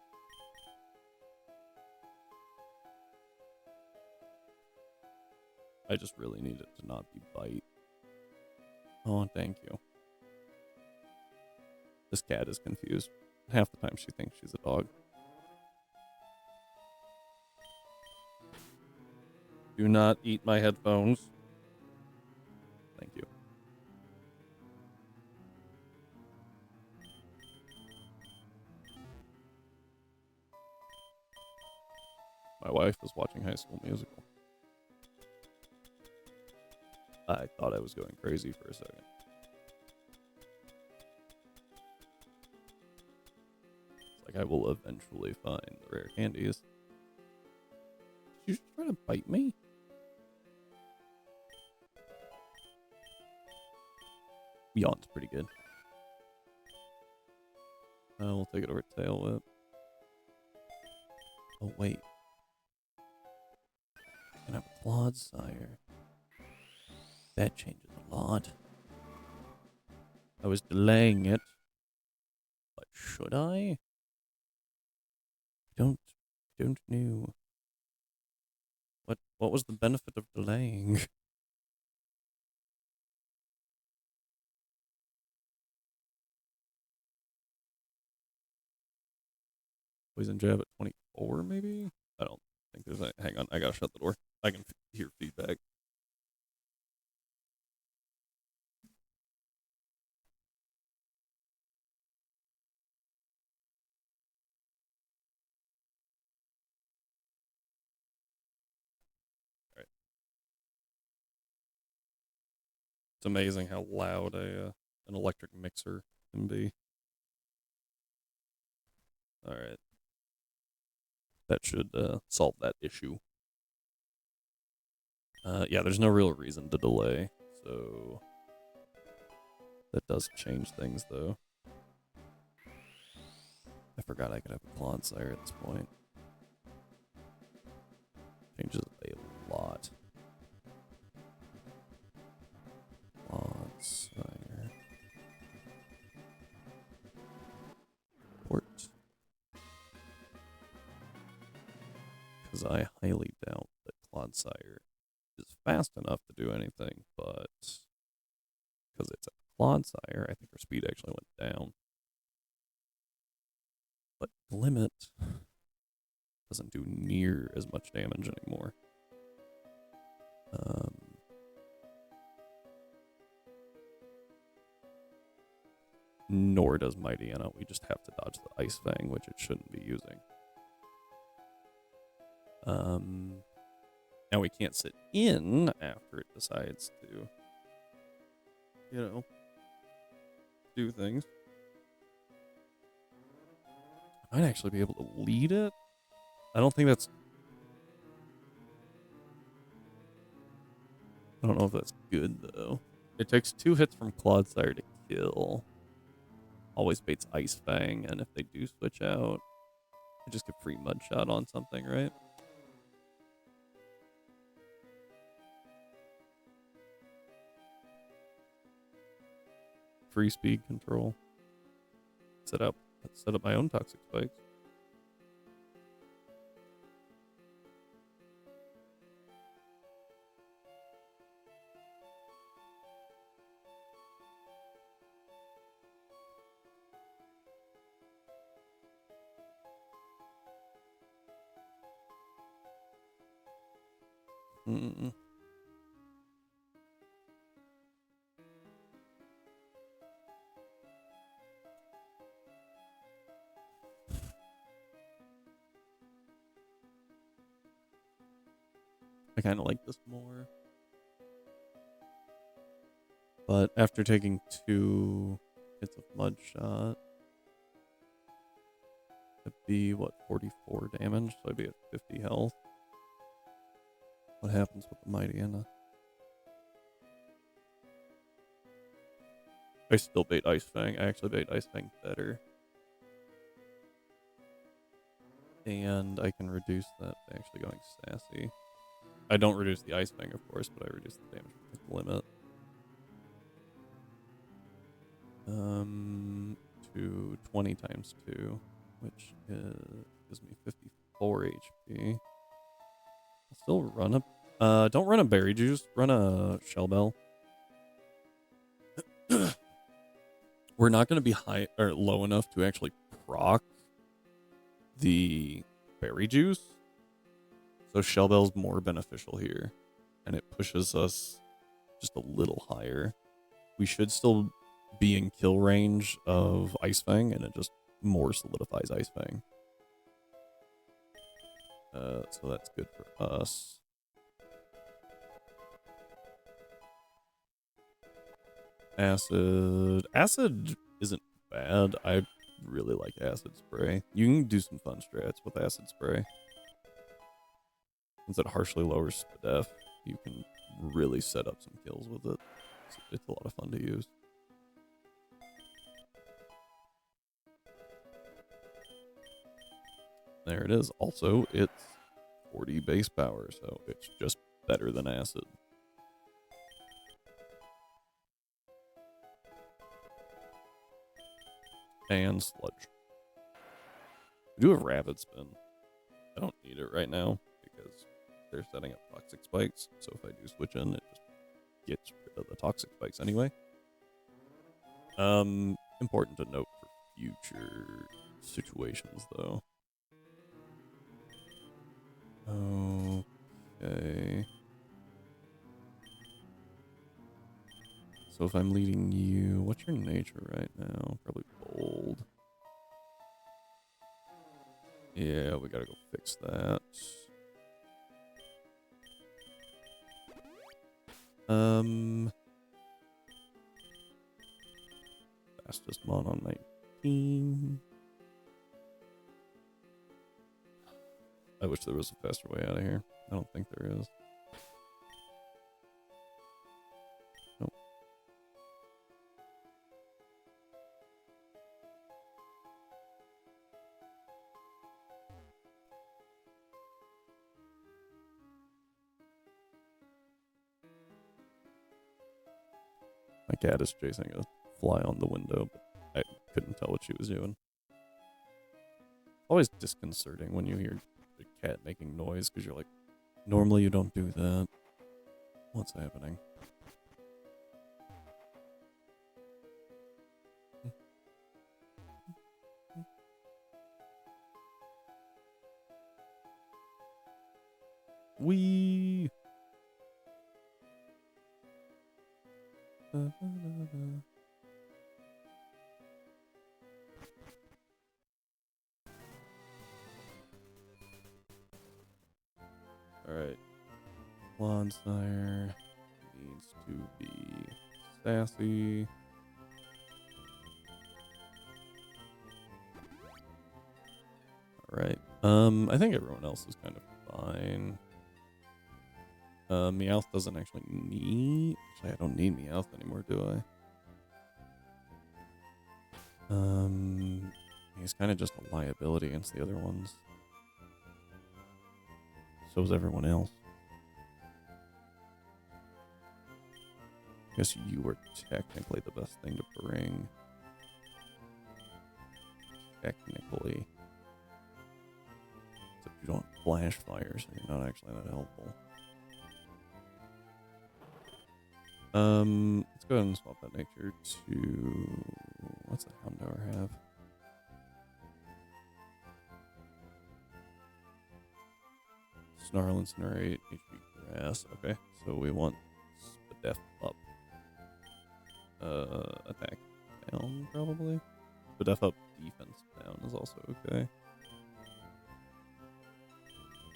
I just really need it to not be bite. Oh, thank you. This cat is confused. Half the time she thinks she's a dog. Do not eat my headphones. Thank you. My wife was watching High School Musical. I thought I was going crazy for a second. like I will eventually find the rare candies. Did you just try to bite me? Yawn's pretty good. We'll take it over Tail Whip. Oh, wait. I can have a Clodsire. That changes a lot. I was delaying it. But should I? Don't know. What was the benefit of delaying? Poison jab at 24, maybe? I don't think there's any. Hang on, I gotta shut the door. I can hear feedback. All right. It's amazing how loud an electric mixer can be. All right. That should solve that issue. Yeah, there's no real reason to delay, so that does change things, though. I forgot I could have a Clodsire at this point. Changes a lot. Clodsire. Port. Because I highly doubt that Clodsire is fast enough to do anything, but because it's a Clodsire, I think her speed actually went down. But Limit doesn't do near as much damage anymore. Nor does Mighty Anna. We just have to dodge the Ice Fang, which it shouldn't be using. Now we can't sit in after it decides to, do things. I might actually be able to lead it. I don't know if that's good, though. It takes 2 hits from Clodsire to kill. Always baits Ice Fang, and if they do switch out, I just get free Mud Shot on something, right? Free speed control. Set up my own toxic spikes. I kind of like this more. But after taking 2 hits of Mud Shot, it'd be, 44 damage? So I'd be at 50 health. What happens with the Mighty Anna? I still bait Ice Fang. I actually bait Ice Fang better. And I can reduce that by actually going Sassy. I don't reduce the Ice Fang, of course, but I reduce the damage limit. To 20 times 2, which gives me 54 HP. I'll still run a... don't run a Berry Juice, run a Shell Bell. We're not going to be high or low enough to actually proc the Berry Juice. So Shell Bell's more beneficial here, and it pushes us just a little higher. We should still be in kill range of Ice Fang, and it just more solidifies Ice Fang. So that's good for us. Acid isn't bad. I really like acid spray. You can do some fun strats with acid spray. Since it harshly lowers SPDEF, you can really set up some kills with it. It's a lot of fun to use. There it is. Also, it's 40 base power, so it's just better than acid. And sludge. We do have rapid spin. I don't need it right now because they're setting up toxic spikes. So if I do switch in, it just gets rid of the toxic spikes anyway. Important to note for future situations though. Okay. So if I'm leading you, what's your nature right now? Probably bold. Yeah, we gotta go fix that. Fastest mon on 19. I wish there was a faster way out of here. I don't think there is. Nope. My cat is chasing a fly on the window, but I couldn't tell what she was doing. Always disconcerting when you hear the cat making noise because you're like, normally you don't do that. What's happening? Wee. Alright. Blondsire needs to be sassy. Alright. I think everyone else is kind of fine. Meowth doesn't actually need... Actually, I don't need Meowth anymore, do I? He's kind of just a liability against the other ones. So is everyone else. I guess you were technically the best thing to bring. Technically. Except you don't flash fire, so you're not actually that helpful. Let's go ahead and swap that nature to... What's the Houndour have? Snarl, Incinerate, HP Grass. Okay, so we want SPDEF up. Attack down, probably. SPDEF up, defense down is also okay.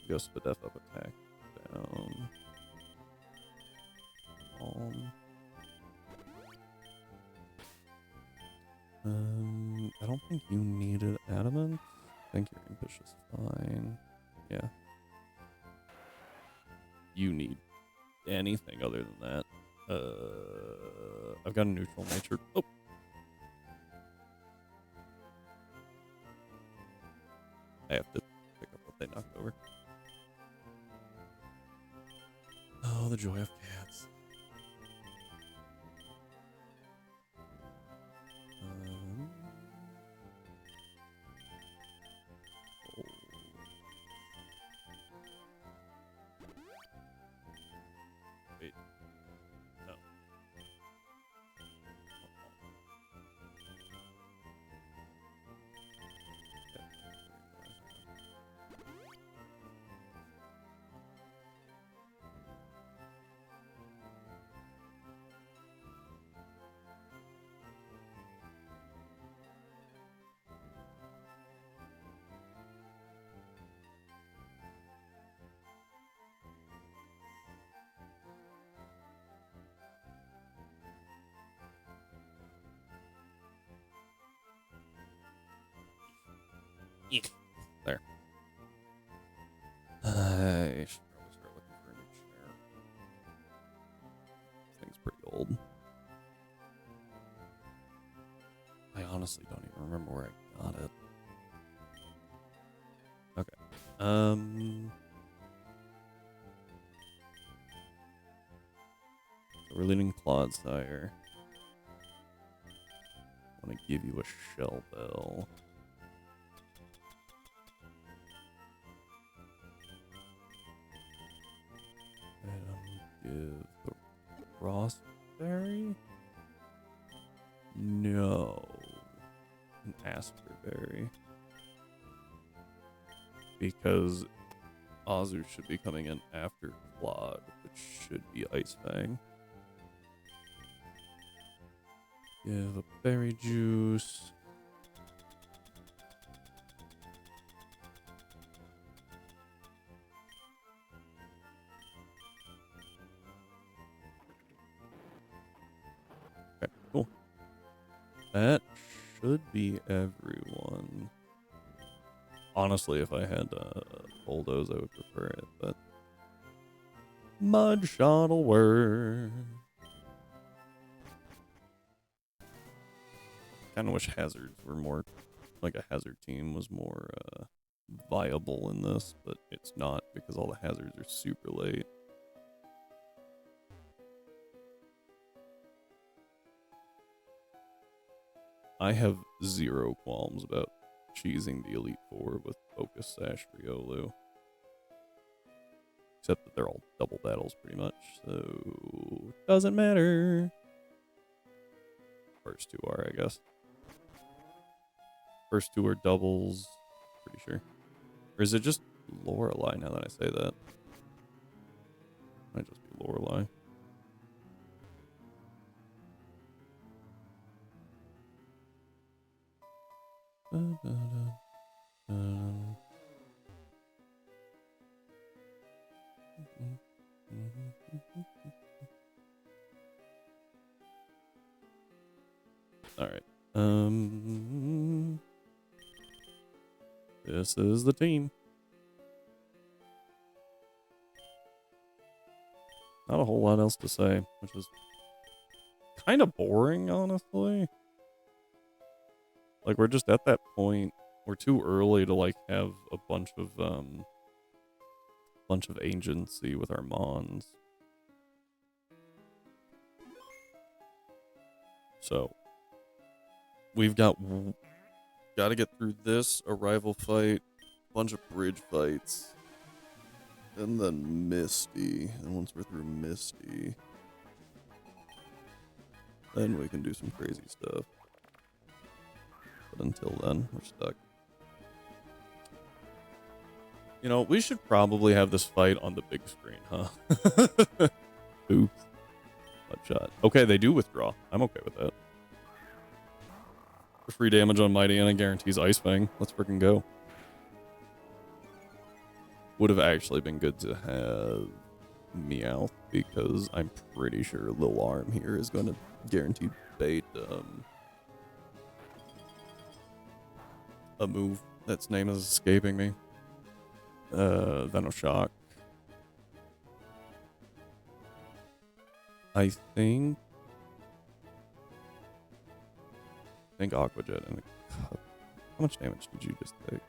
Go SPDEF up, attack down. I don't think you needed adamant. I think your impish is fine. Yeah. You need anything other than that. I've got a neutral nature. Oh. I have to pick up what they knocked over. Oh, the joy of cats. Wait. No. Eek. There. I should probably start looking for a new chair. This thing's pretty old. I honestly don't even remember where I got it. Okay. So we're leading Clodsire. I want to give you a shell bell. And give the Frostberry? No. An Asperberry. Because Azu should be coming in after Clod, which should be Ice Fang. Give a berry juice. Okay, cool. That should be everyone. Honestly, if I had bulldoze, I would prefer it, but Mudshot'll work. Kind of wish hazards were more, like a hazard team was more viable in this, but it's not because all the hazards are super late. I have zero qualms about cheesing the Elite Four with Focus Sash Riolu. Except that they're all double battles pretty much, so it doesn't matter. First two are, I guess. First two are doubles, pretty sure. Or is it just Lorelei now that I say that? Might just be Lorelei. All right. This is the team. Not a whole lot else to say, which is kind of boring, honestly. Like, we're just at that point. We're too early to, like, have a bunch of agency with our Mons. So, we've got to get through this, a rival fight, bunch of bridge fights, and then Misty. And once we're through Misty, then we can do some crazy stuff. But until then, we're stuck. You know, we should probably have this fight on the big screen, huh? Oops. Butt shot. Okay, they do withdraw. I'm okay with that. For free damage on Mighty Anna guarantees Ice Fang. Let's freaking go. Would have actually been good to have Meowth, because I'm pretty sure Lil Arm here is going to guarantee bait a move that's name is escaping me. Venoshock. I think Aqua Jet and a cup. How much damage did you just take?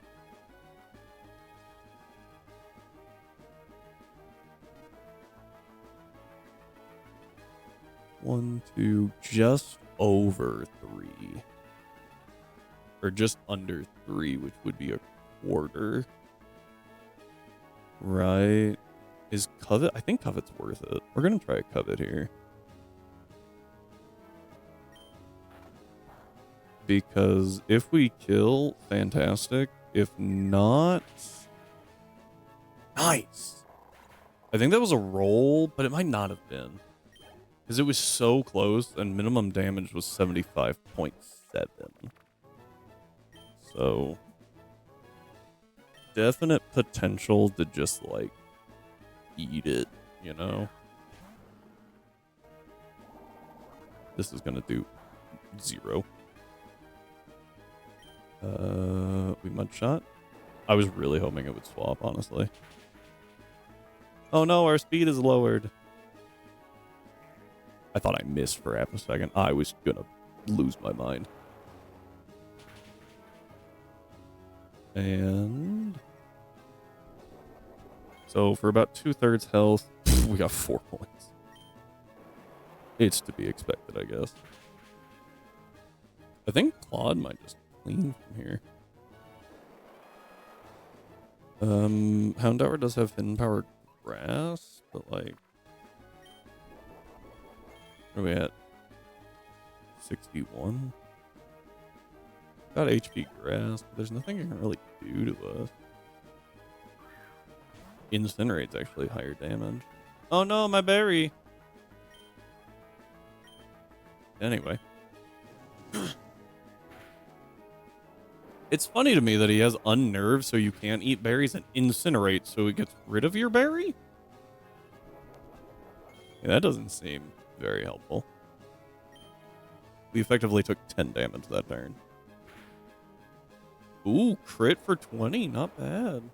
One, two, just over 3. Or just under 3, which would be a quarter. Right. Is Covet? I think Covet's worth it. We're going to try a Covet here. Because if we kill, fantastic. If not... Nice! I think that was a roll, but it might not have been. Because it was so close, and minimum damage was 75.7. So... definite potential to just, like, eat it, you know? This is gonna do 0. We mud shot. I was really hoping it would swap, honestly. Oh no, our speed is lowered. I thought I missed for half a second. I was gonna lose my mind. And so for about 2/3 health, we got 4 points. It's to be expected, I guess. I think Claude might just clean from here. Houndour does have hidden power grass, but like, where are we at? 61. Got HP grass, but there's nothing it can really do to us. Incinerate's actually higher damage. Oh no, my berry! Anyway. It's funny to me that he has Unnerve so you can't eat berries and Incinerate so it gets rid of your berry? Yeah, that doesn't seem very helpful. We effectively took 10 damage that turn. Ooh, crit for 20. Not bad.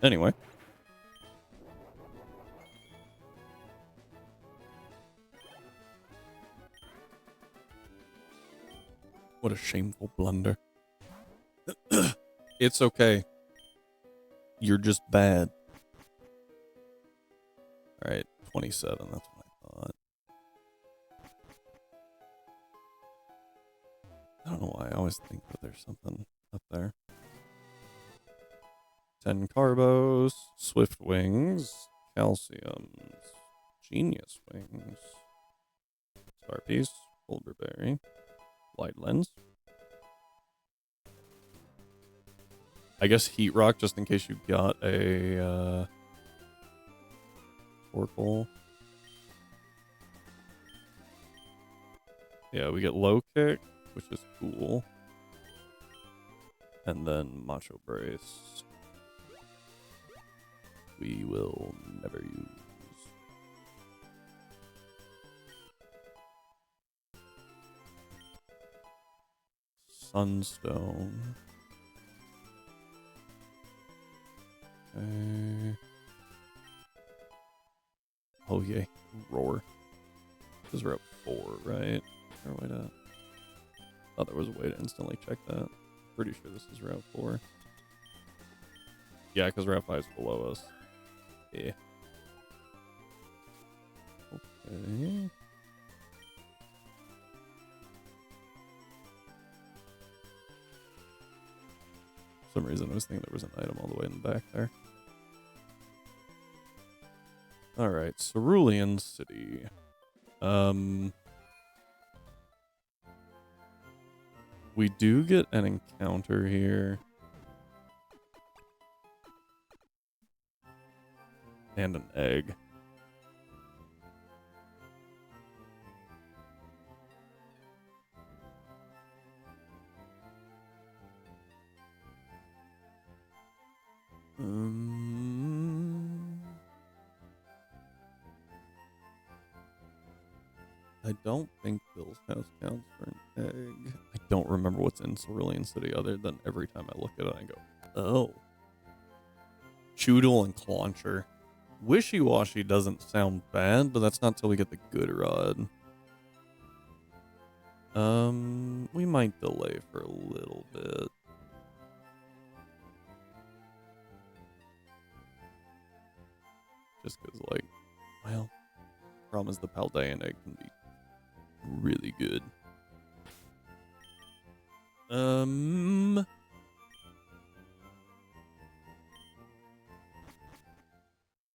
Anyway. What a shameful blunder. It's okay. You're just bad. Alright, 27. That's what I thought. I don't know why. I always think that there's something up there. 10 Carbos, Swift Wings, Calciums, Genius Wings, Star Piece, Boulderberry, Light Lens. I guess Heat Rock just in case you got a Torkoal. Yeah, we get Low Kick, which is cool. And then Macho Brace. We will never use. Sunstone. Okay. Oh yay, Roar. This is Route 4, right? Is there a way to... Oh, there was a way to instantly check that. Pretty sure this is Route 4. Yeah, because Route 5 is below us. Yeah. Okay. For some reason I was thinking there was an item all the way in the back there. Alright, Cerulean City. We do get an encounter here. And an egg. I don't think Bill's house counts for an egg. I don't remember what's in Cerulean City other than every time I look at it, I go, oh. Choodle and Clauncher. Wishy-Washy doesn't sound bad, but that's not till we get the good rod. We might delay for a little bit. Just because, like, well, problem is the Paldean egg can be really good.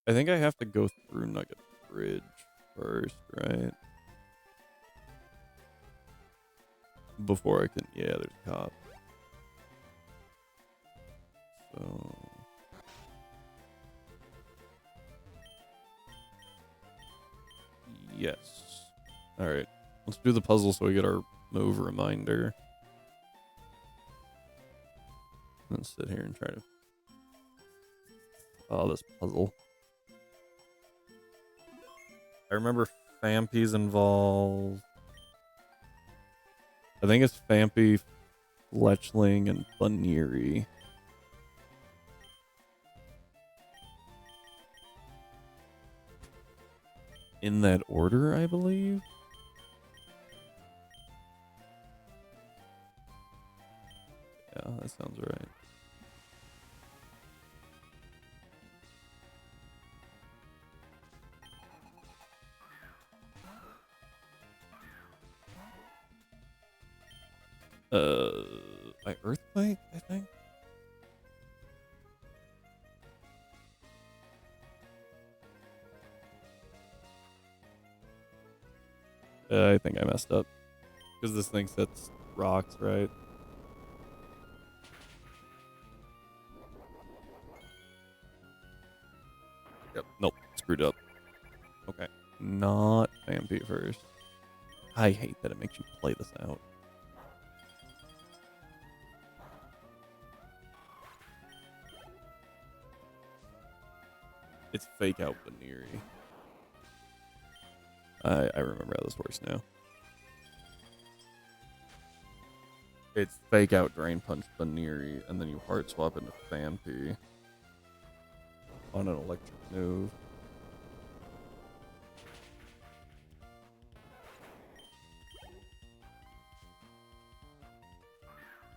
I think I have to go through Nugget Bridge first, right? Before I can... Yeah, there's a cop. So... Yes. Alright. Let's do the puzzle so we get our move reminder. Let's sit here and try to... Oh, this puzzle. I remember Fampy's involved. I think it's Fampy, Fletchling, and Bunnery. In that order, I believe. Yeah, that sounds right. By earthquake, I think. I think I messed up. Because this thing sets rocks, right? Yep. Nope. Screwed up. Okay. Not Vampy first. I hate that it makes you play this out. It's fake out Baneri. I remember how this works now. It's fake out Drain Punch Baneri, and then you hard swap into Vampy on an electric move.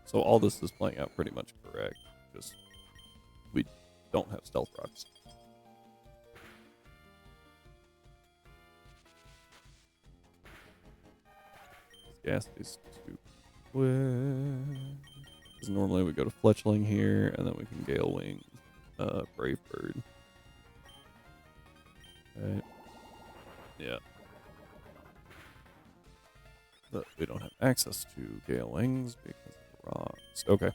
So all this is playing out pretty much correct. Just we don't have stealth rocks. Gas is too quick. Because normally we go to Fletchling here, and then we can Gale Wing, Brave Bird. Right. Yeah. But we don't have access to Gale Wings because of the rocks. Okay.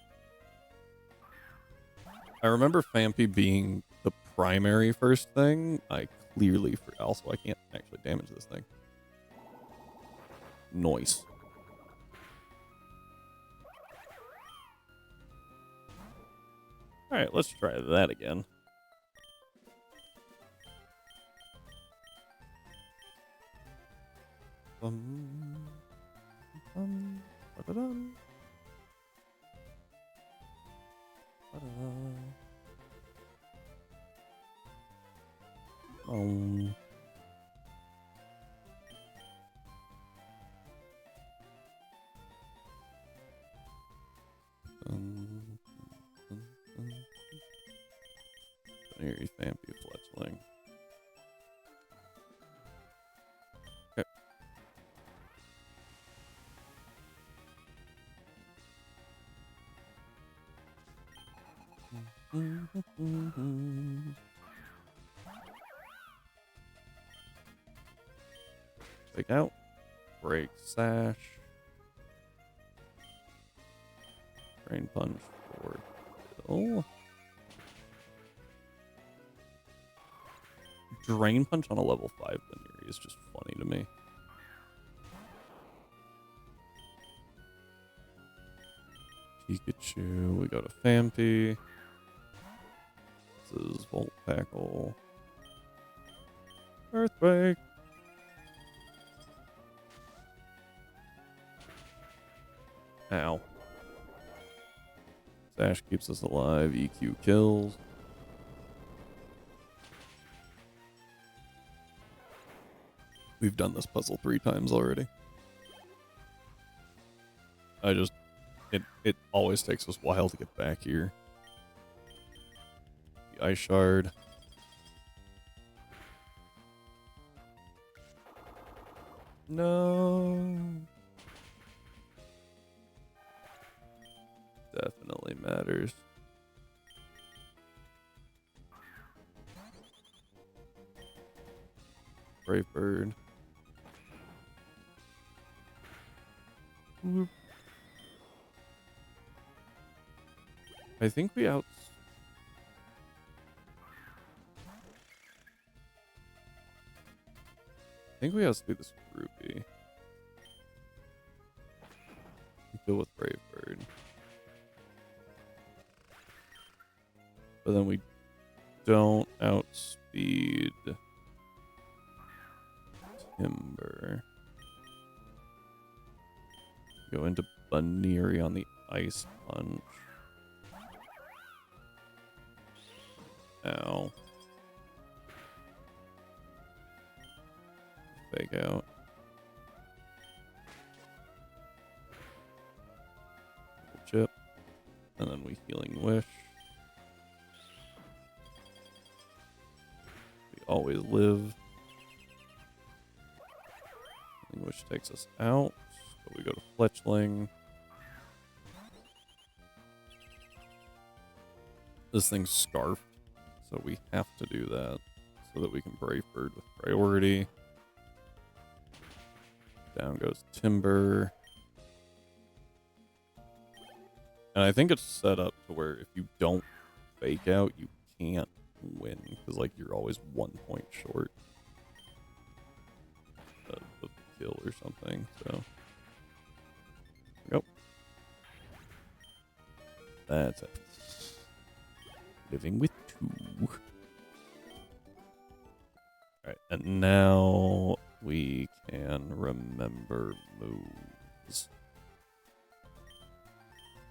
I remember Vampy being the primary first thing. I clearly also I can't actually damage this thing. Noise. Alright, let's try that again. Ba-da-dum. Here's Vampy Fletchling. Okay. Take out. Break Sash. Drain Punch for kill. Drain Punch on a level 5 Baneri is just funny to me. Pikachu. We go to Vampy. This is Volt Tackle. Earthquake. Ow. Sash keeps us alive. EQ kills. We've done this puzzle 3 times already. It always takes us a while to get back here. The Ice Shard. No. Definitely matters. Brave Bird. Whoop. I think we outspeed this groupie. Deal with Brave Bird. But then we don't outspeed Timber. Go into Baneri on the Ice Ice Punch. Ow. Fake out. Chip. And then we Healing Wish. We always live. Healing Wish takes us out. So we go to Fletchling. This thing's scarfed, so we have to do that so that we can Brave Bird with priority. Down goes Timber. And I think it's set up to where if you don't fake out, you can't win, because like you're always 1 point short of the kill or something. So, yep. That's it. Living with 2. Alright, and now we can remember moves.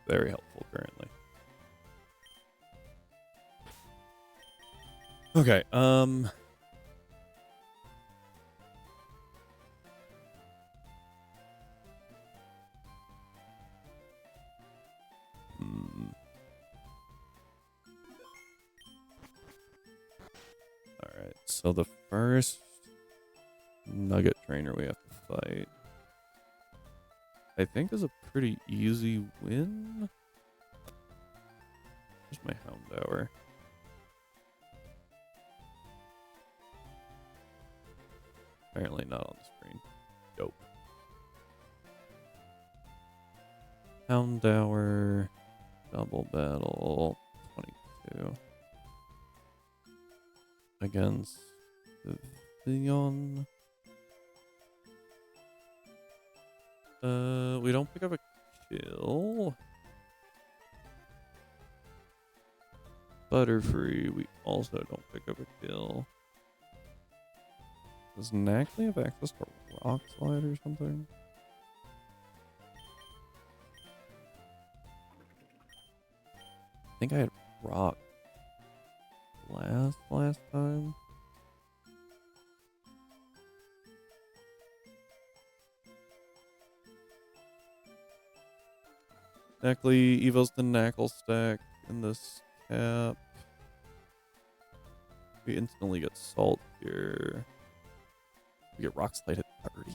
Very helpful currently. Okay, Alright, so the first Nugget Trainer we have to fight, I think, is a pretty easy win. Where's my Houndour? Apparently not on the screen. Dope. Houndour, double battle, 22. Against Vion. We don't pick up a kill. Butterfree, we also don't pick up a kill. Does Nackley have access to Rock Slide or something? I think I had Rock last time. Nackley evos the Knackle stack in this cap. We instantly get Salt here. We get Rock Slide at 30.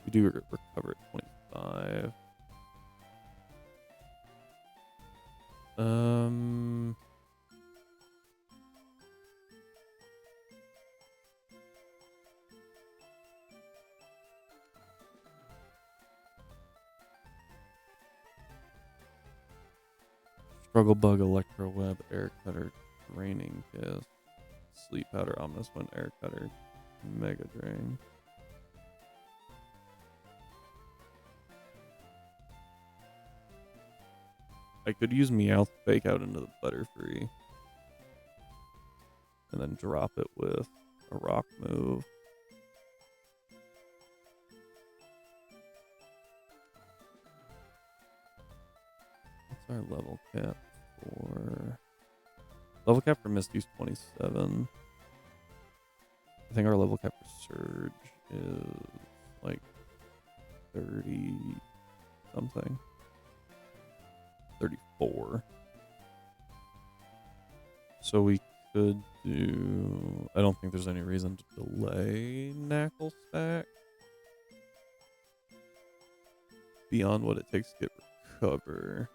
We do recover at 25. Struggle Bug, Electro Web, Air Cutter, Draining Kiss, Sleep Powder, Ominous Wind, Air Cutter, Mega Drain. I could use Meowth Fake out into the Butterfree and then drop it with a Rock move. What's our level cap for? Level cap for Misty's 27. I think our level cap for Surge is like 30 something. 34. So we could do... I don't think there's any reason to delay Knackle stack beyond what it takes to get Recover.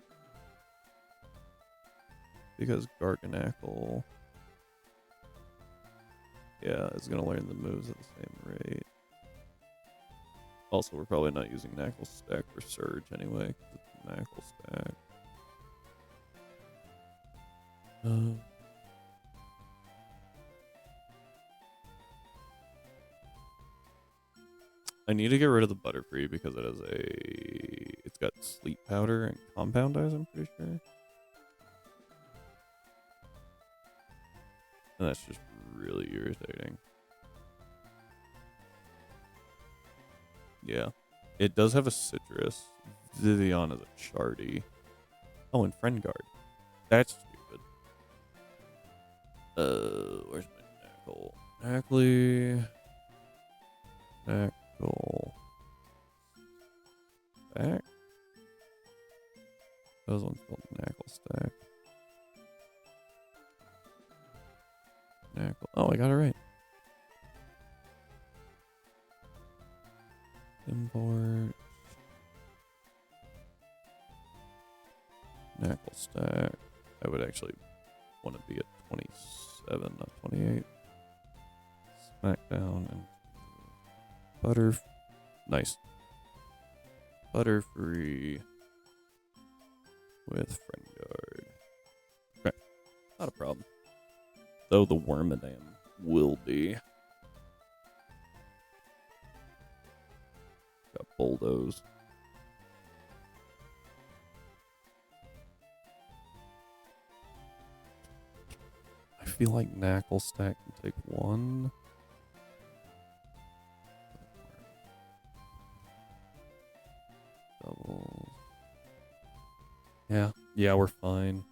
Because Garganackle, yeah, is going to learn the moves at the same rate. Also, we're probably not using Knackle stack for Surge anyway, because it's a Knackle stack. I need to get rid of the Butterfree because it has it's got Sleep Powder and Compound Eyes, I'm pretty sure. And that's just really irritating. Yeah. It does have a citrus. Vivian is a charty. Oh, and Friend Guard. That's stupid. Where's my Knackle? Knackley. Knackle. Stack? Those ones called Knackle Stack. Knackle. Oh, I got it right. Import. Knackle Stack. I would actually want to be at 27, not 28. Smackdown and butter. Nice. Butterfree with Friend Guard. Okay. Not a problem. Though the Wormadam will be. Got Bulldoze. I feel like Knackle Stack can take one. Doubles. Yeah, we're fine.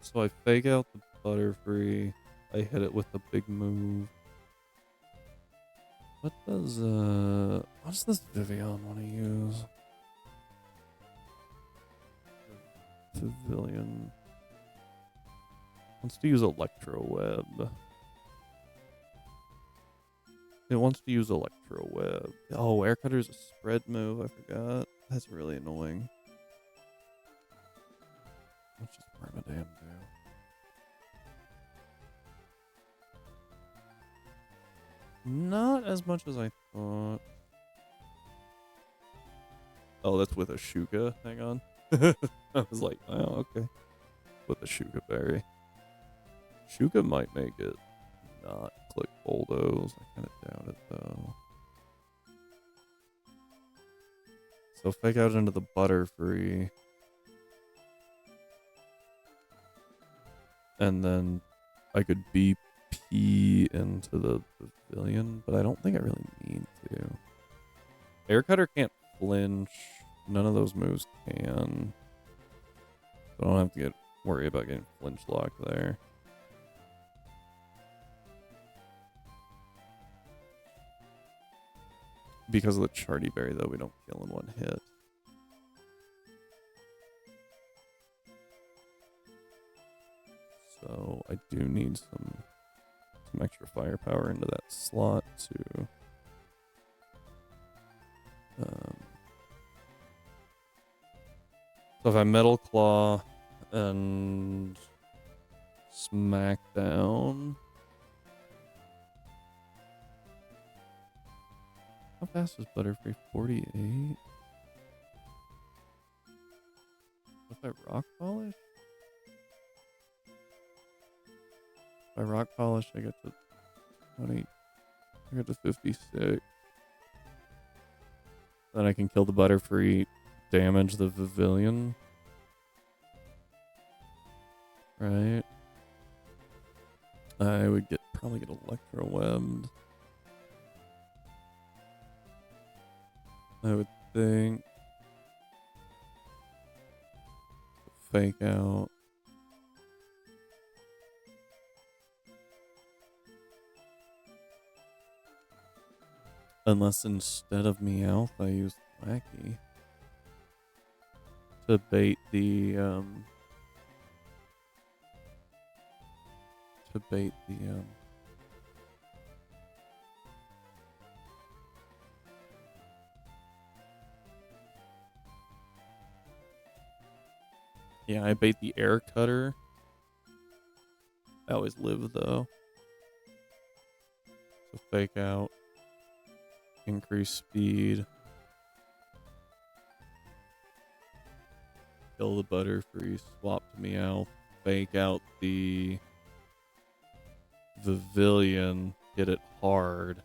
So I fake out the Butterfree. I hit it with a big move. What does this Vivian want to use? Pavilion. Wants to use Electro Web. It wants to use Electro Web. Oh, Air Cutter's a spread move. I forgot. That's really annoying. What does Wormadam do? Not as much as I thought. Oh, that's with a Shuka. Hang on. I was like, oh, okay. With a Shuka Berry. Shuka might make it not click Bulldoze. I kind of doubt it, though. So fake out into the Butterfree. And then I could BP into the Pavilion, but I don't think I really need to. Air Cutter can't flinch. None of those moves can. So I don't have to worry about getting flinch locked there. Because of the Charty Berry, though, we don't kill in one hit. So I do need some extra firepower into that slot to so if I Metal Claw and Smackdown. How fast is Butterfree? 48? If I Rock Polish? If I Rock Polish, I get to 20. I get to 56. Then I can kill the Butterfree, damage the Pavilion. Right. I would probably get Electro Webbed. I would think. Fake out. Unless instead of Meowth, I use Wacky to bait the yeah, I bait the Air Cutter. I always live though. So fake out. Increase speed. Kill the Butterfree, swap to Meowth, fake out the Pavilion, hit it hard.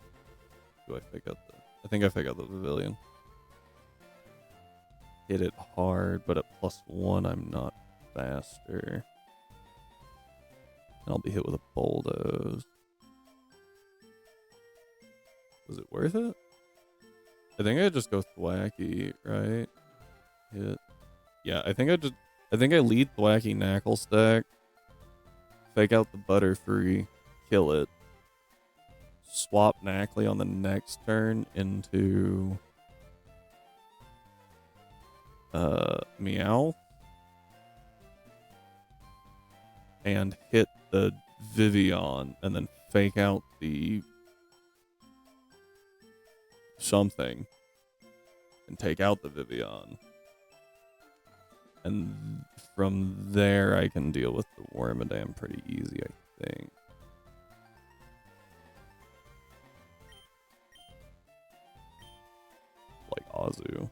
Do I fake out the... I think I fake out the Pavilion. Hit it hard, but at +1 I'm not faster. And I'll be hit with a bulldoze. Was it worth it? I think I just go thwacky, right? Hit. Yeah, I think I lead thwacky knackle stack. Fake out the Butterfree, kill it. Swap Knackly on the next turn into Meow. And hit the Vivian and then fake out the something and take out the Vivian. And from there I can deal with the Wormadam pretty easy, I think. Like Azu.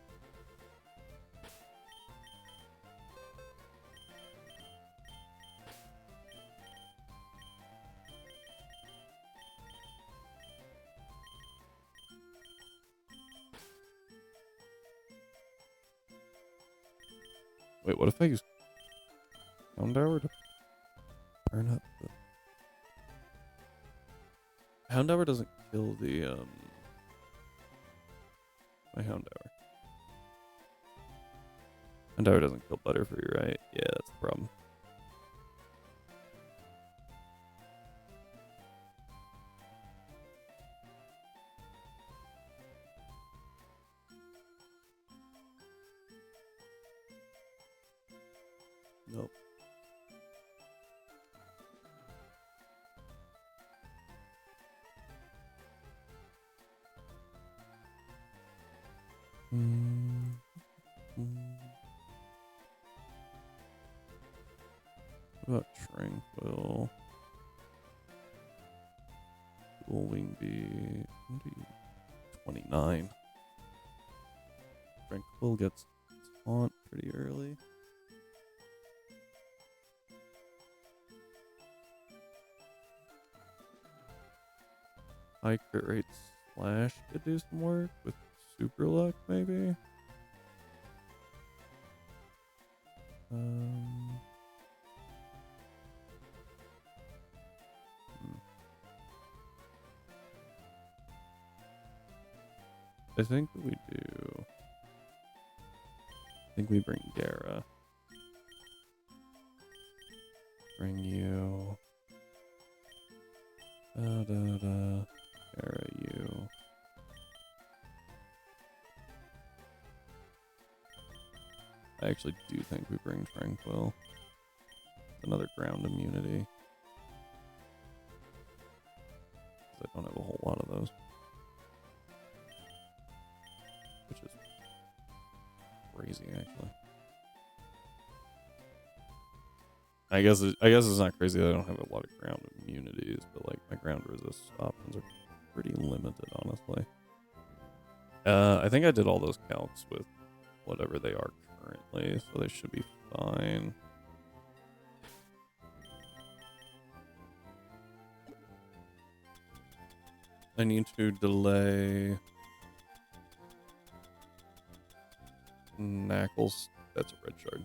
Wait, what if I use Houndour to burn up the... Houndour doesn't kill the, my Houndour. Houndour doesn't kill Butterfree, right? Yeah, that's the problem. Nope. What about Tranquil? Dual Wing Bee. 29. Tranquil gets taunt pretty early. High crit rate slash could do some work with super luck, maybe. I think we do. I think we bring Gara. Bring you. Gara, you. I actually do think we bring Tranquil. Another ground immunity. I don't have a whole lot of those. Which is crazy, actually. I guess it's not crazy that I don't have a lot of ground immunities, but like my ground resist options are pretty limited, honestly. I think I did all those calcs with whatever they are currently, so they should be fine. I need to delay Knackles. That's a red shard.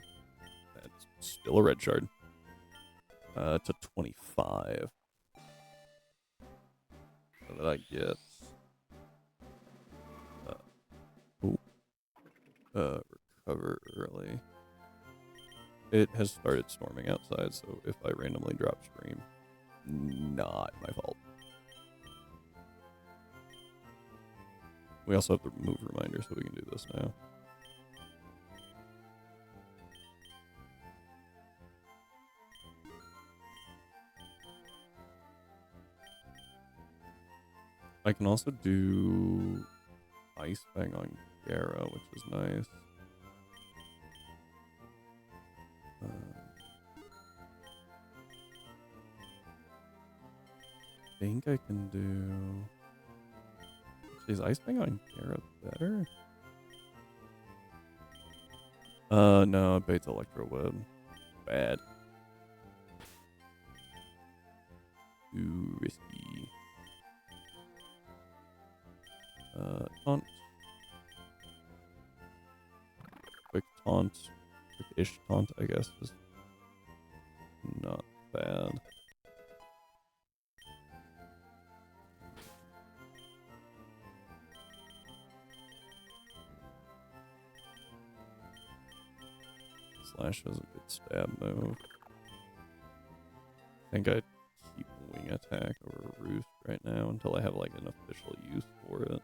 That's still a red shard. To 25. So that I get recover early. It has started storming outside, so if I randomly drop stream, not my fault. We also have the move reminder, so we can do this now. I can also do Ice Fang on Gara, which is nice. I think I can do... Is Ice Fang on Gara better? No, it baits Electro Web. Bad. Too risky. Taunt. Quick taunt. Quick-ish taunt, I guess, is not bad. Slash has a good stab move. I think I'd keep wing attack over roost right now until I have like an official use for it.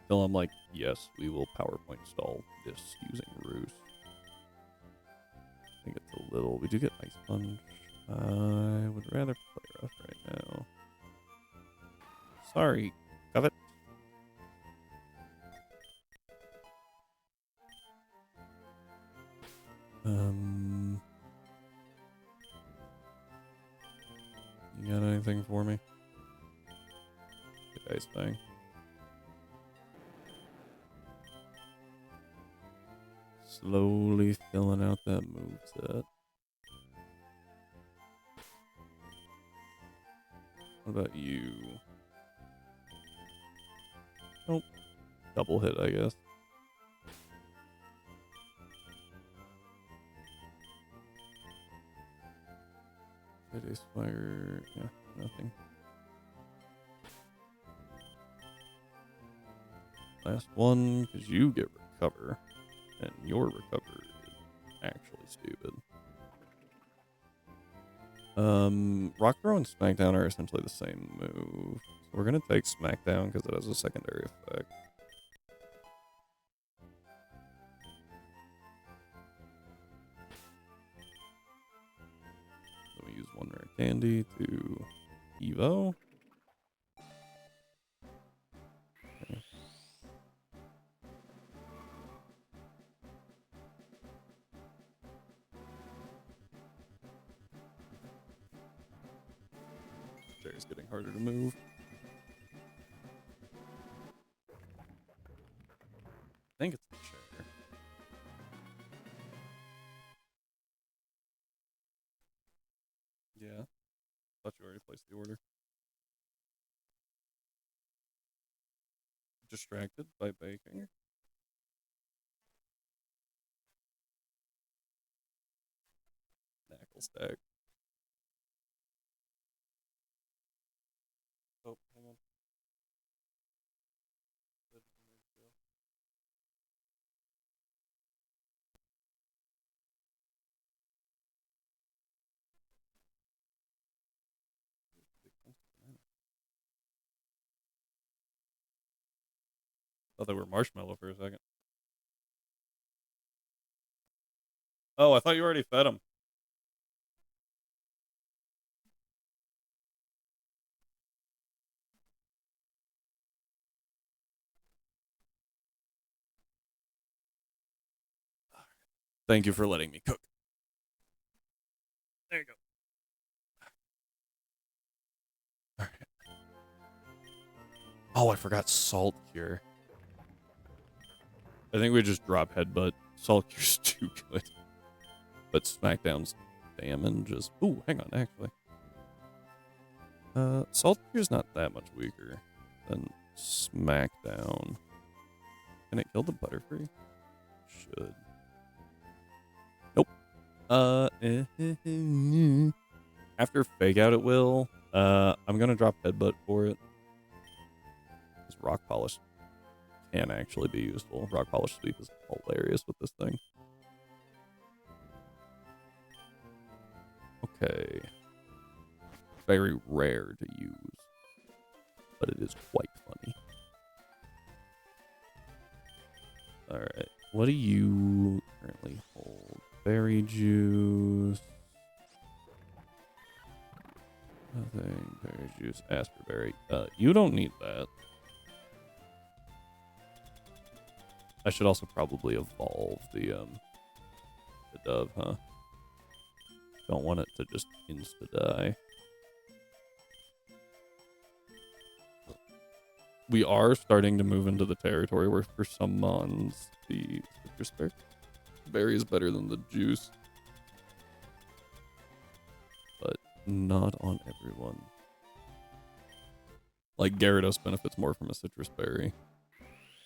Till I'm like, yes, we will PowerPoint stall this using roost. I think it's a little. We do get ice punch. I would rather play rough right now. Sorry, Covet. You got anything for me? The ice thing. Slowly filling out that moveset. What about you? Nope. Double hit, I guess. Ice fire. Yeah, nothing. Last one, because you get recover. And your recover is actually stupid. Rock Throw and Smackdown are essentially the same move. So we're going to take Smackdown because it has a secondary effect. So we use one rare candy to Evo. Okay. Chair's getting harder to move. I think it's the chair. Yeah. Thought you already placed the order. Distracted by baking. Knackle stack. Oh, hang on. Thought they were marshmallow for a second. Oh, I thought you already fed them. Thank you for letting me cook. There you go. All right. Oh, I forgot Salt Cure. I think we just drop Headbutt. Salt Cure's too good. But Smackdown's damage is... Ooh, hang on, actually. Salt Cure's not that much weaker than Smackdown. Can it kill the Butterfree? Should. Nope. After Fake Out it will. I'm gonna drop Headbutt for it. This Rock Polish can actually be useful. Rock Polish Sweep is hilarious with this thing. Okay. Very rare to use, but it is quite funny. Alright. What do you currently hold? Berry juice. Nothing. Berry juice. Asperberry. You don't need that. I should also probably evolve the dove, huh? Don't want it to just insta-die. We are starting to move into the territory where for some mons, the citrus berry is better than the juice. But not on everyone. Like Gyarados benefits more from a citrus berry.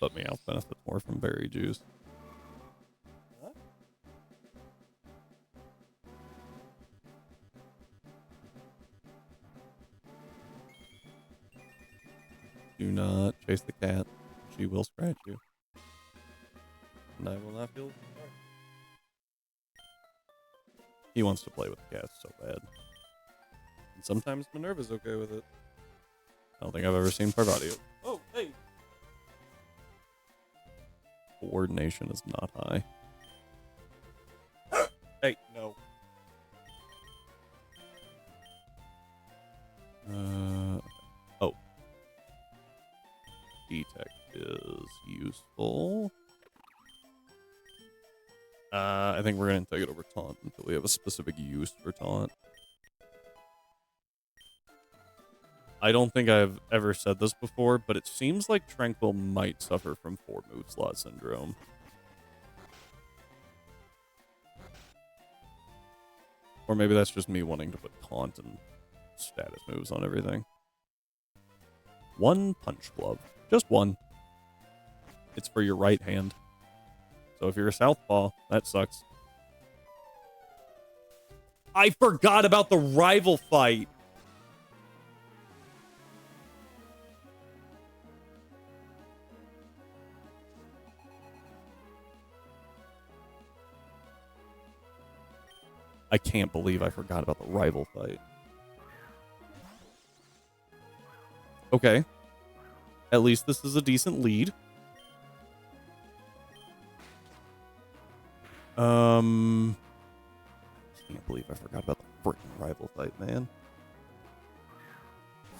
But Meowth benefits more from berry juice. Do not chase the cat. She will scratch you. And I will not feel sorry. He wants to play with the cat so bad. And sometimes Minerva's okay with it. I don't think I've ever seen Parvati. Oh, hey! Coordination is not high. Hey, no. Oh. Detect is useful. I think we're going to take it over Taunt until we have a specific use for Taunt. I don't think I've ever said this before, but it seems like Tranquil might suffer from 4-move slot syndrome. Or maybe that's just me wanting to put Taunt and status moves on everything. 1 Punch Glove. Just 1. It's for your right hand. So if you're a southpaw, that sucks. I forgot about the rival fight. I can't believe I forgot about the rival fight. Okay. At least this is a decent lead. Can't believe I forgot about the freaking rival fight, man.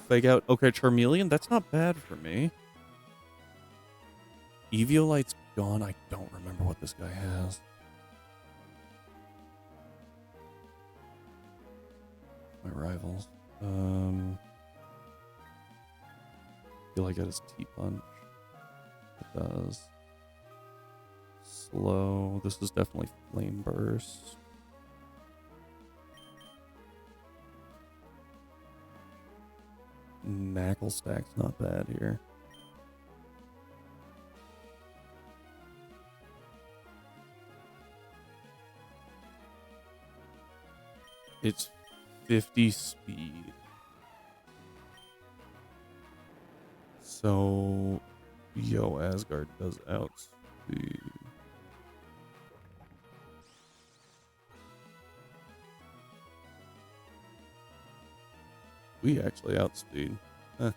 Fake out. Okay, Charmeleon, that's not bad for me. Eviolite's gone. I don't remember what this guy has. My rivals. Feel like it has T-Punch. It does. Slow. This is definitely Flame Burst. Knackle Stack's not bad here. It's 50 speed. So, yo, Asgard does outspeed. We actually outspeed. Huh.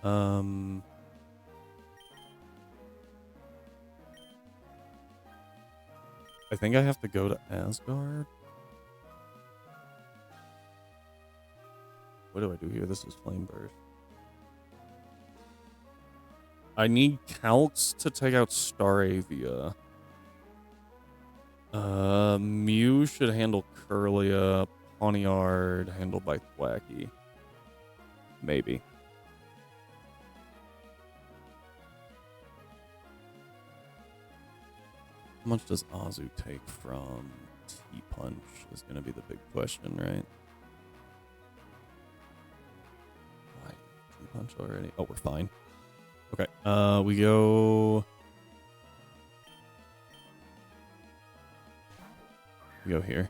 I think I have to go to Asgard. What do I do here? This is Flame Burst. I need Calcs to take out Staravia. Mew should handle Curlia. Pawniard handled by Thwacky. Maybe. How much does Azu take from T-Punch is going to be the big question, right? Why T-Punch already? Oh, we're fine. Okay, we go... We go here.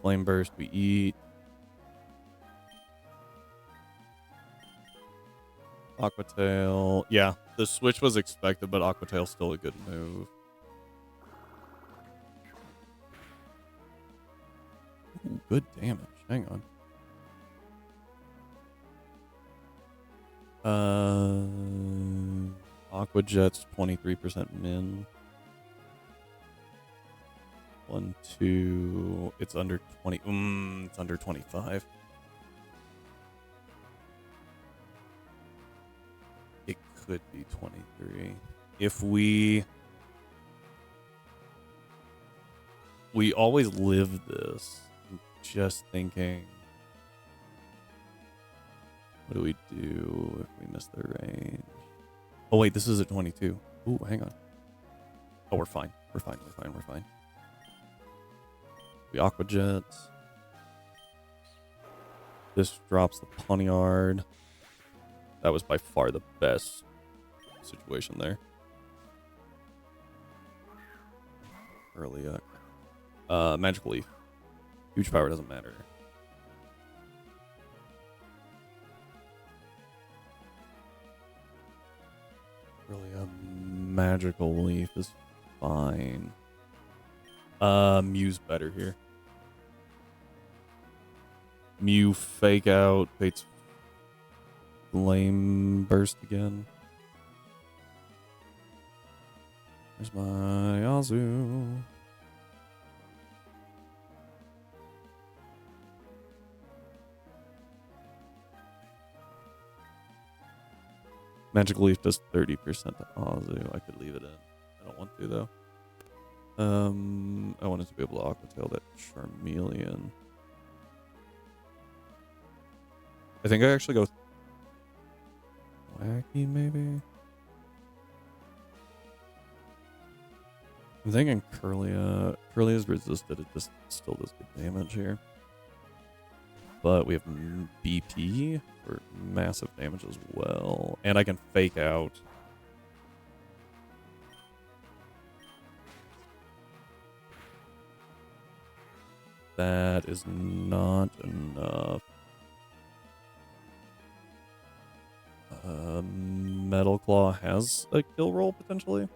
Flame Burst, we eat. Aqua Tail. Yeah, the switch was expected, but Aqua Tail's still a good move. Ooh, good damage. Hang on. Aqua Jet's 23% min. 1, 2. It's under 20. It's under 25. It could be 23. If we always live this. Just thinking, what do we do if we miss the range? Oh wait, this is at 22. Ooh, hang on. Oh, we're fine. We're fine. We're fine. We're fine. We Aqua Jets. This drops the Pawniard. That was by far the best situation there. Early Magical Leaf. Huge power doesn't matter. Magical Leaf is fine. Mew's better here. Mew fake out, Fate's Flame Burst again. There's my Azu. Magic Leaf does 30% to Azu. I could leave it in. I don't want to though. I wanted to be able to Aqua Tail that Charmeleon. I think I actually go Wacky maybe. I'm thinking Curlia. Curlia's resisted. It just still does good damage here. But we have BP for massive damage as well. And I can fake out. That is not enough. Metal Claw has a kill roll potentially.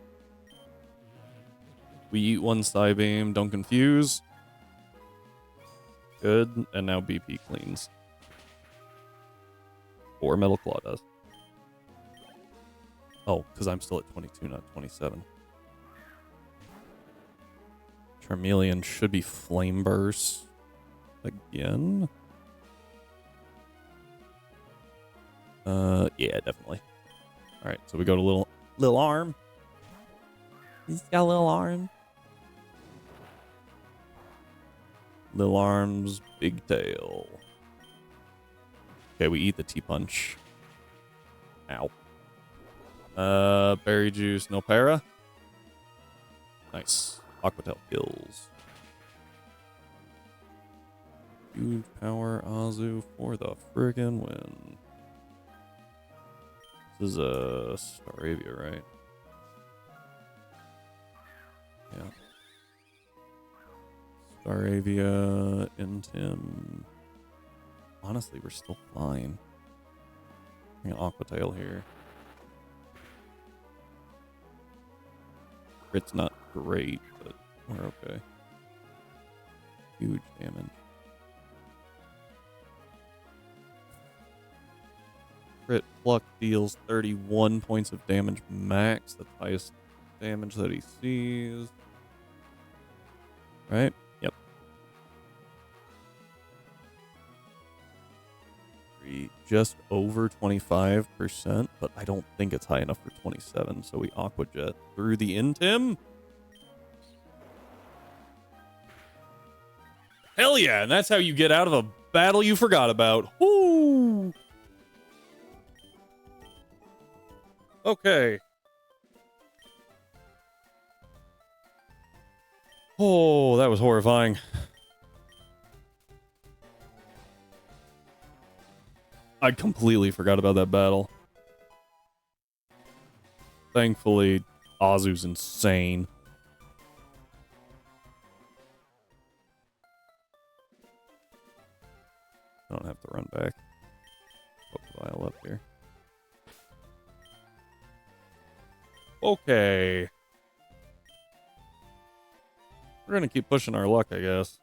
We eat one Psybeam, don't confuse. Good, and now BP cleans. Or Metal Claw does. Oh, because I'm still at 22, not 27. Charmeleon should be Flame Burst again. Yeah, definitely. All right, so we go to little arm. He's got a little arm. Little arms, big tail. Okay, we eat the T-Punch. Ow. Berry Juice, no para. Nice. Aqua Tail kills. Huge power Azu for the friggin' win. This is a Staravia, right? Yeah. Staravia, Intim. Honestly, we're still fine. I'm gonna Aqua Tail here. It's not great, but we're okay. Huge damage. Crit Pluck deals 31 points of damage max. That's the highest damage that he sees. Right? Yep. Just over 25%, but I don't think it's high enough for 27, so we Aqua Jet through the Intim. Hell yeah, and that's how you get out of a battle you forgot about. Woo! Okay. Oh, that was horrifying. I completely forgot about that battle. Thankfully, Azu's insane. I don't have to run back. Pokeball up here. Okay. We're gonna keep pushing our luck, I guess.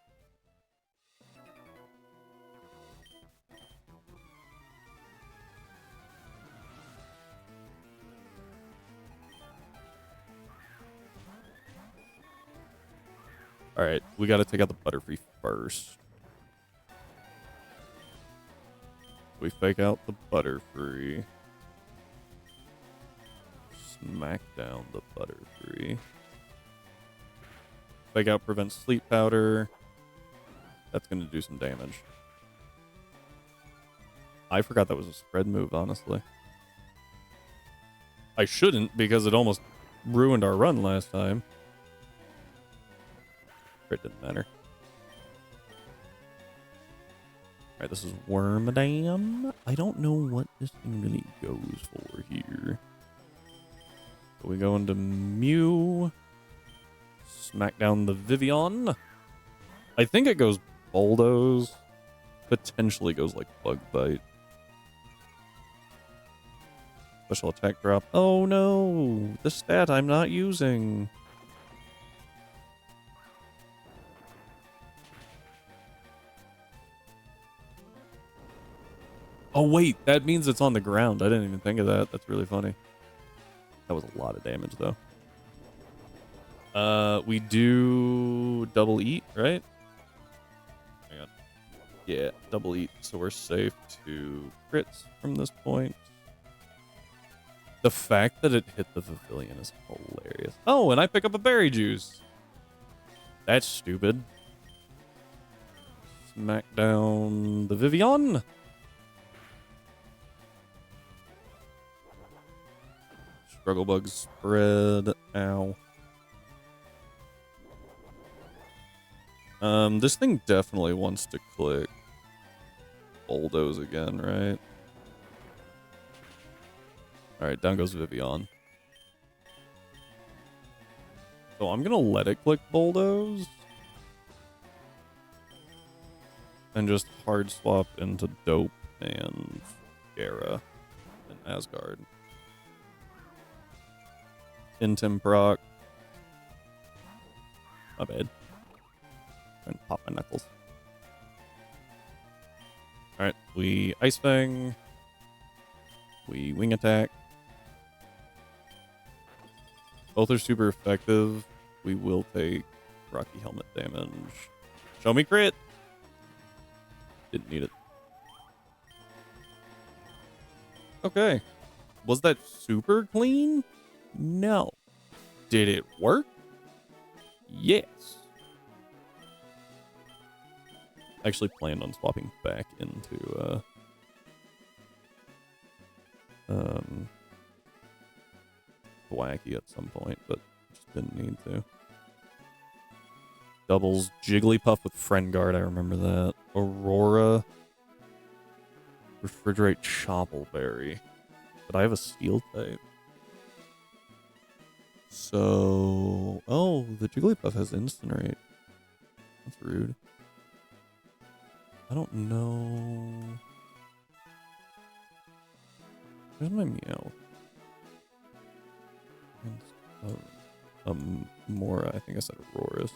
Alright, we gotta take out the Butterfree first. We fake out the Butterfree. Smack down the Butterfree. Fake out prevents Sleep Powder. That's gonna do some damage. I forgot that was a spread move, honestly. I shouldn't, because it almost ruined our run last time. It didn't matter. Alright, this is Wormadam. I don't know what this thing really goes for here. So we go into Mew. Smack down the Vivian. I think it goes Bulldoze. Potentially goes like Bug Bite. Special attack drop. Oh no! The stat I'm not using. Oh wait, that means it's on the ground. I didn't even think of that. That's really funny. That was a lot of damage though. We do double eat, right? Hang on. Yeah, double eat. So we're safe to crits from this point. The fact that it hit the pavilion is hilarious. Oh, and I pick up a berry juice. That's stupid. Smack down the Vivian. Struggle bug spread. Ow. This thing definitely wants to click bulldoze again, right? Alright, down goes Vivian. So I'm gonna let it click bulldoze. And just hard swap into Dope and Gera and Asgard. Intim proc. My bad. And pop my knuckles. Alright, we Ice Fang. We Wing Attack. Both are super effective. We will take Rocky Helmet damage. Show me crit! Didn't need it. Okay. Was that super clean? No. Did it work? Yes. Actually planned on swapping back into Thwacky at some point, but just didn't need to. Doubles Jigglypuff with Friend Guard, I remember that. Aurora. Refrigerate Choppleberry. But I have a Steel type. So... Oh, the Jigglypuff has Incinerate. That's rude. I don't know... Where's my Meow? Mora, I think I said Auroras.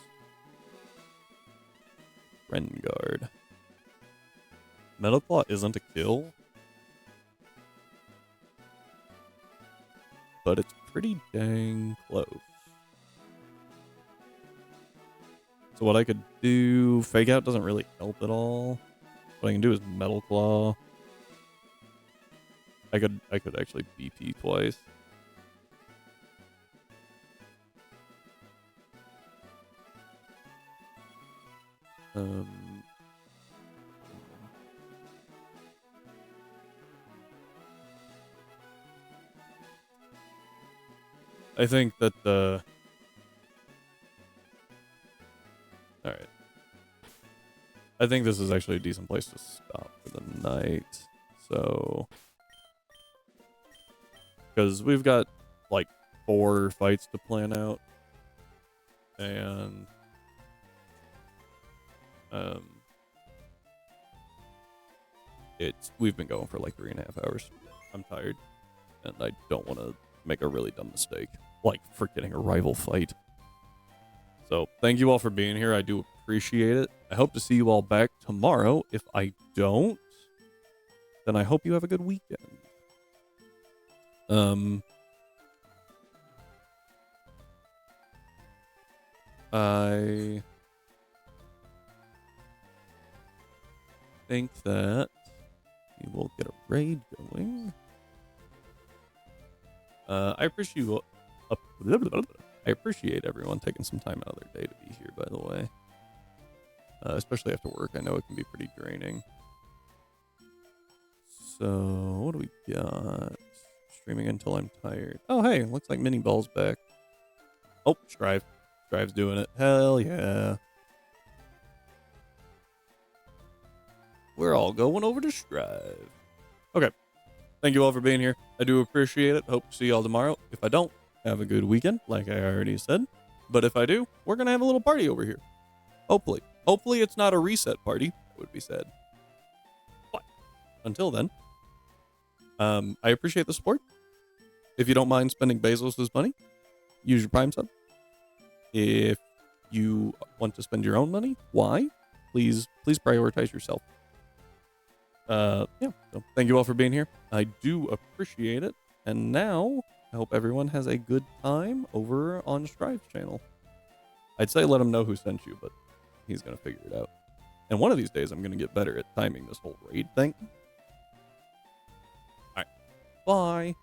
Renguard. Metal Claw isn't a kill. But it's pretty dang close. So what I could do... Fake Out doesn't really help at all. What I can do is Metal Claw. I could actually BP twice. I think that the... Alright. I think this is actually a decent place to stop for the night. So... Because we've got, like, 4 fights to plan out. And... We've been going for like 3.5 hours. I'm tired. And I don't want to make a really dumb mistake. Like forgetting a rival fight. So thank you all for being here. I do appreciate it. I hope to see you all back tomorrow. If I don't, then I hope you have a good weekend. I think that we will get a raid going. I appreciate everyone taking some time out of their day to be here, by the way. Especially after work. I know it can be pretty draining. So, what do we got? Streaming until I'm tired. Oh, hey, looks like Mini Ball's back. Oh, Strive. Strive's doing it. Hell yeah. We're all going over to Strive. Okay. Thank you all for being here. I do appreciate it. Hope to see you all tomorrow. If I don't, have a good weekend, like I already said. But if I do, we're going to have a little party over here. Hopefully. Hopefully it's not a reset party. That would be sad. But until then, I appreciate the support. If you don't mind spending Bezos' money, use your Prime sub. If you want to spend your own money, why? Please prioritize yourself. Yeah, so thank you all for being here. I do appreciate it. And now, I hope everyone has a good time over on Strive's channel. I'd say let him know who sent you, but he's going to figure it out. And one of these days, I'm going to get better at timing this whole raid thing. All right. Bye.